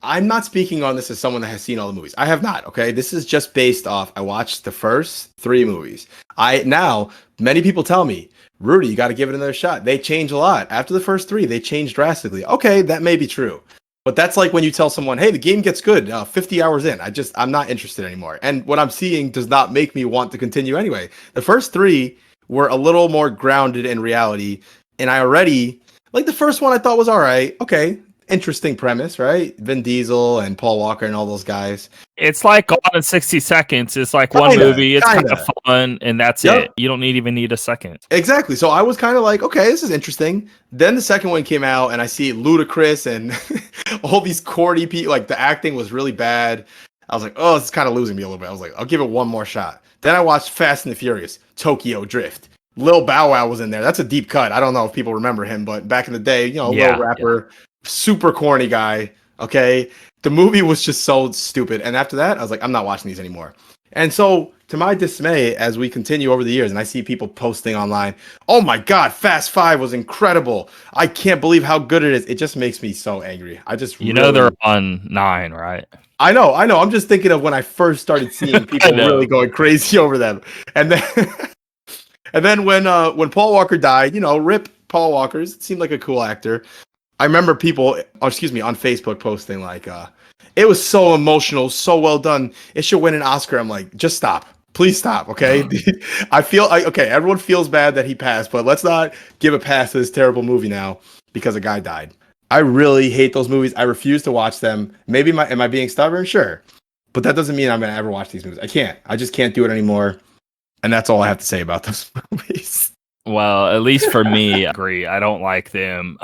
I'm not speaking on this as someone that has seen all the movies. I have not, okay? This is just based off, I watched the first 3 movies. Now, many people tell me, Rudy, you got to give it another shot. They change a lot. After the first 3, they change drastically. Okay, that may be true. But that's like when you tell someone, hey, the game gets good 50 hours in. I'm not interested anymore. And what I'm seeing does not make me want to continue anyway. The first 3 were a little more grounded in reality. And I already, like the first one I thought was all right. Okay. Interesting premise, right? Vin Diesel and Paul Walker and all those guys. It's like Gone in 60 Seconds. It's like one movie. It's kind of fun, and that's it. You don't even need a second. Exactly. So I was kind of like, okay, this is interesting. Then the second one came out, and I see Ludacris and all these corny people. Like the acting was really bad. I was like, oh, this is kind of losing me a little bit. I was like, I'll give it one more shot. Then I watched Fast and the Furious, Tokyo Drift. Lil Bow Wow was in there. That's a deep cut. I don't know if people remember him, but back in the day, little rapper. Yeah. Super corny guy. Okay. The movie was just so stupid. And after that, I was like, I'm not watching these anymore. And so to my dismay, as we continue over the years and I see people posting online, oh my God, Fast 5 was incredible. I can't believe how good it is. It just makes me so angry. They're on 9, right? I know. I'm just thinking of when I first started seeing people really going crazy over them. And then when Paul Walker died, rip Paul Walker. It seemed like a cool actor. I remember people, on Facebook posting like, it was so emotional, so well done. It should win an Oscar. I'm like, just stop. Please stop, okay? I feel okay, everyone feels bad that he passed, but let's not give a pass to this terrible movie now because a guy died. I really hate those movies. I refuse to watch them. Maybe am I being stubborn? Sure. But that doesn't mean I'm going to ever watch these movies. I can't. I just can't do it anymore. And that's all I have to say about those movies. Well, at least for me, I agree. I don't like them.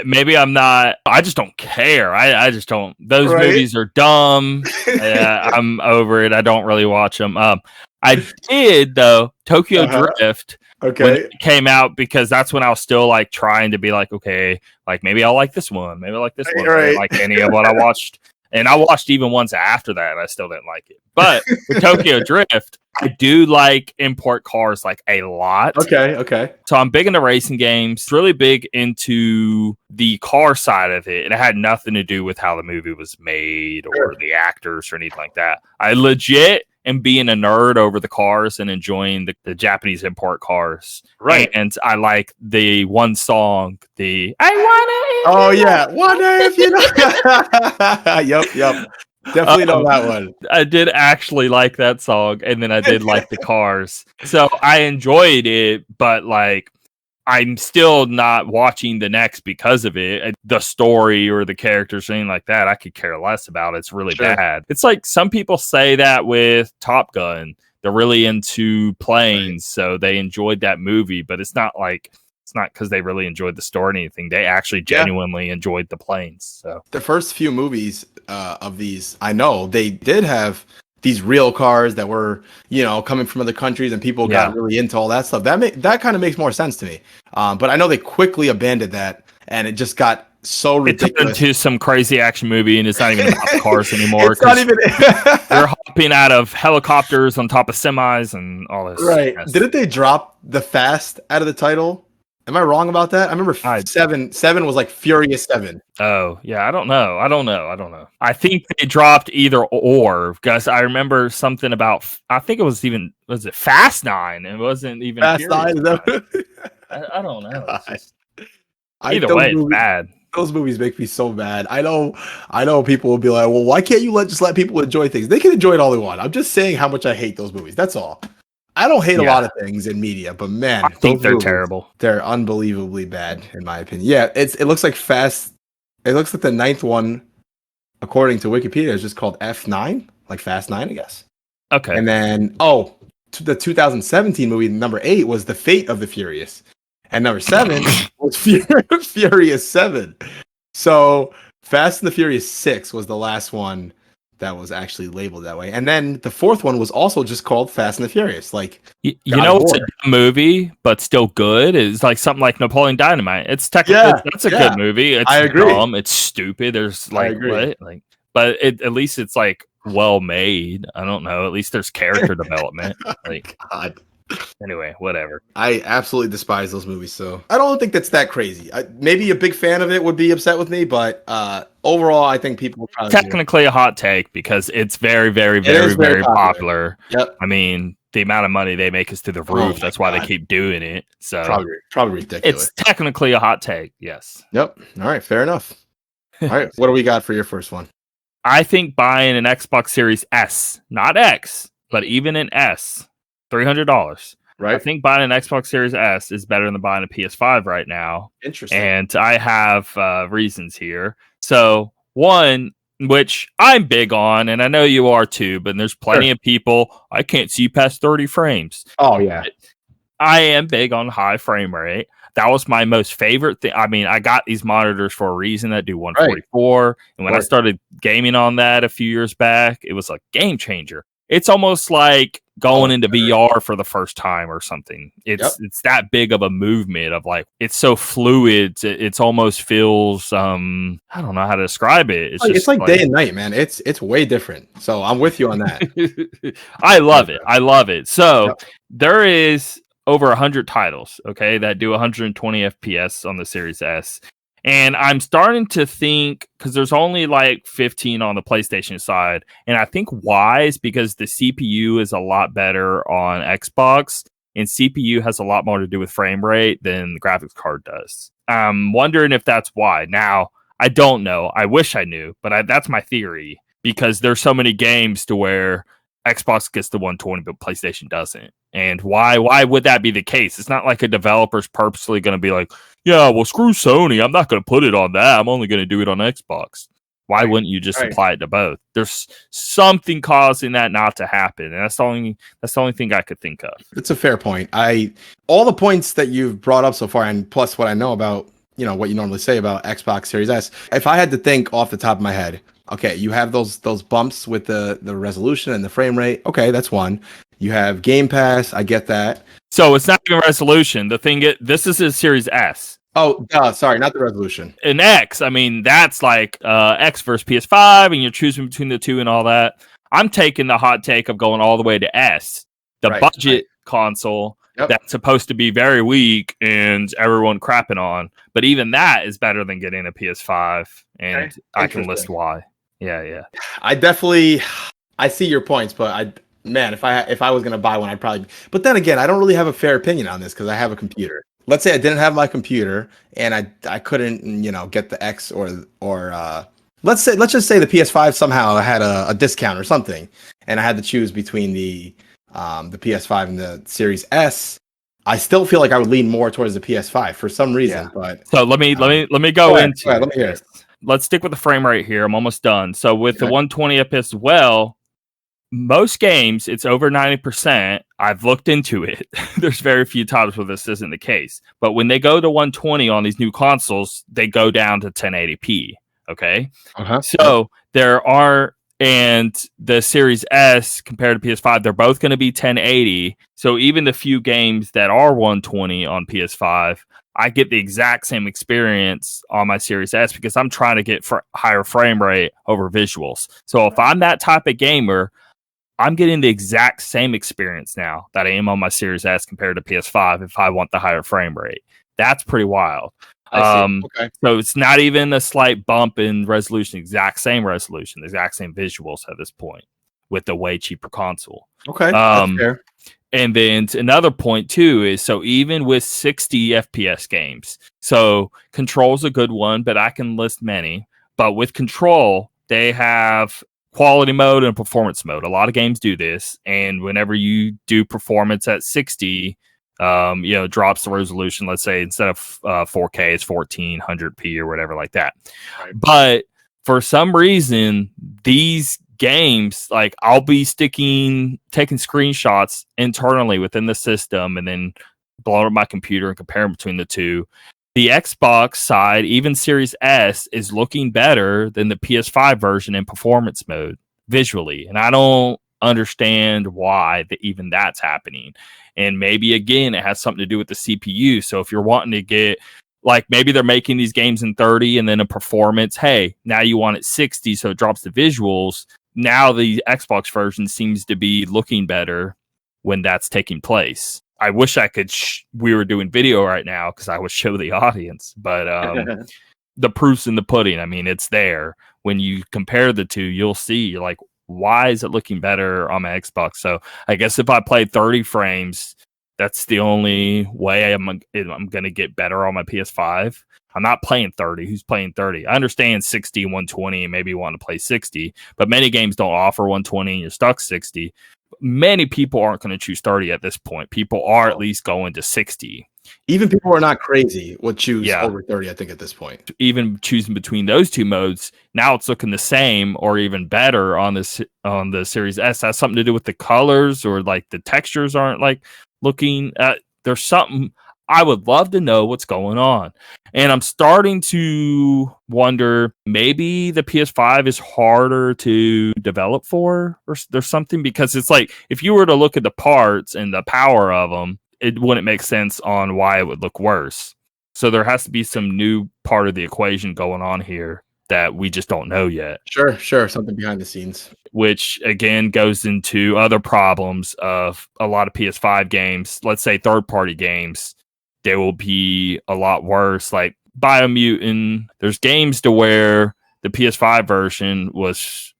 Maybe I'm not. I just don't care. I just don't. Those Right? movies are dumb. I'm over it. I don't really watch them. I did though. Tokyo Uh-huh. Drift when Okay. it came out because that's when I was still like trying to be like, okay, like maybe I'll like this one. Maybe I like this one. I didn't Right. like any of what I watched, and I watched even ones after that. And I still didn't like it. But with Tokyo Drift, I do like import cars like a lot. Okay. Okay. So I'm big into racing games, really big into the car side of it. It had nothing to do with how the movie was made or Sure. the actors or anything like that. I legit am being a nerd over the cars and enjoying the Japanese import cars. Right. And I like the one song, the I wanna Oh yeah. Wonder if you know. Yep. Yep. Definitely know that one. I did actually like that song, and then I did like the cars. So I enjoyed it, but like I'm still not watching the next because of it. The story or the characters, anything like that, I could care less about. It's really Sure. bad. It's like some people say that with Top Gun. They're really into planes, so they enjoyed that movie, but it's not because they really enjoyed the story or anything. They actually Yeah. genuinely enjoyed the planes. So The first few movies of these, I know they did have these real cars that were, coming from other countries, and people got really into all that stuff. That kind of makes more sense to me. But I know they quickly abandoned that, and it just got so ridiculous. It turned into some crazy action movie, and it's not even about the cars anymore. It's not even. They're hopping out of helicopters on top of semis and all this. Right? Mess. Didn't they drop the Fast out of the title? Am I wrong about that? I remember seven was like Furious 7. Oh, yeah. I don't know. I think they dropped either or because I remember something about, I think it was it Fast 9? It wasn't even Fast Furious 9. 9. I don't know. Either way, it's bad. Those movies make me so mad. I know people will be like, well, why can't you just let people enjoy things? They can enjoy it all they want. I'm just saying how much I hate those movies. That's all. I don't hate a lot of things in media, but man, I think they're terrible. They're unbelievably bad, in my opinion. Yeah, it looks like Fast. It looks like the 9th one, according to Wikipedia, is just called F9, like Fast 9, I guess. Okay. And then, the 2017 movie, number 8, was The Fate of the Furious. And number 7 was Furious 7. So Fast and the Furious 6 was the last one that was actually labeled that way. And then the 4th one was also just called Fast and the Furious. Like, you know what's a dumb movie, but still good? It's like something like Napoleon Dynamite. It's technically that's a good movie. It's dumb. It's stupid. There's like what? Like, but at least it's like well made. I don't know. At least there's character development. Like, God. Anyway, whatever. I absolutely despise those movies, so I don't think that's that crazy. Maybe a big fan of it would be upset with me, but overall, I think people would probably technically a hot take because it's very, very, very, very popular. Yep. I mean, the amount of money they make is through the roof. That's why they keep doing it. So probably ridiculous. It's technically a hot take. Yes. Yep. All right. Fair enough. All right. What do we got for your first one? I think buying an Xbox Series S, not X, but even an S, $300. Right. I think buying an Xbox Series S is better than buying a PS5 right now. Interesting. And I have reasons here. So one, which I'm big on, and I know you are too, but there's plenty of people, I can't see past 30 frames. Oh, yeah. I am big on high frame rate. That was my most favorite thing. I mean, I got these monitors for a reason that do 144. Right. And when I started gaming on that a few years back, it was a game changer. It's almost like going into VR for the first time or something. It's that big of a movement of like, it's so fluid. It's almost feels, I don't know how to describe it. It's like day and night, man. It's way different. So I'm with you on that. I love it. So there is over 100 titles, okay, that do 120 FPS on the Series S. And I'm starting to think, because there's only like 15 on the PlayStation side, and I think why is because the CPU is a lot better on Xbox, and CPU has a lot more to do with frame rate than the graphics card does. I'm wondering if that's why. Now, I don't know. I wish I knew, but that's my theory, because there's so many games to where Xbox gets the 120, but PlayStation doesn't. And why would that be the case? It's not like a developer's purposely going to be like, yeah, well, screw Sony. I'm not going to put it on that. I'm only going to do it on Xbox. Why wouldn't you just apply it to both? There's something causing that not to happen, and that's the only thing I could think of. It's a fair point. All the points that you've brought up so far, and plus what I know about, what you normally say about Xbox Series S. If I had to think off the top of my head, okay, you have those bumps with the resolution and the frame rate. Okay, that's one. You have Game Pass. I get that. So it's not even resolution. The thing this is a Series S. Oh, sorry, not the resolution. An X, I mean, that's like X versus PS5, and you're choosing between the two and all that. I'm taking the hot take of going all the way to S, the budget console that's supposed to be very weak and everyone crapping on. But even that is better than getting a PS5, and I can list why. Yeah. I see your points, but if I was gonna buy one, I'd probably. But then again, I don't really have a fair opinion on this because I have a computer. Let's say I didn't have my computer and I couldn't, get the X or let's just say the PS5 somehow had a discount or something, and I had to choose between the PS5 and the Series S. I still feel like I would lean more towards the PS5 for some reason. But so let me go into. Let me hear it. Let's stick with the frame rate here. I'm almost done. So with the 120 FPS as well, most games it's over 90%. I've looked into it. There's very few times where this isn't the case. But when they go to 120 on these new consoles, they go down to 1080p. Okay. So there are, and the Series S compared to PS5, they're both going to be 1080. So even the few games that are 120 on PS5, I get the exact same experience on my Series S because I'm trying to get higher frame rate over visuals. So if I'm that type of gamer, I'm getting the exact same experience now that I am on my Series S compared to PS5 if I want the higher frame rate. That's pretty wild. So it's not even a slight bump in resolution, exact same resolution, exact same visuals at this point with the way cheaper console. Okay, that's fair. And then another point too is, so even with 60 FPS games, so Control's a good one, but I can list many. But with Control, they have quality mode and performance mode. A lot of games do this, and whenever you do performance at 60, drops the resolution. Let's say instead of 4K, it's 1400p or whatever like that. Right. But for some reason, these games, like I'll be taking screenshots internally within the system and then blowing up my computer and comparing between the two. The Xbox side, even Series S, is looking better than the PS5 version in performance mode visually. And I don't understand why even that's happening. And maybe, again, it has something to do with the CPU. So if you're wanting to get, like, maybe they're making these games in 30 and then in performance, hey, now you want it 60, so it drops the visuals. Now the Xbox version seems to be looking better when that's taking place. I wish I could. We were doing video right now because I would show the audience, but the proof's in the pudding. I mean, it's there. When you compare the two, you'll see, like, why is it looking better on my Xbox? So I guess if I play 30 frames, that's the only way I'm going to get better on my PS5. I'm not playing 30. Who's playing 30? I understand 60, 120, and maybe you want to play 60, but many games don't offer 120 and you're stuck 60. Many people aren't going to choose 30 at this point. People are at least going to 60. Even people who are not crazy would choose over 30, I think, at this point. Even choosing between those two modes, now it's looking the same or even better on the Series S. That's something to do with the colors, or like the textures aren't like looking at. There's something. I would love to know what's going on. And I'm starting to wonder, maybe the PS5 is harder to develop for, or there's something, because it's like, if you were to look at the parts and the power of them, it wouldn't make sense on why it would look worse. So there has to be some new part of the equation going on here that we just don't know yet. Sure. Something behind the scenes. Which, again, goes into other problems of a lot of PS5 games. Let's say third-party games. They will be a lot worse. Like Biomutant, there's games to where the PS5 version was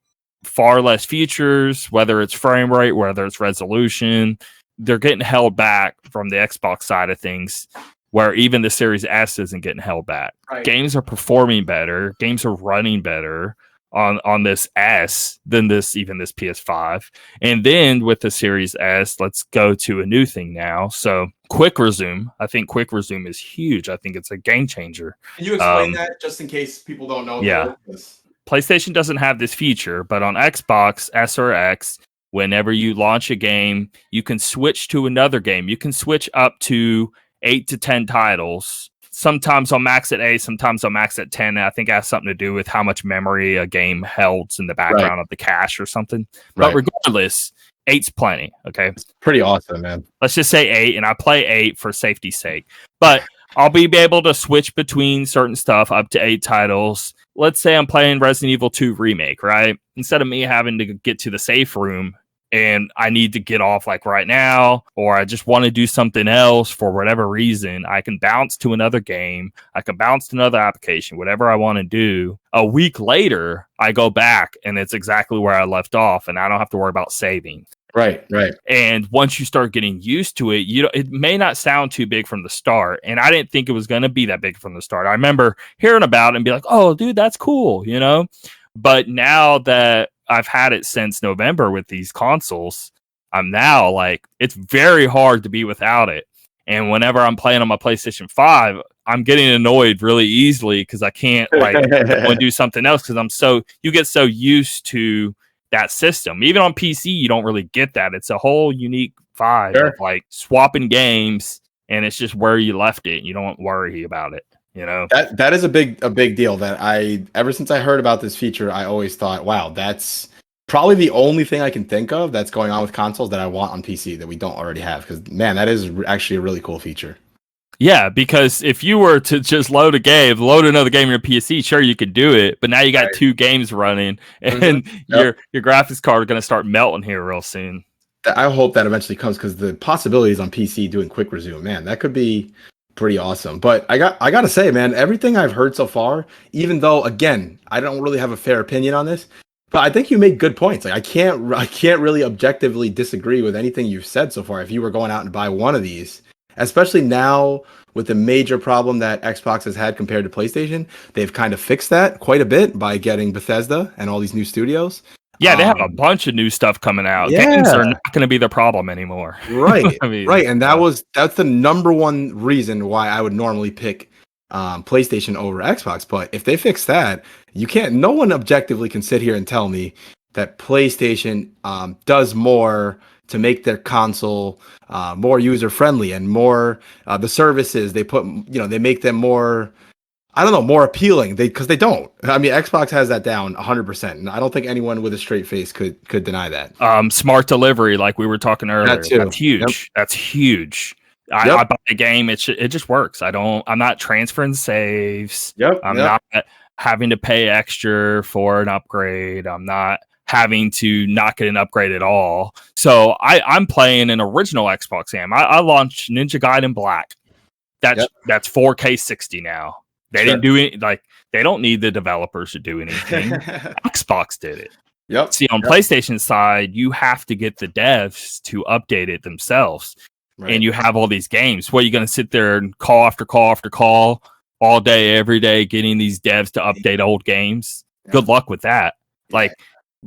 far less features, whether it's frame rate, whether it's resolution. They're getting held back from the Xbox side of things, where even the Series S isn't getting held back. Right. Games are performing better. Games are running better on this S than this PS5. And then with the Series S, let's go to a new thing now. So Quick Resume. I think Quick Resume is huge. I think it's a game changer. Can you explain that just in case people don't know? Yeah. PlayStation doesn't have this feature, but on Xbox S or X, whenever you launch a game, you can switch to another game. You can switch up to 8 to 10 titles. Sometimes I'll max at 8, sometimes I'll max at 10. I think it has something to do with how much memory a game holds in the background of the cache or something. But regardless, 8's plenty. Okay. It's pretty awesome, man. Let's just say 8, and I play 8 for safety's sake. But I'll be able to switch between certain stuff up to 8 titles. Let's say I'm playing Resident Evil 2 Remake, right? Instead of me having to get to the safe room and I need to get off like right now, or I just want to do something else for whatever reason, I can bounce to another game. I can bounce to another application, whatever I want to do. A week later, I go back and it's exactly where I left off, and I don't have to worry about saving. Right. And once you start getting used to it, it may not sound too big from the start. And I didn't think it was going to be that big from the start. I remember hearing about it and be like, oh, dude, that's cool, But now that I've had it since November with these consoles, I'm now like, it's very hard to be without it. And whenever I'm playing on my PlayStation 5, I'm getting annoyed really easily because I can't want to do something else because you get so used to that system. Even on PC, you don't really get that. It's a whole unique vibe of like swapping games, and it's just where you left it. You don't worry about it. That is a big deal. That ever since I heard about this feature, I always thought, wow, that's probably the only thing I can think of that's going on with consoles that I want on PC that we don't already have. Because man, that is actually a really cool feature. Yeah, because if you were to just load another game on your PC, sure you could do it, but now you got 2 games running, and your graphics card is going to start melting here real soon. I hope that eventually comes, because the possibilities on PC doing quick resume, man, that could be pretty awesome. But I gotta say, man, everything I've heard so far, even though again I don't really have a fair opinion on this, but I think you make good points. Like I can't really objectively disagree with anything you've said so far. If you were going out and buy one of these, especially now with the major problem that Xbox has had compared to PlayStation, they've kind of fixed that quite a bit by getting Bethesda and all these new studios. Yeah, they have a bunch of new stuff coming out. Yeah. Games are not going to be the problem anymore. Right, right. And that's the number one reason why I would normally pick PlayStation over Xbox. But if they fix that, no one objectively can sit here and tell me that PlayStation does more to make their console more user friendly and more the services they put, they make them more, I don't know, more appealing. Because they don't. I mean, Xbox has that down 100%, and I don't think anyone with a straight face could deny that. Smart delivery, like we were talking earlier, that's huge. Yep. That's huge. I buy a game, it just works. I'm not transferring saves. I'm not having to pay extra for an upgrade. I'm not having to not get an upgrade at all. So I'm playing an original Xbox game. I launched Ninja Gaiden Black. That's 4K 60 now. They didn't do it, like they don't need the developers to do anything. Xbox did it. Yep. See, on PlayStation side, you have to get the devs to update it themselves. Right. And you have all these games. What, are you going to sit there and call after call after call all day, every day, getting these devs to update old games? Yeah. Good luck with that. Like,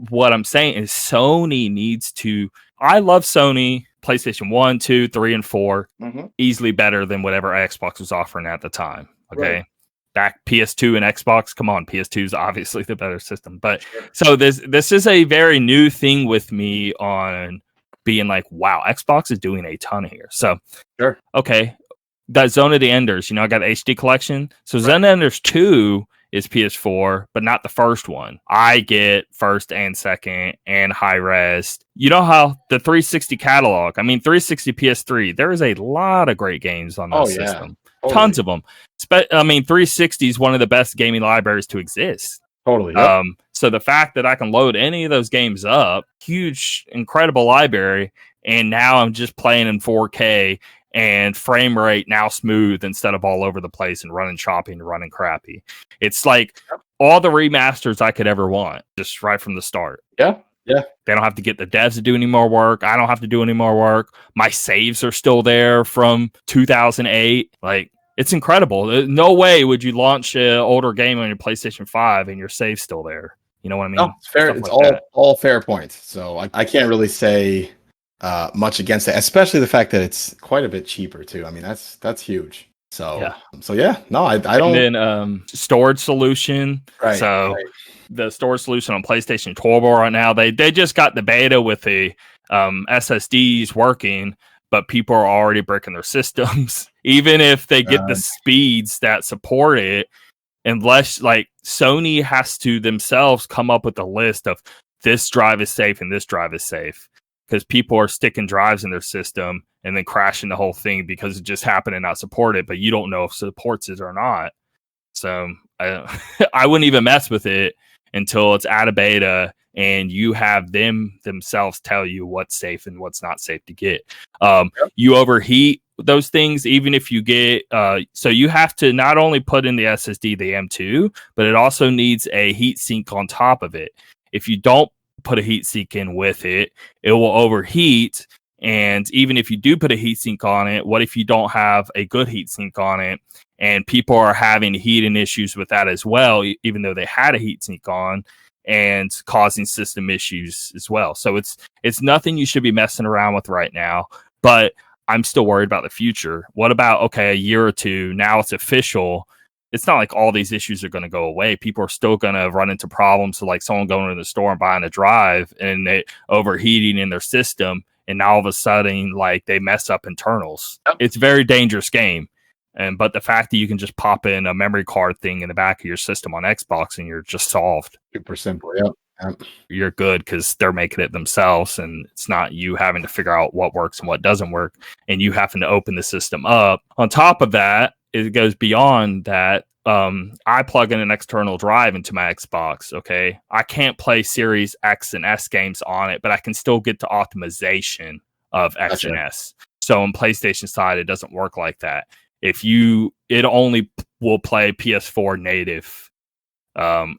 what I'm saying is Sony needs to... I love Sony, PlayStation 1, 2, 3, and 4. Easily better than whatever Xbox was offering at the time. Okay? Right. Back PS2 and Xbox, come on, PS2 is obviously the better system. But so this is a very new thing with me on being like, wow, Xbox is doing a ton here. So, okay, that Zone of the Enders, I got the HD collection. So Zone of the Enders 2 is PS4, but not the first one. I get first and second and high res. You know how the 360 catalog, 360 PS3, there is a lot of great games on that system. Totally. Tons of them. 360 is one of the best gaming libraries to exist. Totally. Yep. So the fact that I can load any of those games up, huge, incredible library, and now I'm just playing in 4K and frame rate now smooth instead of all over the place and running choppy and running crappy. It's like all the remasters I could ever want, just right from the start. Yeah. Yeah. They don't have to get the devs to do any more work. I don't have to do any more work. My saves are still there from 2008. Like, it's incredible. No way would you launch an older game on your PlayStation 5 and your save's still there. You know what I mean? No, it's fair. It's all fair points. So I can't really say much against it, especially the fact that it's quite a bit cheaper too. That's huge. So yeah. No, I don't. And then storage solution. Right. So the storage solution on PlayStation Turbo right now. They just got the beta with the SSDs working, but people are already breaking their systems. Even if they get the speeds that support it, unless like Sony has to themselves come up with a list of this drive is safe and this drive is safe, because people are sticking drives in their system and then crashing the whole thing because it just happened to not support it, but you don't know if it supports it or not. So I wouldn't even mess with it until it's out of beta and you have them themselves tell you what's safe and what's not safe to get. You overheat those things, even if you get so you have to not only put in the SSD, the M2, but it also needs a heat sink on top of it. If you don't put a heat sink in with it, it will overheat. And even if you do put a heat sink on it, what if you don't have a good heat sink on it? And people are having heating issues with that as well, even though they had a heat sink on, and causing system issues as well. So it's nothing you should be messing around with right now. But I'm still worried about the future. What about, okay, a year or two, now it's official. It's not like all these issues are going to go away. People are still going to run into problems. So like someone going to the store and buying a drive and it overheating in their system. And now all of a sudden, like they mess up internals. Yep. It's a very dangerous game. But the fact that you can just pop in a memory card thing in the back of your system on Xbox and you're just solved. Super simple. Yep. You're good because they're making it themselves, and it's not you having to figure out what works and what doesn't work, and you having to open the system up. On top of that, it goes beyond that. I plug in an external drive into my Xbox. Okay, I can't play Series X and S games on it, but I can still get the optimization of X and S. So on PlayStation side, it doesn't work like that. It only will play PS4 native.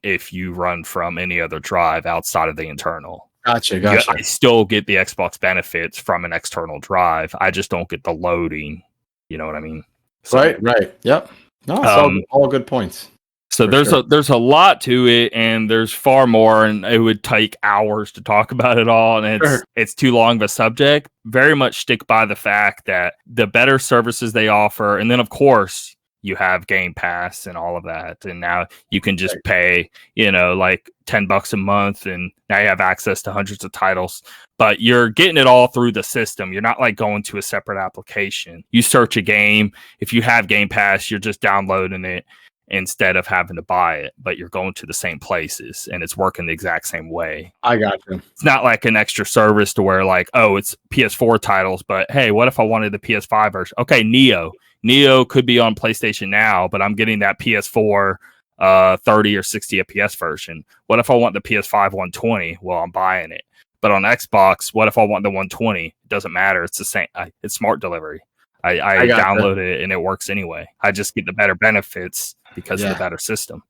If you run from any other drive outside of the internal. Gotcha. I still get the Xbox benefits from an external drive. I just don't get the loading. You know what I mean? So, right. Yep. No, it's all good points. So there's a lot to it, and there's far more, and it would take hours to talk about it all, and it's too long of a subject. Very much stick by the fact that the better services they offer, and then of course you have Game Pass and all of that. And now you can just pay, like $10 a month, and now you have access to hundreds of titles, but you're getting it all through the system. You're not like going to a separate application. You search a game. If you have Game Pass, you're just downloading it instead of having to buy it, but you're going to the same places and it's working the exact same way. I got you. It's not like an extra service to where like, oh, it's PS4 titles, but hey, what if I wanted the PS5 version? Okay, Neo could be on PlayStation Now, but I'm getting that PS4 30 or 60 FPS version. What if I want the PS5 120? Well, I'm buying it. But on Xbox, what if I want the 120? It doesn't matter. It's the same. It's smart delivery. I download it and it works anyway. I just get the better benefits because of the better system.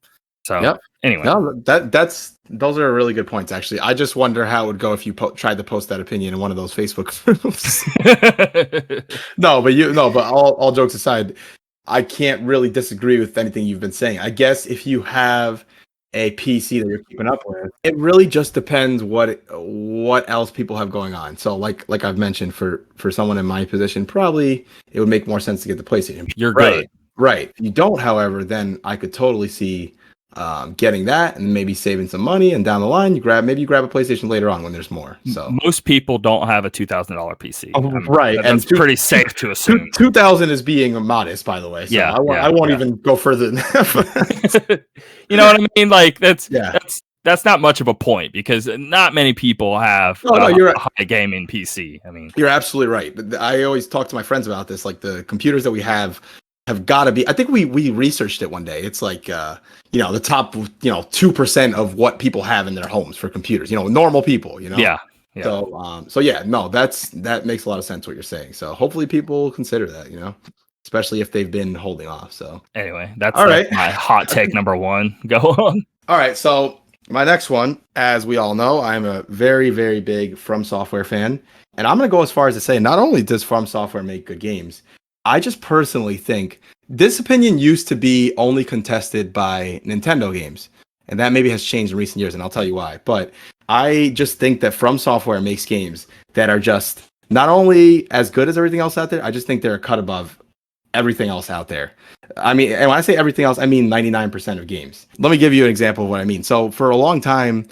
So anyway, no, those are really good points. Actually, I just wonder how it would go if you tried to post that opinion in one of those Facebook groups. But all jokes aside, I can't really disagree with anything you've been saying. I guess if you have a PC that you're keeping up with, it really just depends what else people have going on. So like I've mentioned, for someone in my position, probably it would make more sense to get the PlayStation. You're good. Right. If you don't, however, then I could totally see getting that and maybe saving some money, and down the line you grab a PlayStation later on when there's more. So most people don't have a $2,000 PC. Right. That's pretty safe to assume. 2,000 is being modest, by the way. So I won't even go further than that. You know what I mean? Like that's not much of a point, because not many people have a high gaming PC. I mean, you're absolutely right. But I always talk to my friends about this. Like the computers that we have got to be, I think we researched it one day. It's like, the top, 2% of what people have in their homes for computers, normal people, Yeah. So, that makes a lot of sense what you're saying. So hopefully people consider that, especially if they've been holding off. So anyway, that's my hot take number one. Go on. All right. So my next one, as we all know, I'm a very, very big From Software fan, and I'm going to go as far as to say, not only does From Software make good games, I just personally think this opinion used to be only contested by Nintendo games, and that maybe has changed in recent years, and I'll tell you why. But I just think that From Software makes games that are just not only as good as everything else out there, I just think they're a cut above everything else out there. I mean, and when I say everything else, I mean 99% of games. Let me give you an example of what I mean. So for a long time,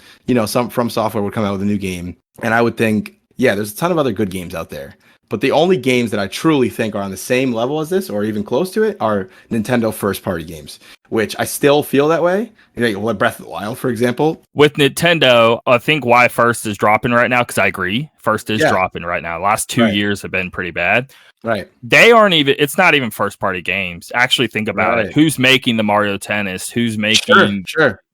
some From Software would come out with a new game, and I would think, yeah, there's a ton of other good games out there. But the only games that I truly think are on the same level as this, or even close to it, are Nintendo first-party games, which I still feel that way. Like Breath of the Wild, for example. With Nintendo, I think why First is dropping right now, because I agree, First is dropping right now. Last 2 years have been pretty bad. Right. They aren't even, it's not even first-party games. Actually, think about it. Who's making the Mario Tennis? Who's making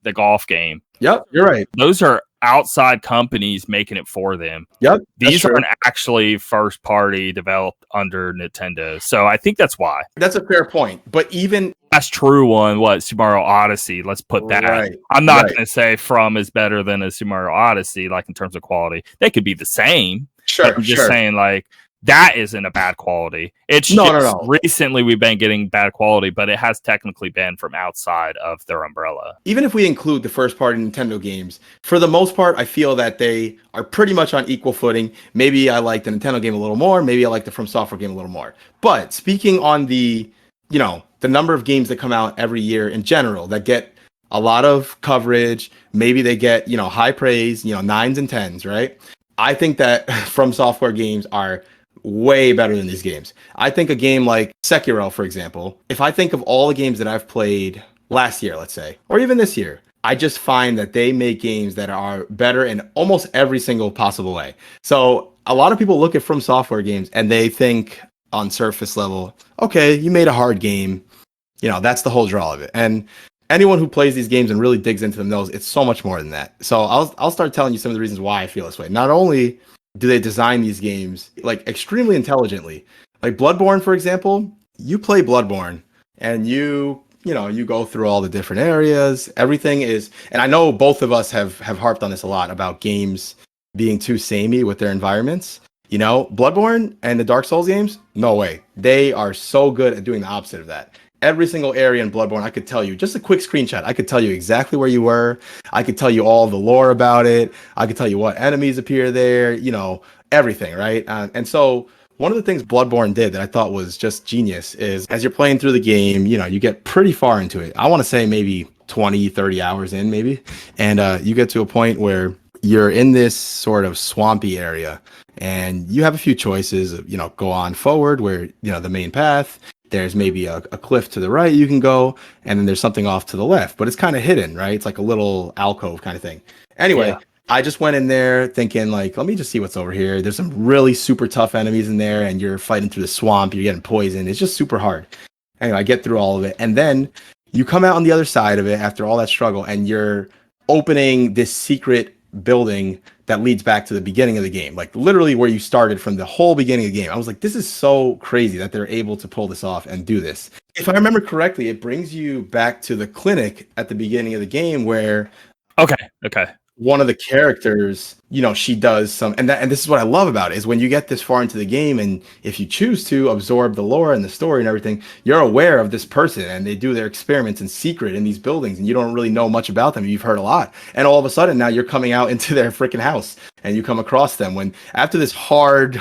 the golf game? Yep, you're right. Those are outside companies making it for them. Yep. These aren't actually first party developed under Nintendo. So I think that's why. That's a fair point. But even that's true one, Super Mario Odyssey. Let's put that. Right. I'm not going to say From is better than a Super Mario Odyssey, like in terms of quality. They could be the same. Sure. I'm just saying, like, that isn't a bad quality. It's no. Recently we've been getting bad quality, but it has technically been from outside of their umbrella. Even if we include the first party Nintendo games, for the most part, I feel that they are pretty much on equal footing. Maybe I like the Nintendo game a little more. Maybe I like the From Software game a little more. But speaking on the number of games that come out every year in general that get a lot of coverage, maybe they get, high praise, 9s and 10s, right? I think that From Software games are way better than these games. I think a game like Sekiro, for example, if I think of all the games that I've played last year, let's say, or even this year, I just find that they make games that are better in almost every single possible way. So a lot of people look at From Software games and they think on surface level, okay, you made a hard game. That's the whole draw of it. And anyone who plays these games and really digs into them knows it's so much more than that. So I'll start telling you some of the reasons why I feel this way. Not only do they design these games like extremely intelligently, like Bloodborne, for example, you play Bloodborne and you go through all the different areas. Everything is, and I know both of us have harped on this a lot about games being too samey with their environments. Bloodborne and the Dark Souls games, no way. They are so good at doing the opposite of that. Every single area in Bloodborne, I could tell you, just a quick screenshot, I could tell you exactly where you were. I could tell you all the lore about it. I could tell you what enemies appear there, everything, right? And so one of the things Bloodborne did that I thought was just genius is as you're playing through the game, you get pretty far into it. I want to say maybe 20, 30 hours in maybe. And you get to a point where you're in this sort of swampy area and you have a few choices, go on forward where, the main path. There's maybe a cliff to the right you can go, and then there's something off to the left, but it's kind of hidden, right? It's like a little alcove kind of thing. Anyway, I just went in there thinking like, let me just see what's over here. There's some really super tough enemies in there, and you're fighting through the swamp. You're getting poisoned. It's just super hard. Anyway, I get through all of it, and then you come out on the other side of it after all that struggle, and you're opening this secret building that leads back to the beginning of the game, like literally where you started from the whole beginning of the game. I was like, this is so crazy that they're able to pull this off and do this. If I remember correctly, it brings you back to the clinic at the beginning of the game where one of the characters, she does some, and this is what I love about it, is when you get this far into the game, and if you choose to absorb the lore and the story and everything, you're aware of this person, and they do their experiments in secret in these buildings, and you don't really know much about them. You've heard a lot, and all of a sudden now you're coming out into their freaking house, and you come across them when after this hard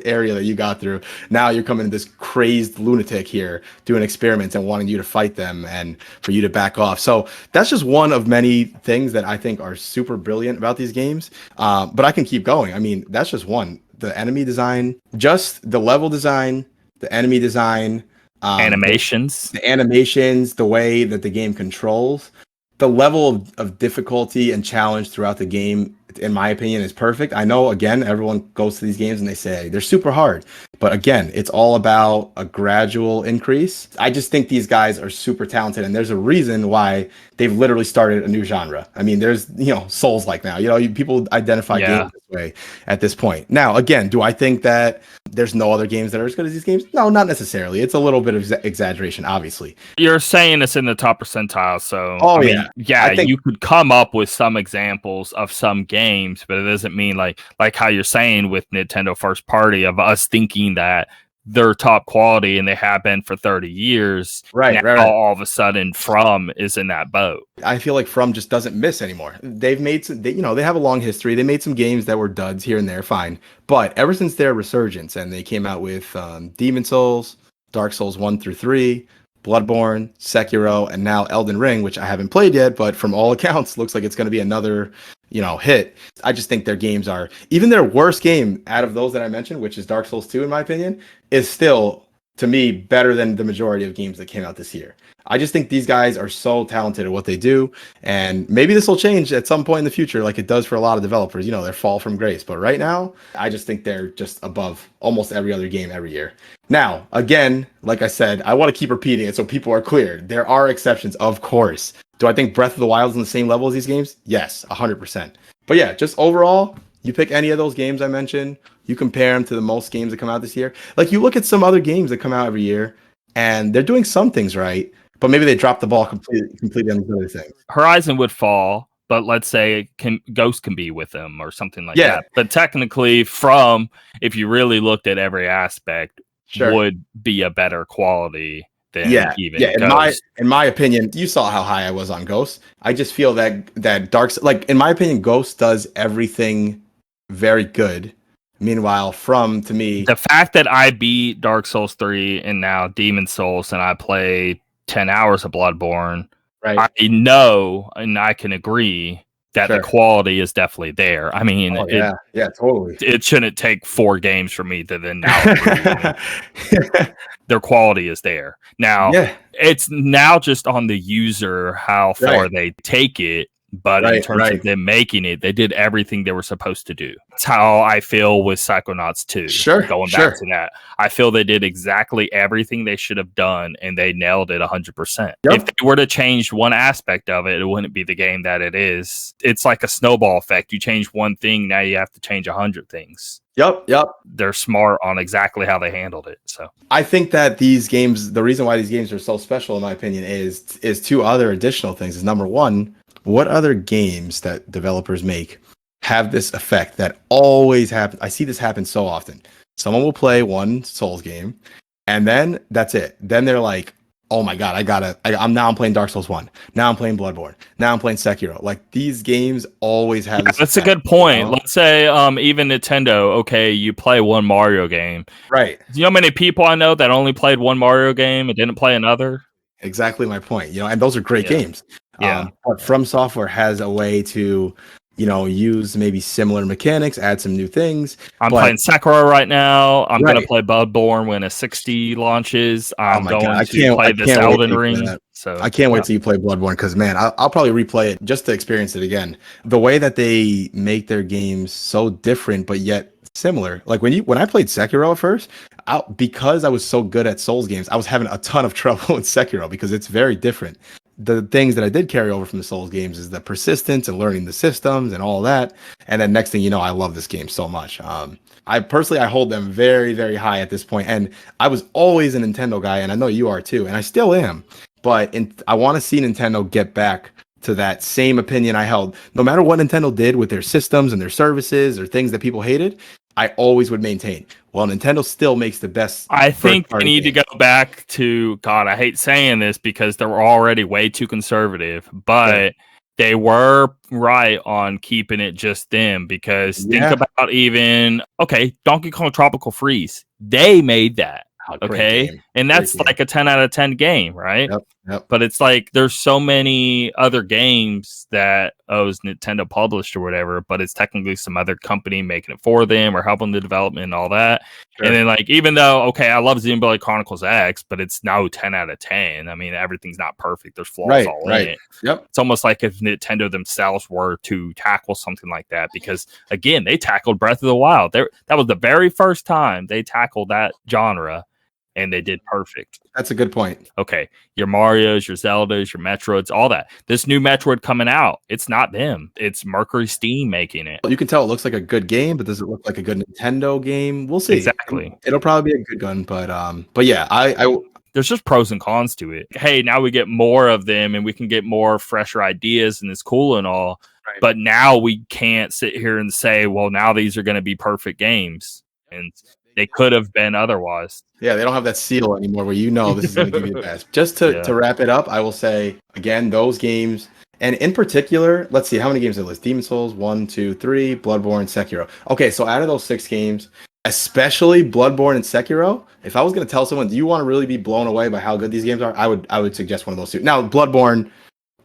area that you got through, now you're coming to this crazed lunatic here doing experiments and wanting you to fight them and for you to back off. So that's just one of many things that I think are super brilliant about these games. But I can keep going. I mean, that's just one. The enemy design, just the level design, the enemy design, animations, the way that the game controls, the level of difficulty and challenge throughout the game, in my opinion, is perfect. I know, again, everyone goes to these games and they say they're super hard. But again, it's all about a gradual increase. I just think these guys are super talented, and there's a reason why they've literally started a new genre. I mean, there's, Souls-like now. People identify games this way at this point. Now, again, do I think that there's no other games that are as good as these games? No, not necessarily. It's a little bit of exaggeration, obviously. You're saying it's in the top percentile, so I think you could come up with some examples of some games, but it doesn't mean like how you're saying with Nintendo first party of us thinking that they're top quality and they have been for 30 years. Right. All of a sudden From is in that boat. I feel like From just doesn't miss anymore. They've made some, they have a long history. They made some games that were duds here and there, fine. But ever since their resurgence and they came out with Demon Souls, Dark Souls 1 through 3, Bloodborne, Sekiro, and now Elden Ring, which I haven't played yet, but from all accounts, looks like it's going to be another, hit. I just think their games are, even their worst game out of those that I mentioned, which is Dark Souls 2, in my opinion, is still, to me, better than the majority of games that came out this year. I just think these guys are so talented at what they do, and maybe this will change at some point in the future, like it does for a lot of developers. Their fall from grace. But right now, I just think they're just above almost every other game every year. Now, again, like I said, I want to keep repeating it so people are clear. There are exceptions, of course. Do I think Breath of the Wild is on the same level as these games? Yes, 100%. But yeah, just overall, you pick any of those games I mentioned, you compare them to the most games that come out this year. Like, you look at some other games that come out every year, and they're doing some things right, but maybe they dropped the ball completely on the other things. Horizon would fall, but let's say Ghost can be with them or something like Yeah. that. But technically, if you really looked at every aspect, Sure. would be a better quality than even Ghost. Ghost. In my opinion, you saw how high I was on Ghost. I just feel that in my opinion, Ghost does everything very good. Meanwhile, to me, the fact that I beat Dark Souls 3 and now Demon Souls and I play 10 hours of Bloodborne, right? I know and I can agree that Sure. the quality is definitely there. I mean, totally. It shouldn't take 4 games for me to then now their quality is there. Now, it's now just on the user how far they take it. But in terms of them making it, they did everything they were supposed to do. That's how I feel with Psychonauts 2. Going back to that, I feel they did exactly everything they should have done, and they nailed it 100%. Yep. If they were to change one aspect of it, it wouldn't be the game that it is. It's like a snowball effect. You change one thing, now you have to change 100 things. Yep. They're smart on exactly how they handled it. So I think that these games, the reason why these games are so special, in my opinion, is 2 other additional things. Is number one, what other games that developers make have this effect that always happens? I see this happen so often. Someone will play one Souls game, and then that's it. Then they're like, "Oh my god, I'm playing Dark Souls 1. Now I'm playing Bloodborne. Now I'm playing Sekiro." Like, these games always have this That's effect, a good point. Let's say even Nintendo, okay, you play one Mario game. Right. Do you know how many people I know that only played one Mario game and didn't play another? Exactly my point. And those are great games. But From Software has a way to, use maybe similar mechanics, add some new things. I'm playing Sekiro right now. I'm going to play Bloodborne when a 60 launches. I'm going to play this Elden Ring. So I can't wait till you play Bloodborne, because, man, I'll probably replay it just to experience it again. The way that they make their games so different, but yet similar. Like when I played Sekiro at first, because I was so good at Souls games, I was having a ton of trouble with Sekiro because it's very different. The things that I did carry over from the Souls games is the persistence and learning the systems and all that. And then next thing you know, I love this game so much. I hold them very, very high at this point. And I was always a Nintendo guy, and I know you are too, and I still am. But I want to see Nintendo get back to that same opinion I held. No matter what Nintendo did with their systems and their services or things that people hated, I always would maintain, well, Nintendo still makes the best. I think they need to go back to, God, I hate saying this because they were already way too conservative, but they were right on keeping it just them, because think about Donkey Kong Tropical Freeze. They made that. And that's like a 10 out of 10 game, right? Yep. But it's like there's so many other games that was Nintendo published or whatever, but it's technically some other company making it for them or helping the development and all that. Sure. And then, like, even though I love Xenoblade Chronicles X, but it's no 10 out of 10. I mean, everything's not perfect. There's flaws in it. Yep. It's almost like if Nintendo themselves were to tackle something like that, because again, they tackled Breath of the Wild. That was the very first time they tackled that genre. And they did perfect. That's a good point. Okay, your Marios, your Zeldas, your Metroids, all that. This new Metroid coming out, it's not them. It's Mercury Steam making it. You can tell it looks like a good game, but does it look like a good Nintendo game? We'll see. Exactly. It'll probably be a good one, but yeah, I there's just pros and cons to it. Hey, now we get more of them, and we can get more fresher ideas, and it's cool and all. Right. But now we can't sit here and say, well, now these are going to be perfect games, and they could have been otherwise. Yeah, they don't have that seal anymore where this is going to give you the best. Just to wrap it up, I will say, again, those games, and in particular, let's see, how many games did I list? Demon Souls, 1, 2, 3, Bloodborne, Sekiro. Okay, so out of those 6 games, especially Bloodborne and Sekiro. If I was going to tell someone, do you want to really be blown away by how good these games are? I would suggest one of those two. Now, Bloodborne,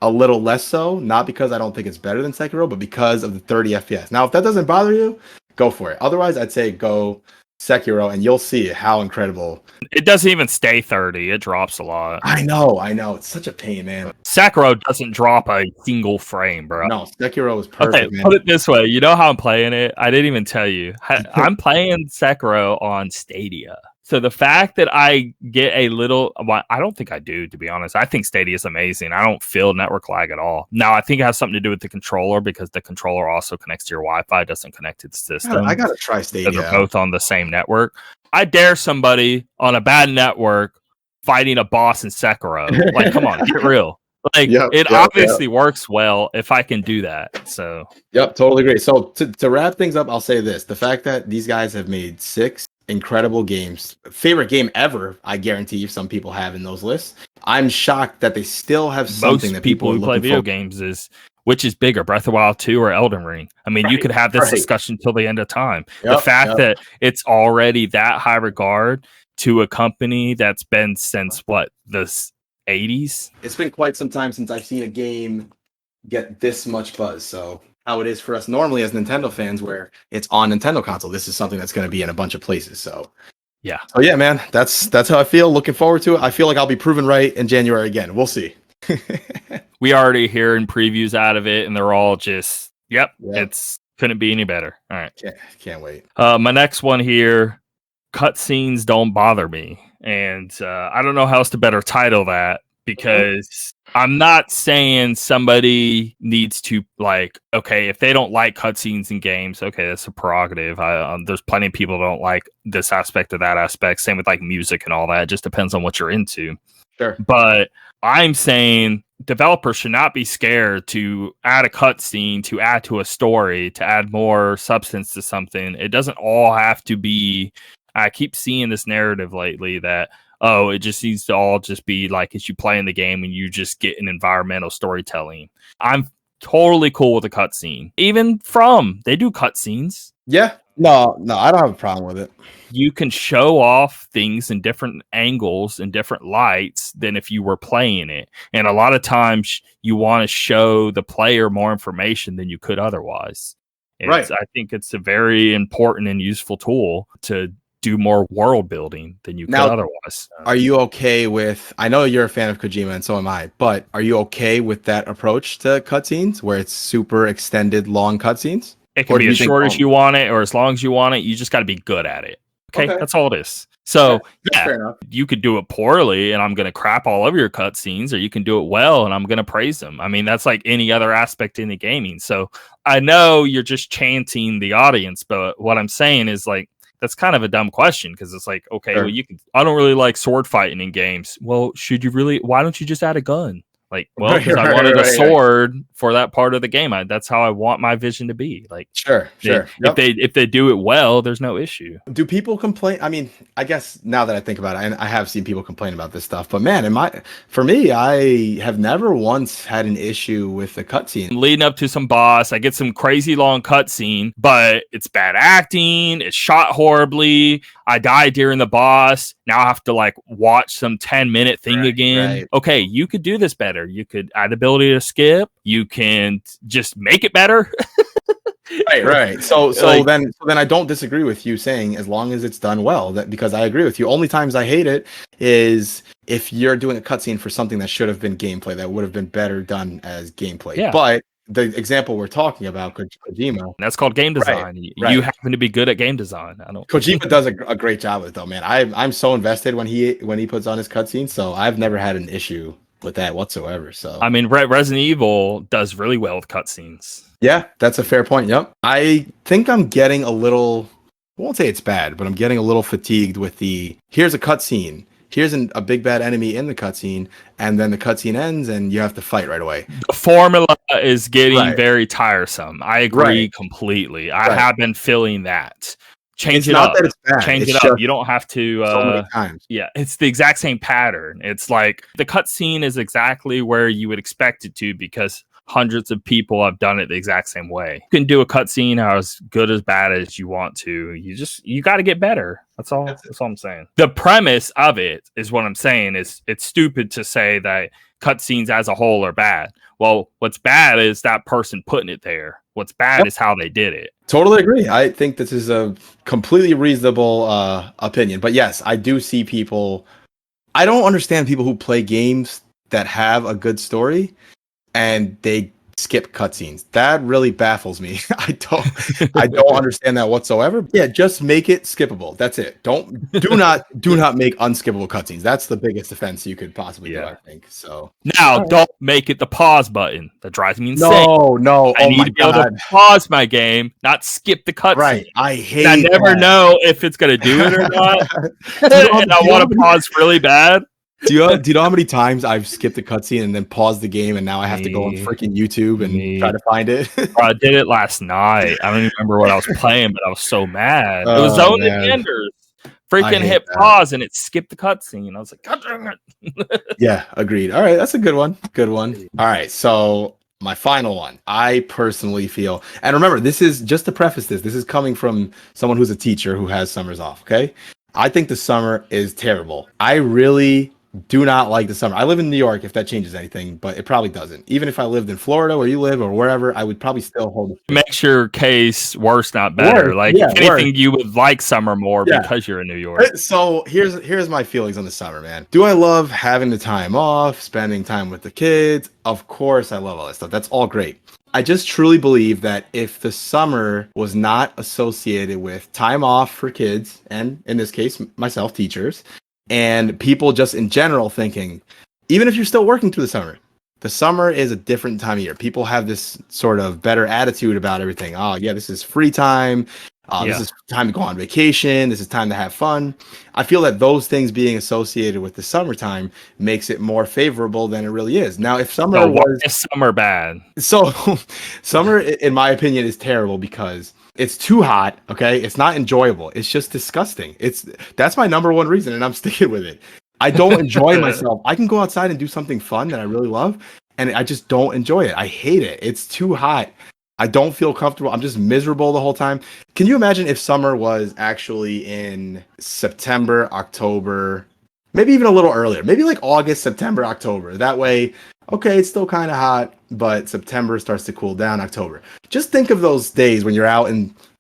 a little less so, not because I don't think it's better than Sekiro, but because of the 30 FPS. Now, if that doesn't bother you, go for it. Otherwise, I'd say go Sekiro, and you'll see how incredible. It doesn't even stay 30. It drops a lot. I know. It's such a pain, man. Sekiro doesn't drop a single frame, bro. No, Sekiro is perfect, okay, man. put it this way. You know how I'm playing it? I didn't even tell you. I'm playing Sekiro on Stadia. So the fact that I get a little, well, I don't think I do, to be honest. I think Stadia is amazing. I don't feel network lag at all. Now, I think it has something to do with the controller because the controller also connects to your Wi-Fi, doesn't connect to the system. I got to try Stadia. They're both on the same network. I dare somebody on a bad network fighting a boss in Sekiro. Like, come on, get real. Like, it obviously works well if I can do that. So, yep, totally agree. So to wrap things up, I'll say this: the fact that these guys have made 6 incredible games, favorite game ever, I guarantee you some people have in those lists. I'm shocked that they still have something that people who play video games is, which is bigger, Breath of the Wild 2 or Elden Ring? I mean, you could have this discussion till the end of time. The fact that it's already that high regard to a company that's been since what, the 80s? It's been quite some time since I've seen a game get this much buzz. So how it is for us normally as Nintendo fans, where it's on Nintendo console, this is something that's going to be in a bunch of places. So yeah. Oh yeah, man, that's how I feel. Looking forward to it. I feel like I'll be proven right in January again. We'll see. We already hearing previews out of it, and they're all just, it's couldn't be any better. All right, can't wait. My next one here, cutscenes don't bother me, and I don't know how else to better title that, because I'm not saying somebody needs to, like, okay, if they don't like cutscenes in games, okay, that's a prerogative. There's plenty of people that don't like this aspect or that aspect. Same with like music and all that. It just depends on what you're into. Sure. But I'm saying developers should not be scared to add a cutscene, to add to a story, to add more substance to something. It doesn't all have to be. I keep seeing this narrative lately that, oh, it just needs to all just be like as you play in the game and you just get an environmental storytelling. I'm totally cool with a cutscene. Even they do cutscenes. Yeah. No, I don't have a problem with it. You can show off things in different angles and different lights than if you were playing it. And a lot of times you want to show the player more information than you could otherwise. I think it's a very important and useful tool to do more world building than you could otherwise. Are you okay with, I know you're a fan of Kojima and so am I, but are you okay with that approach to cutscenes where it's super extended, long cutscenes? It can be as short as you want it or as long as you want it. You just got to be good at it. Okay, that's all it is. So, you could do it poorly and I'm going to crap all over your cutscenes, or you can do it well and I'm going to praise them. I mean, that's like any other aspect in the gaming. So, I know you're just chanting the audience, but what I'm saying is like, that's kind of a dumb question, because it's like, okay, well, I don't really like sword fighting in games. Well, why don't you just add a gun? Like, well, because I wanted a sword for that part of the game. That's how I want my vision to be. Like, sure. If they do it well, there's no issue. Do people complain? I mean, I guess now that I think about it, I have seen people complain about this stuff. But man, for me, I have never once had an issue with the cutscene. Leading up to some boss, I get some crazy long cutscene, but it's bad acting. It's shot horribly. I die during the boss. Now I have to like watch some 10-minute thing again. Right. Okay, you could do this better. You could add the ability to skip. You can just make it better. Right. So then I don't disagree with you saying as long as it's done well, because I agree with you. Only times I hate it is if you're doing a cutscene for something that should have been gameplay, that would have been better done as gameplay. Yeah. But the example we're talking about, Kojima, that's called game design. You happen to be good at game design. Kojima does a great job with it, though, man. I'm so invested when he puts on his cutscenes, so I've never had an issue with that whatsoever. So I mean, Resident Evil does really well with cutscenes. Yeah, that's a fair point. Yep. I think I'm getting a little, I won't say it's bad, but I'm getting a little fatigued with here's a cutscene. Here's a big bad enemy in the cutscene, and then the cutscene ends and you have to fight right away. The formula is getting very tiresome. I agree completely. I have been feeling that. Change it up. Change it up. You don't have to. So many times. Yeah, it's the exact same pattern. It's like the cutscene is exactly where you would expect it to, because hundreds of people have done it the exact same way. You can do a cutscene as good as bad as you want to. You got to get better. That's all I'm saying. The premise of it is what I'm saying is it's stupid to say that cutscenes as a whole are bad. Well, what's bad is that person putting it there. What's bad is how they did it. Totally agree. I think this is a completely reasonable opinion. But yes, I do see people. I don't understand people who play games that have a good story and they skip cutscenes. That really baffles me. I don't understand that whatsoever. Yeah, just make it skippable. That's it. Do not make unskippable cutscenes. That's the biggest offense you could possibly do, I think. So now don't make it the pause button. That drives me insane. No. I need to be able to pause my game, not skip the cutscene. Right. I hate I never know if it's gonna do it or not. And I want to pause really bad. Do you know how many times I've skipped a cutscene and then paused the game and now I have to go on freaking YouTube and try to find it? I did it last night. I don't even remember what I was playing, but I was so mad. It was Zone of the Enders. Freaking hit pause and it skipped the cutscene. I was like, God dang it. Yeah, agreed. All right, that's a good one. Good one. All right, so my final one. I personally feel, and remember, this is just to preface this is coming from someone who's a teacher who has summers off, okay? I think the summer is terrible. I really do not like the summer. I live in New York, if that changes anything, but it probably doesn't. Even if I lived in Florida where you live or wherever, I would probably still hold it. Makes your case worse, not better. If anything, you would like summer more because you're in New York. So here's my feelings on the summer, man. Do I love having the time off, spending time with the kids? Of course I love all that stuff. That's all great. I just truly believe that if the summer was not associated with time off for kids, and in this case, myself, teachers, and people just in general thinking, even if you're still working through the summer is a different time of year. People have this sort of better attitude about everything. Oh, yeah, this is free time. This is time to go on vacation. This is time to have fun. I feel that those things being associated with the summertime makes it more favorable than it really is. Now, if summer is summer bad? So summer, in my opinion, is terrible because it's too hot, okay? It's not enjoyable. It's just disgusting. That's my number one reason, and I'm sticking with it. I don't enjoy myself. I can go outside and do something fun that I really love, and I just don't enjoy it. I hate it. It's too hot. I don't feel comfortable. I'm just miserable the whole time. Can you imagine if summer was actually in September, October, maybe even a little earlier, maybe like August, September, October. That way, okay, it's still kind of hot, but September starts to cool down, October. Just think of those days when you're out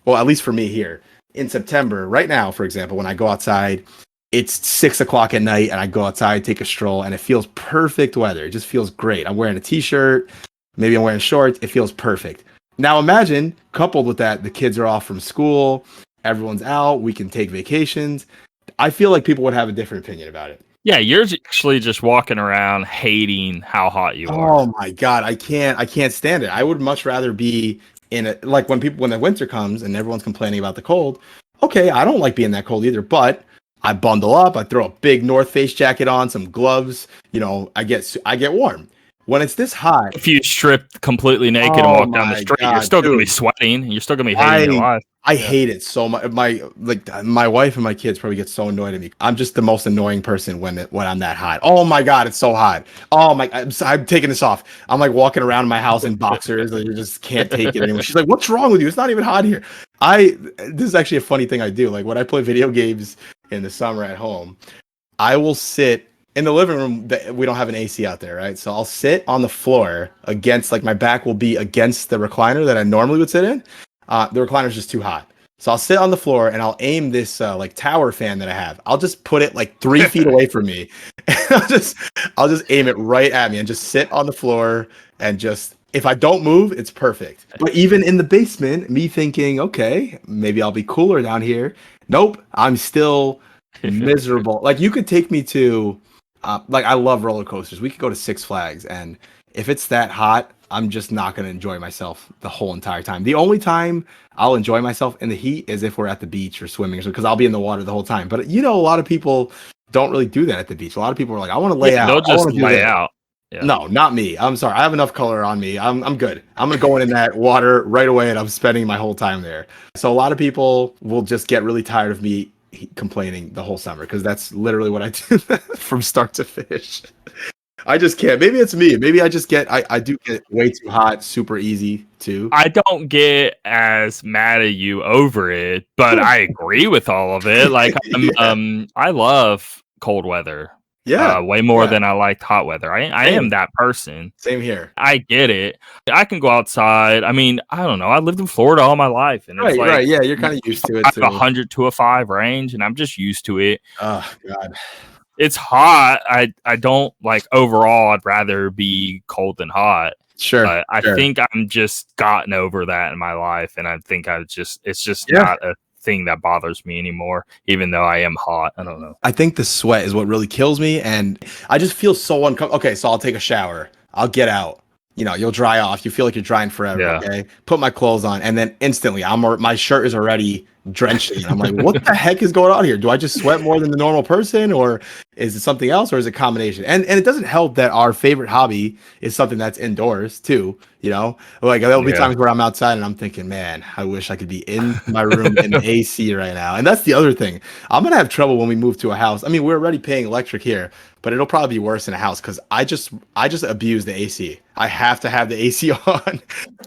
well, at least for me here in September, right now, for example, when I go outside, it's 6 o'clock at night and I go outside, take a stroll, and it feels perfect weather. It just feels great. I'm wearing a t-shirt, maybe I'm wearing shorts. It feels perfect. Now imagine, coupled with that, the kids are off from school, everyone's out, we can take vacations. I feel like people would have a different opinion about it. Yeah, you're actually just walking around hating how hot you are. Oh my God, I can't stand it. I would much rather be in it, like when the winter comes and everyone's complaining about the cold. Okay, I don't like being that cold either, but I bundle up, I throw a big North Face jacket on, some gloves, I get warm. When it's this hot, if you strip completely naked and walk down the street, you're still going to be sweating. And you're still going to be hating your life. I hate it so much. My wife and my kids probably get so annoyed at me. I'm just the most annoying person when I'm that hot. Oh my God, it's so hot. Oh my, I'm taking this off. I'm like walking around my house in boxers and you just can't take it anymore. She's like, "What's wrong with you? It's not even hot here." This is actually a funny thing I do. Like when I play video games in the summer at home, I will sit in the living room. We don't have an AC out there, right? So I'll sit on the floor against, my back will be against the recliner that I normally would sit in. The recliner's just too hot. So I'll sit on the floor and I'll aim this tower fan that I have. I'll just put it 3 feet away from me. And I'll just aim it right at me and just sit on the floor and just, if I don't move, it's perfect. But even in the basement, me thinking, okay, maybe I'll be cooler down here. Nope, I'm still miserable. You could take me to I love roller coasters. We could go to Six Flags, and if it's that hot, I'm just not going to enjoy myself the whole entire time. The only time I'll enjoy myself in the heat is if we're at the beach or swimming, because I'll be in the water the whole time. But a lot of people don't really do that at the beach. A lot of people are like, I want to lay out. They'll just lay out. Yeah. No, not me. I'm sorry. I have enough color on me. I'm good. I'm going to go in that water right away, and I'm spending my whole time there. So a lot of people will just get really tired of me complaining the whole summer, because that's literally what I do from start to finish. I just can't. Maybe it's me. Maybe I do get way too hot super easy too. I don't get as mad at you over it, but I agree with all of it. Like Yeah. I love cold weather. Yeah. Way more Yeah. than I liked hot weather. I am Same. that person. Same here. I get it. I can go outside. I mean, I don't know. I lived in Florida all my life, and it's Right, like right. Yeah, you're kind of used to it I have a too. 100 to a 5 range, and I'm just used to it. Oh God. It's hot. I don't like overall. I'd rather be cold than hot. Sure. But I Sure. think I'm just gotten over that in my life, and I think it's just Yeah. not a thing that bothers me anymore, even though I am hot. I don't know. I think the sweat is what really kills me, and I just feel so uncomfortable. Okay, so I'll take a shower. I'll get out. You know, you'll dry off. You feel like you're drying forever. Yeah. Okay, put my clothes on, and then instantly, my shirt is already drenching. I'm like, what the heck is going on here? Do I just sweat more than the normal person, or is it something else, or is it a combination? And it doesn't help that our favorite hobby is something that's indoors too. You know, like there'll be times where I'm outside and I'm thinking, man, I wish I could be in my room in the AC right now. And that's the other thing. I'm gonna have trouble when we move to a house. I mean, we're already paying electric here, but it'll probably be worse in a house because I just abuse the AC. I have to have the AC on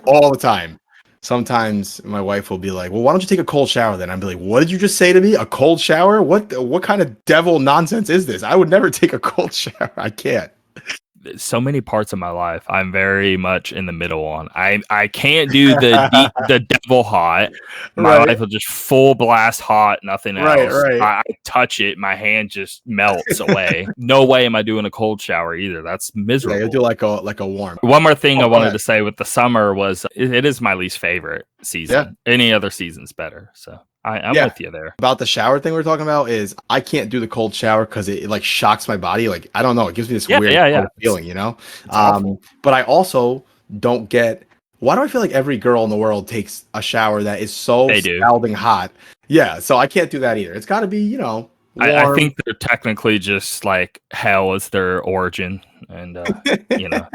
all the time. Sometimes my wife will be like, "Well, why don't you take a cold shower then?" I'd be like, "What did you just say to me? A cold shower? What kind of devil nonsense is this? I would never take a cold shower. I can't." So many parts of my life I'm very much in the middle on. I can't do the devil hot. My Right. life will just full blast hot, nothing else. Right. I touch it, my hand just melts away. No way am I doing a cold shower either. That's Yeah, miserable. you'll do like a warm. One more thing I go wanted ahead. to say with the summer was it is my least favorite season. Any other season's better. So I'm Yeah. with you there. About the shower thing we're talking about is I can't do the cold shower because it like shocks my body. Like I don't know, it gives me this weird cold feeling, you know. But I also don't get why do I feel like every girl in the world takes a shower that is so scalding hot? Yeah, so I can't do that either. It's got to be, you know, I think they're technically just like hell is their origin, and you know.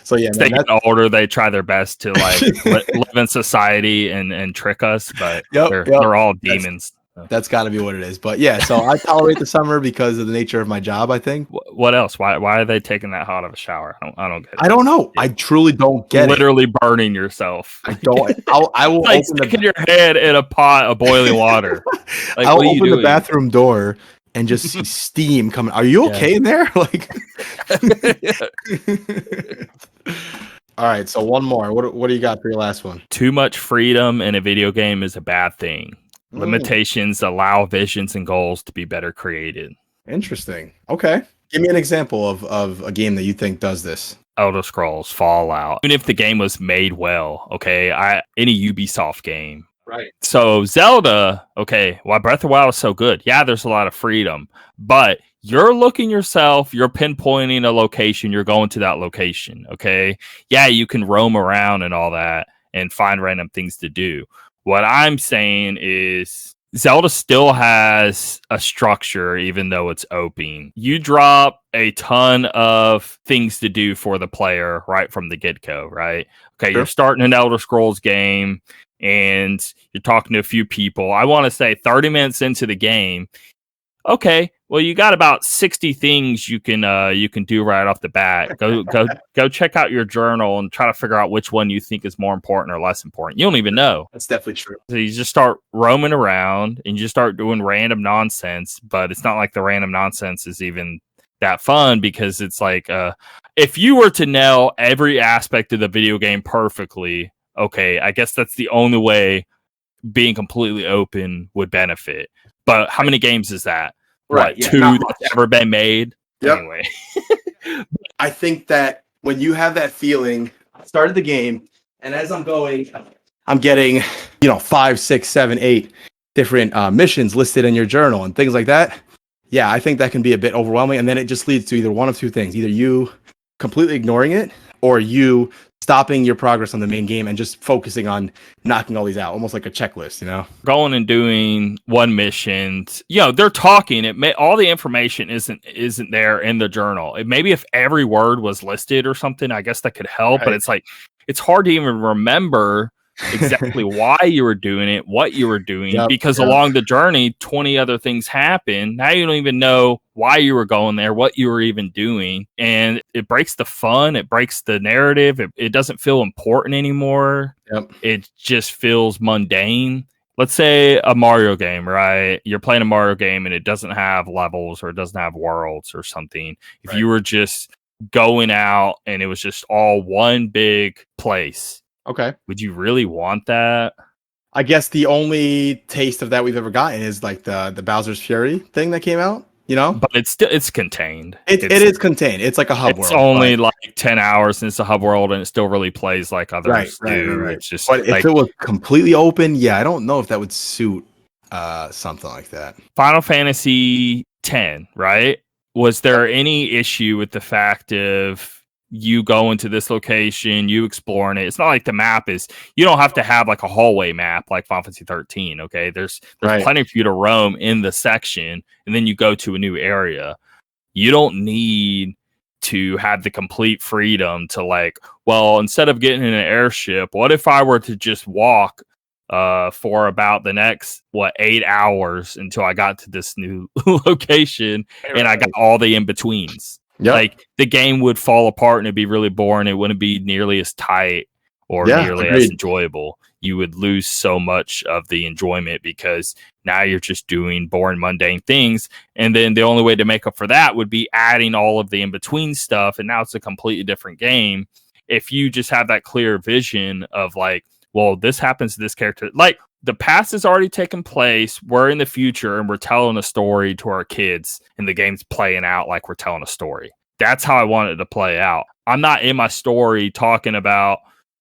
So yeah, as they get older, they try their best to like live in society and trick us, but they're all demons. That's got to be what it is. But yeah, so I tolerate the summer because of the nature of my job, I think. What else? Why are they taking that hot of a shower? I don't get it. I don't know. I truly don't get literally burning yourself. I don't. I will like sticking your head in a pot of boiling water. Like, I'll open the bathroom door and just see steam coming. Are you okay in there? Like. All right. So one more. What do you got for your last one? Too much freedom in a video game is a bad thing. Limitations allow visions and goals to be better created. Interesting. Okay. Give me an example of a game that you think does this. Elder Scrolls, Fallout. Even if the game was made well, okay, any Ubisoft game. Right. So Zelda, okay, why Breath of the Wild is so good. Yeah, there's a lot of freedom, but you're looking yourself, you're pinpointing a location, you're going to that location, okay? Yeah, you can roam around and all that and find random things to do. What I'm saying is Zelda still has a structure, even though it's open. You drop a ton of things to do for the player right from the get-go, right? Okay, You're starting an Elder Scrolls game, and you're talking to a few people. I want to say 30 minutes into the game, okay, well, you got about 60 things you can do right off the bat. Go check out your journal and try to figure out which one you think is more important or less important. You don't even know. That's definitely true. So you just start roaming around and you just start doing random nonsense, but it's not like the random nonsense is even that fun because it's like if you were to nail every aspect of the video game perfectly, okay, I guess that's the only way being completely open would benefit. But how many games is that? Right. Two that's ever been made? Yep. Anyway. I think that when you have that feeling, I started the game, and as I'm going, I'm getting, 5, 6, 7, 8 different missions listed in your journal and things like that. Yeah, I think that can be a bit overwhelming. And then it just leads to either one of two things. Either you completely ignoring it or you stopping your progress on the main game and just focusing on knocking all these out, almost like a checklist, Going and doing one mission, they're talking. All the information isn't there in the journal. Maybe if every word was listed or something, I guess that could help. Right. But it's like it's hard to even remember exactly why you were doing it, what you were doing, because along the journey, 20 other things happen. Now you don't even know why you were going there, what you were even doing. And it breaks the fun. It breaks the narrative. It doesn't feel important anymore. Yep. It just feels mundane. Let's say a Mario game, right? You're playing a Mario game and it doesn't have levels or it doesn't have worlds or something. If you were just going out and it was just all one big place, Okay. would you really want that? I guess the only taste of that we've ever gotten is like the Bowser's Fury thing that came out, you know? But it's contained. It is contained. It's like a hub it's world. only like 10 hours and it's a hub world and it still really plays like others do. Right. It's just But if like it was completely open, yeah, I don't know if that would suit something like that. Final Fantasy X, right? Was there any issue with the fact of you go into this location, you exploring it? It's not like the map is, you don't have to have like a hallway map like Final Fantasy 13, okay? There's plenty for you to roam in the section, and then you go to a new area. You don't need to have the complete freedom to like, well, instead of getting in an airship, what if I were to just walk for about the next 8 hours until I got to this new location and I got all the in-betweens. Yep. Like the game would fall apart and it'd be really boring. It wouldn't be nearly as tight or nearly as enjoyable. You would lose so much of the enjoyment because now you're just doing boring, mundane things. And then the only way to make up for that would be adding all of the in-between stuff. And now it's a completely different game. If you just have that clear vision of like, well, this happens to this character. Like the past has already taken place. We're in the future and we're telling a story to our kids and the game's playing out like we're telling a story. That's how I want it to play out. I'm not in my story talking about,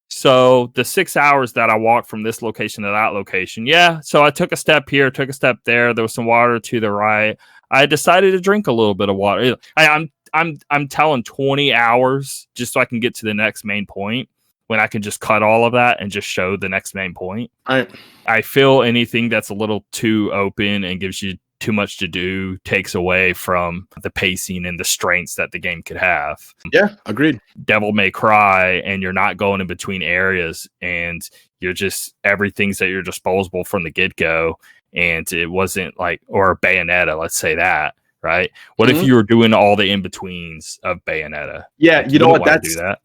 so the 6 hours that I walked from this location to that location. Yeah. So I took a step here, took a step there. There was some water to the right. I decided to drink a little bit of water. I'm telling 20 hours just so I can get to the next main point, when I can just cut all of that and just show the next main point. I feel anything that's a little too open and gives you too much to do takes away from the pacing and the strengths that the game could have. Yeah, agreed. Devil May Cry, and you're not going in between areas, and you're just, everything's at your disposable from the get-go, and it wasn't like, or Bayonetta, let's say that. Right? What if you were doing all the in-betweens of Bayonetta? Yeah, like, you know what?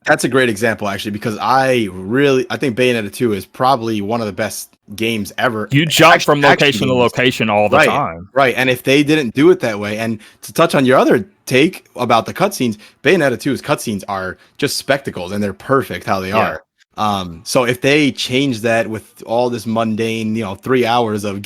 That's a great example, actually, because I think Bayonetta 2 is probably one of the best games ever. You jump from location to location all the time. Right, and if they didn't do it that way, and to touch on your other take about the cutscenes, Bayonetta 2's cutscenes are just spectacles, and they're perfect how they are. So if they change that with all this mundane, 3 hours of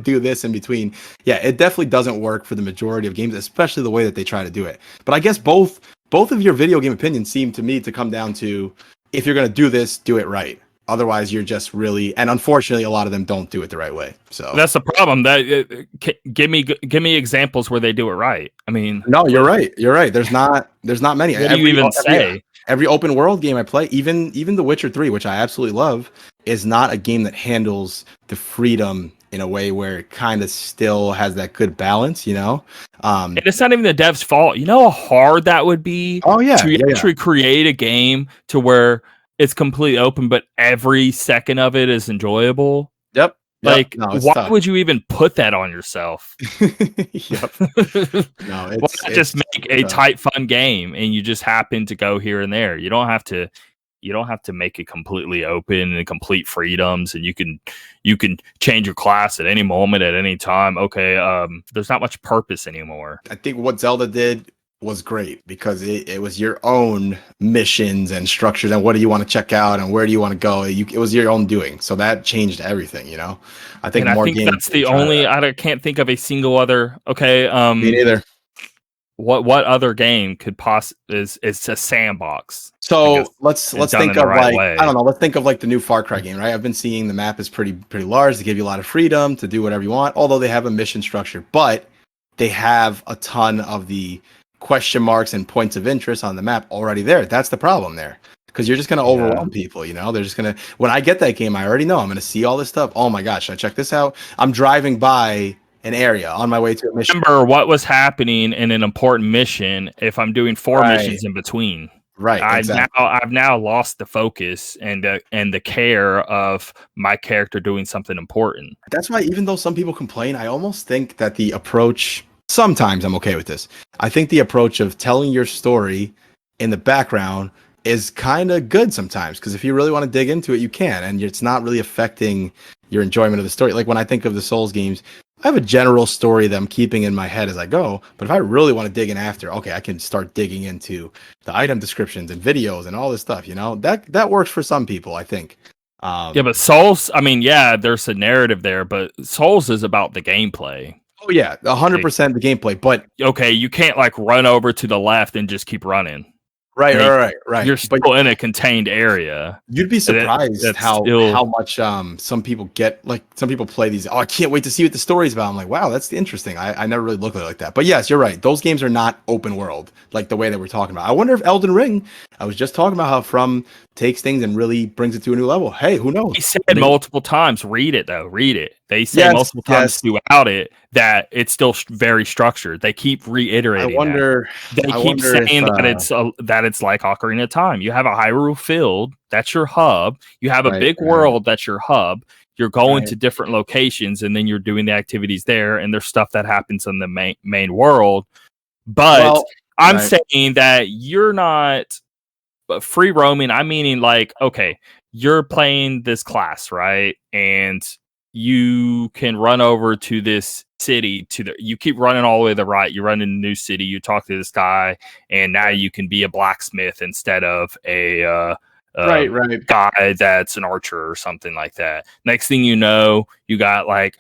do this in between, yeah, it definitely doesn't work for the majority of games, especially the way that they try to do it. But I guess both of your video game opinions seem to me to come down to, if you're going to do this, do it right. Otherwise, you're just really, and unfortunately, a lot of them don't do it the right way. So that's the problem. That give me examples where they do it right. I mean, no, you're right. You're right. There's not many. What do you even say? Every open world game I play, even The Witcher 3, which I absolutely love, is not a game that handles the freedom in a way where it kind of still has that good balance, And it's not even the dev's fault. You know how hard that would be to actually create a game to where it's completely open, but every second of it is enjoyable. Yep. Like, why would you even put that on yourself? Yep. No, why not just make a tight, fun game, and you just happen to go here and there? You don't have to make it completely open and complete freedoms, and you can change your class at any moment, at any time. Okay, there's not much purpose anymore. I think what Zelda did was great because it was your own missions and structures and what do you want to check out and where do you want to go. It was your own doing, so that changed everything. I think games that's the only. I can't think of a single other. Okay, me neither. What other game could is a sandbox? So let's think of I don't know. Let's think of like the new Far Cry game, right? I've been seeing the map is pretty large. They give you a lot of freedom to do whatever you want, although they have a mission structure, but they have a ton of the question marks and points of interest on the map already there. That's the problem there, because you're just going to overwhelm people. They're just going to, when I get that game, I already know I'm going to see all this stuff. Oh my gosh, I check this out. I'm driving by an area on my way to a mission. Remember what was happening in an important mission if I'm doing 4 missions in between. Right. Exactly. I've now lost the focus and the care of my character doing something important. That's why, even though some people complain, I almost think that the approach sometimes I'm okay with this. I think the approach of telling your story in the background is kind of good sometimes, because if you really want to dig into it, you can, and it's not really affecting your enjoyment of the story. Like when I think of the Souls games, I have a general story that I'm keeping in my head as I go, but if I really want to dig in after, okay, I can start digging into the item descriptions and videos and all this stuff, that works for some people, I think. Yeah, but Souls, I mean, yeah, there's a narrative there, but Souls is about the gameplay. Oh yeah, 100% the gameplay, but okay, you can't like run over to the left and just keep running. Right. You're still in a contained area. You'd be surprised how much some people get, like some people play these. Oh, I can't wait to see what the story's about. I'm like, wow, that's interesting. I never really looked at it like that. But yes, you're right. Those games are not open world like the way that we're talking about. I wonder if Elden Ring, I was just talking about how From takes things and really brings it to a new level. Hey, who knows? They said multiple times, read it. They say multiple times throughout it that it's still very structured. They keep reiterating. I wonder. They keep saying that it's like Ocarina of Time. You have a Hyrule field, that's your hub. You have a big world, that's your hub. You're going to different locations, and then you're doing the activities there. And there's stuff that happens in the main world. But I'm saying that you're not free roaming. I'm meaning like, okay, you're playing this class, right? And you can run over to this city you keep running all the way to the right. You run in a new city. You talk to this guy, and now you can be a blacksmith instead of a guy that's an archer or something like that. Next thing you know, you got like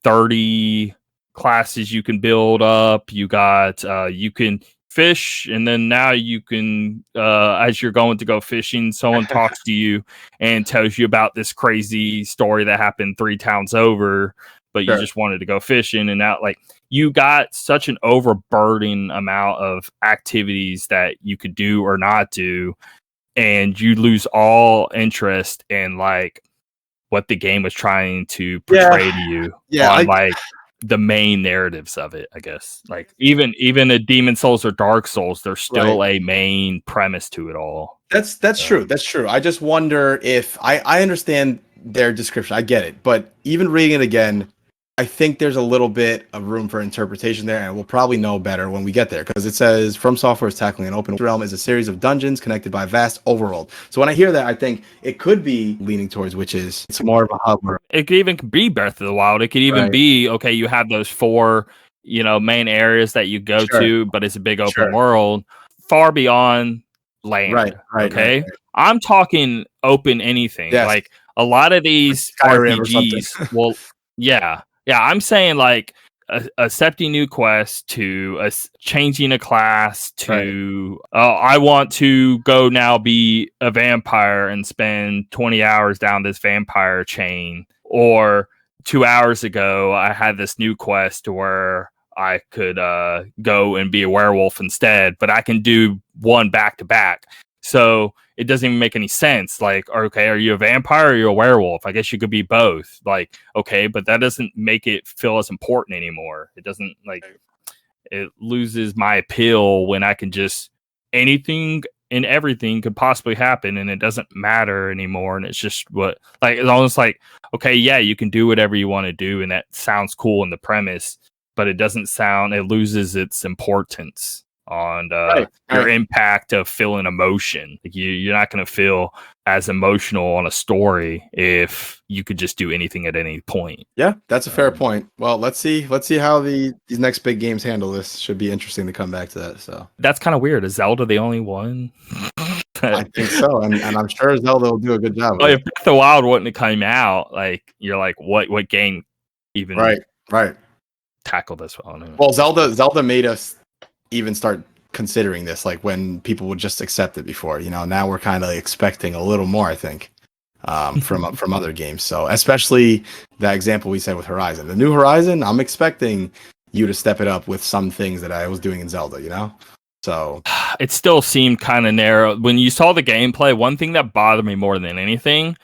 30 classes you can build up. You got you can fish, and then now you can as you're going to go fishing, someone talks to you and tells you about this crazy story that happened 3 towns over, but you just wanted to go fishing. And now like you got such an overburdening amount of activities that you could do or not do, and you lose all interest in like what the game was trying to portray to you on like the main narratives of it, I guess. Like even a Demon Souls or Dark Souls, there's still a main premise to it all. That's true. That's true. I just wonder if I understand their description. I get it. But even reading it again, I think there's a little bit of room for interpretation there, and we'll probably know better when we get there, because it says From Software is tackling an open realm is a series of dungeons connected by a vast overworld. So when I hear that, I think it could be leaning towards, which is it's more of a hub. It could even be Breath of the Wild. It could even be, okay, you have those 4, main areas that you go to, but it's a big open world far beyond land. Okay. I'm talking open anything. Like a lot of these RPGs. Well, yeah. Yeah, I'm saying like accepting new quests to changing a class to I want to go now be a vampire and spend 20 hours down this vampire chain. Or 2 hours ago, I had this new quest where I could go and be a werewolf instead, but I can do one back to back. So it doesn't even make any sense. Like, okay, are you a vampire or are you a werewolf? I guess you could be both. Like, okay, but that doesn't make it feel as important anymore. It doesn't, like, it loses my appeal when I can just, anything and everything could possibly happen and it doesn't matter anymore. And it's just it's almost like, okay, yeah, you can do whatever you want to do, and that sounds cool in the premise, but it loses its importance on your impact of feeling emotion. Like you're not going to feel as emotional on a story if you could just do anything at any point. Yeah, that's a fair point. Well, let's see how these next big games handle this. Should be interesting to come back to that. So that's kind of weird. Is Zelda the only one? I think so, and I'm sure Zelda will do a good job. Well, if Breath of the Wild wouldn't have come out, like you're like, what game even tackle this well? Well, Zelda made us even start considering this, like when people would just accept it before. Now we're kind of expecting a little more, I think, from other games. So especially that example we said with Horizon, the new Horizon, I'm expecting you to step it up with some things that I was doing in Zelda. So it still seemed kind of narrow when you saw the gameplay. One thing that bothered me more than anything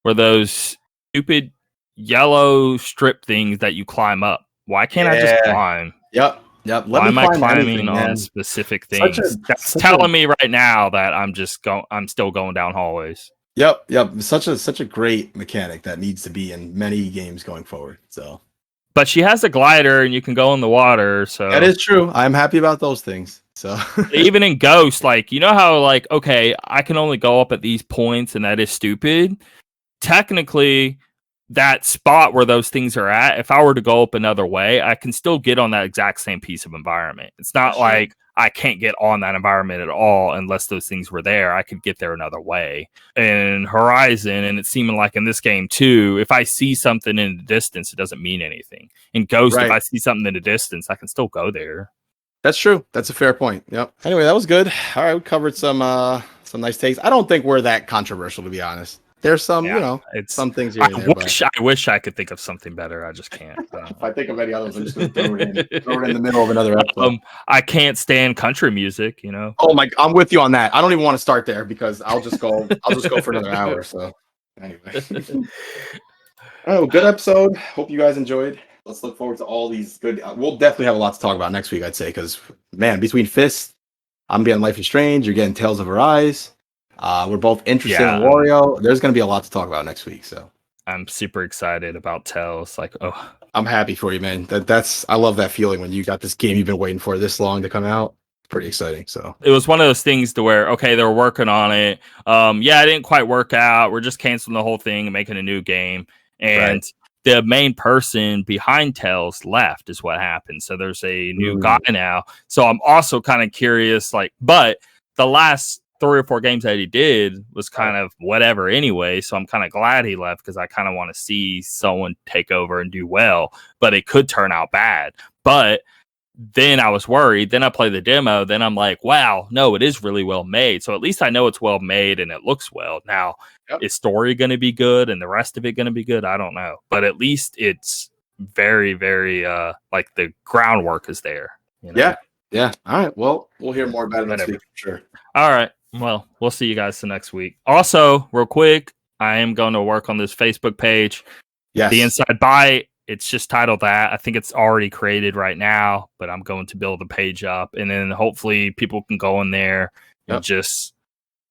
were those stupid yellow strip things that you climb up. Why can't I just climb? Yep. Why am I climbing on specific things? That's telling me right now that I'm still going down hallways. Yep. Such a great mechanic that needs to be in many games going forward. So But she has a glider and you can go in the water. So That is true. I'm happy about those things. So even in Ghost, like, you know how, like, okay, I can only go up at these points and that is stupid. Technically, that spot where those things are at, if I were to go up another way, I can still get on that exact same piece of environment. It's not like I can't get on that environment at all unless those things were there. I could get there another way. In Horizon, and it's seeming like in this game too, if I see something in the distance, it doesn't mean anything. In Ghost, if I see something in the distance, I can still go there. That's true. That's a fair point. Yep. Anyway, that was good. All right, we covered some nice takes. I don't think we're that controversial, to be honest. There's some, it's some things here and there. I wish I could think of something better. I just can't. If I think of any others, I'm just going to throw it in the middle of another episode. I can't stand country music, you know. Oh my! I'm with you on that. I don't even want to start there because I'll just go for another hour. So anyway, oh, good episode. Hope you guys enjoyed. Let's look forward to all these good. We'll definitely have a lot to talk about next week, I'd say, because man, between Fist, I'm getting Life is Strange. You're getting Tales of Arise. We're both interested in Wario. There's going to be a lot to talk about next week. So I'm super excited about Tales. Like, I'm happy for you, man. I love that feeling when you got this game you've been waiting for this long to come out. It's pretty exciting. So it was one of those things to where, okay, they were working on it. It didn't quite work out. We're just canceling the whole thing and making a new game. And the main person behind Tales left is what happened. So there's a new guy now. So I'm also kind of curious, like, but the last 3 or 4 games that he did was kind of whatever anyway. So I'm kind of glad he left because I kind of want to see someone take over and do well, but it could turn out bad. But then I was worried. Then I played the demo. Then I'm like, wow, no, it is really well made. So at least I know it's well made and it looks well. Now, is story going to be good and the rest of it going to be good? I don't know. But at least it's very, very, like the groundwork is there. You know? Yeah. All right. Well, we'll hear more about it next week for sure. All right. Well, we'll see you guys the next week. Also, real quick, I am going to work on this Facebook page. Yes. The Inside Bite. It's just titled that. I think it's already created right now, but I'm going to build the page up, and then hopefully people can go in there and just,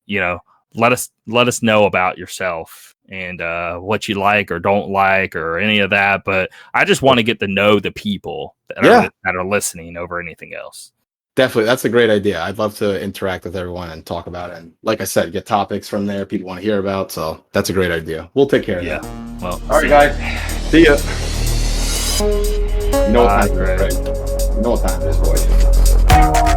let us know about yourself and what you like or don't like or any of that. But I just want to get to know the people that are listening over anything else. Definitely. That's a great idea. I'd love to interact with everyone and talk about it. And like I said, get topics from there people want to hear about. So that's a great idea. We'll take care of that. Well, all right, guys. See ya. You know what time it is, right? You know what time it is, boy.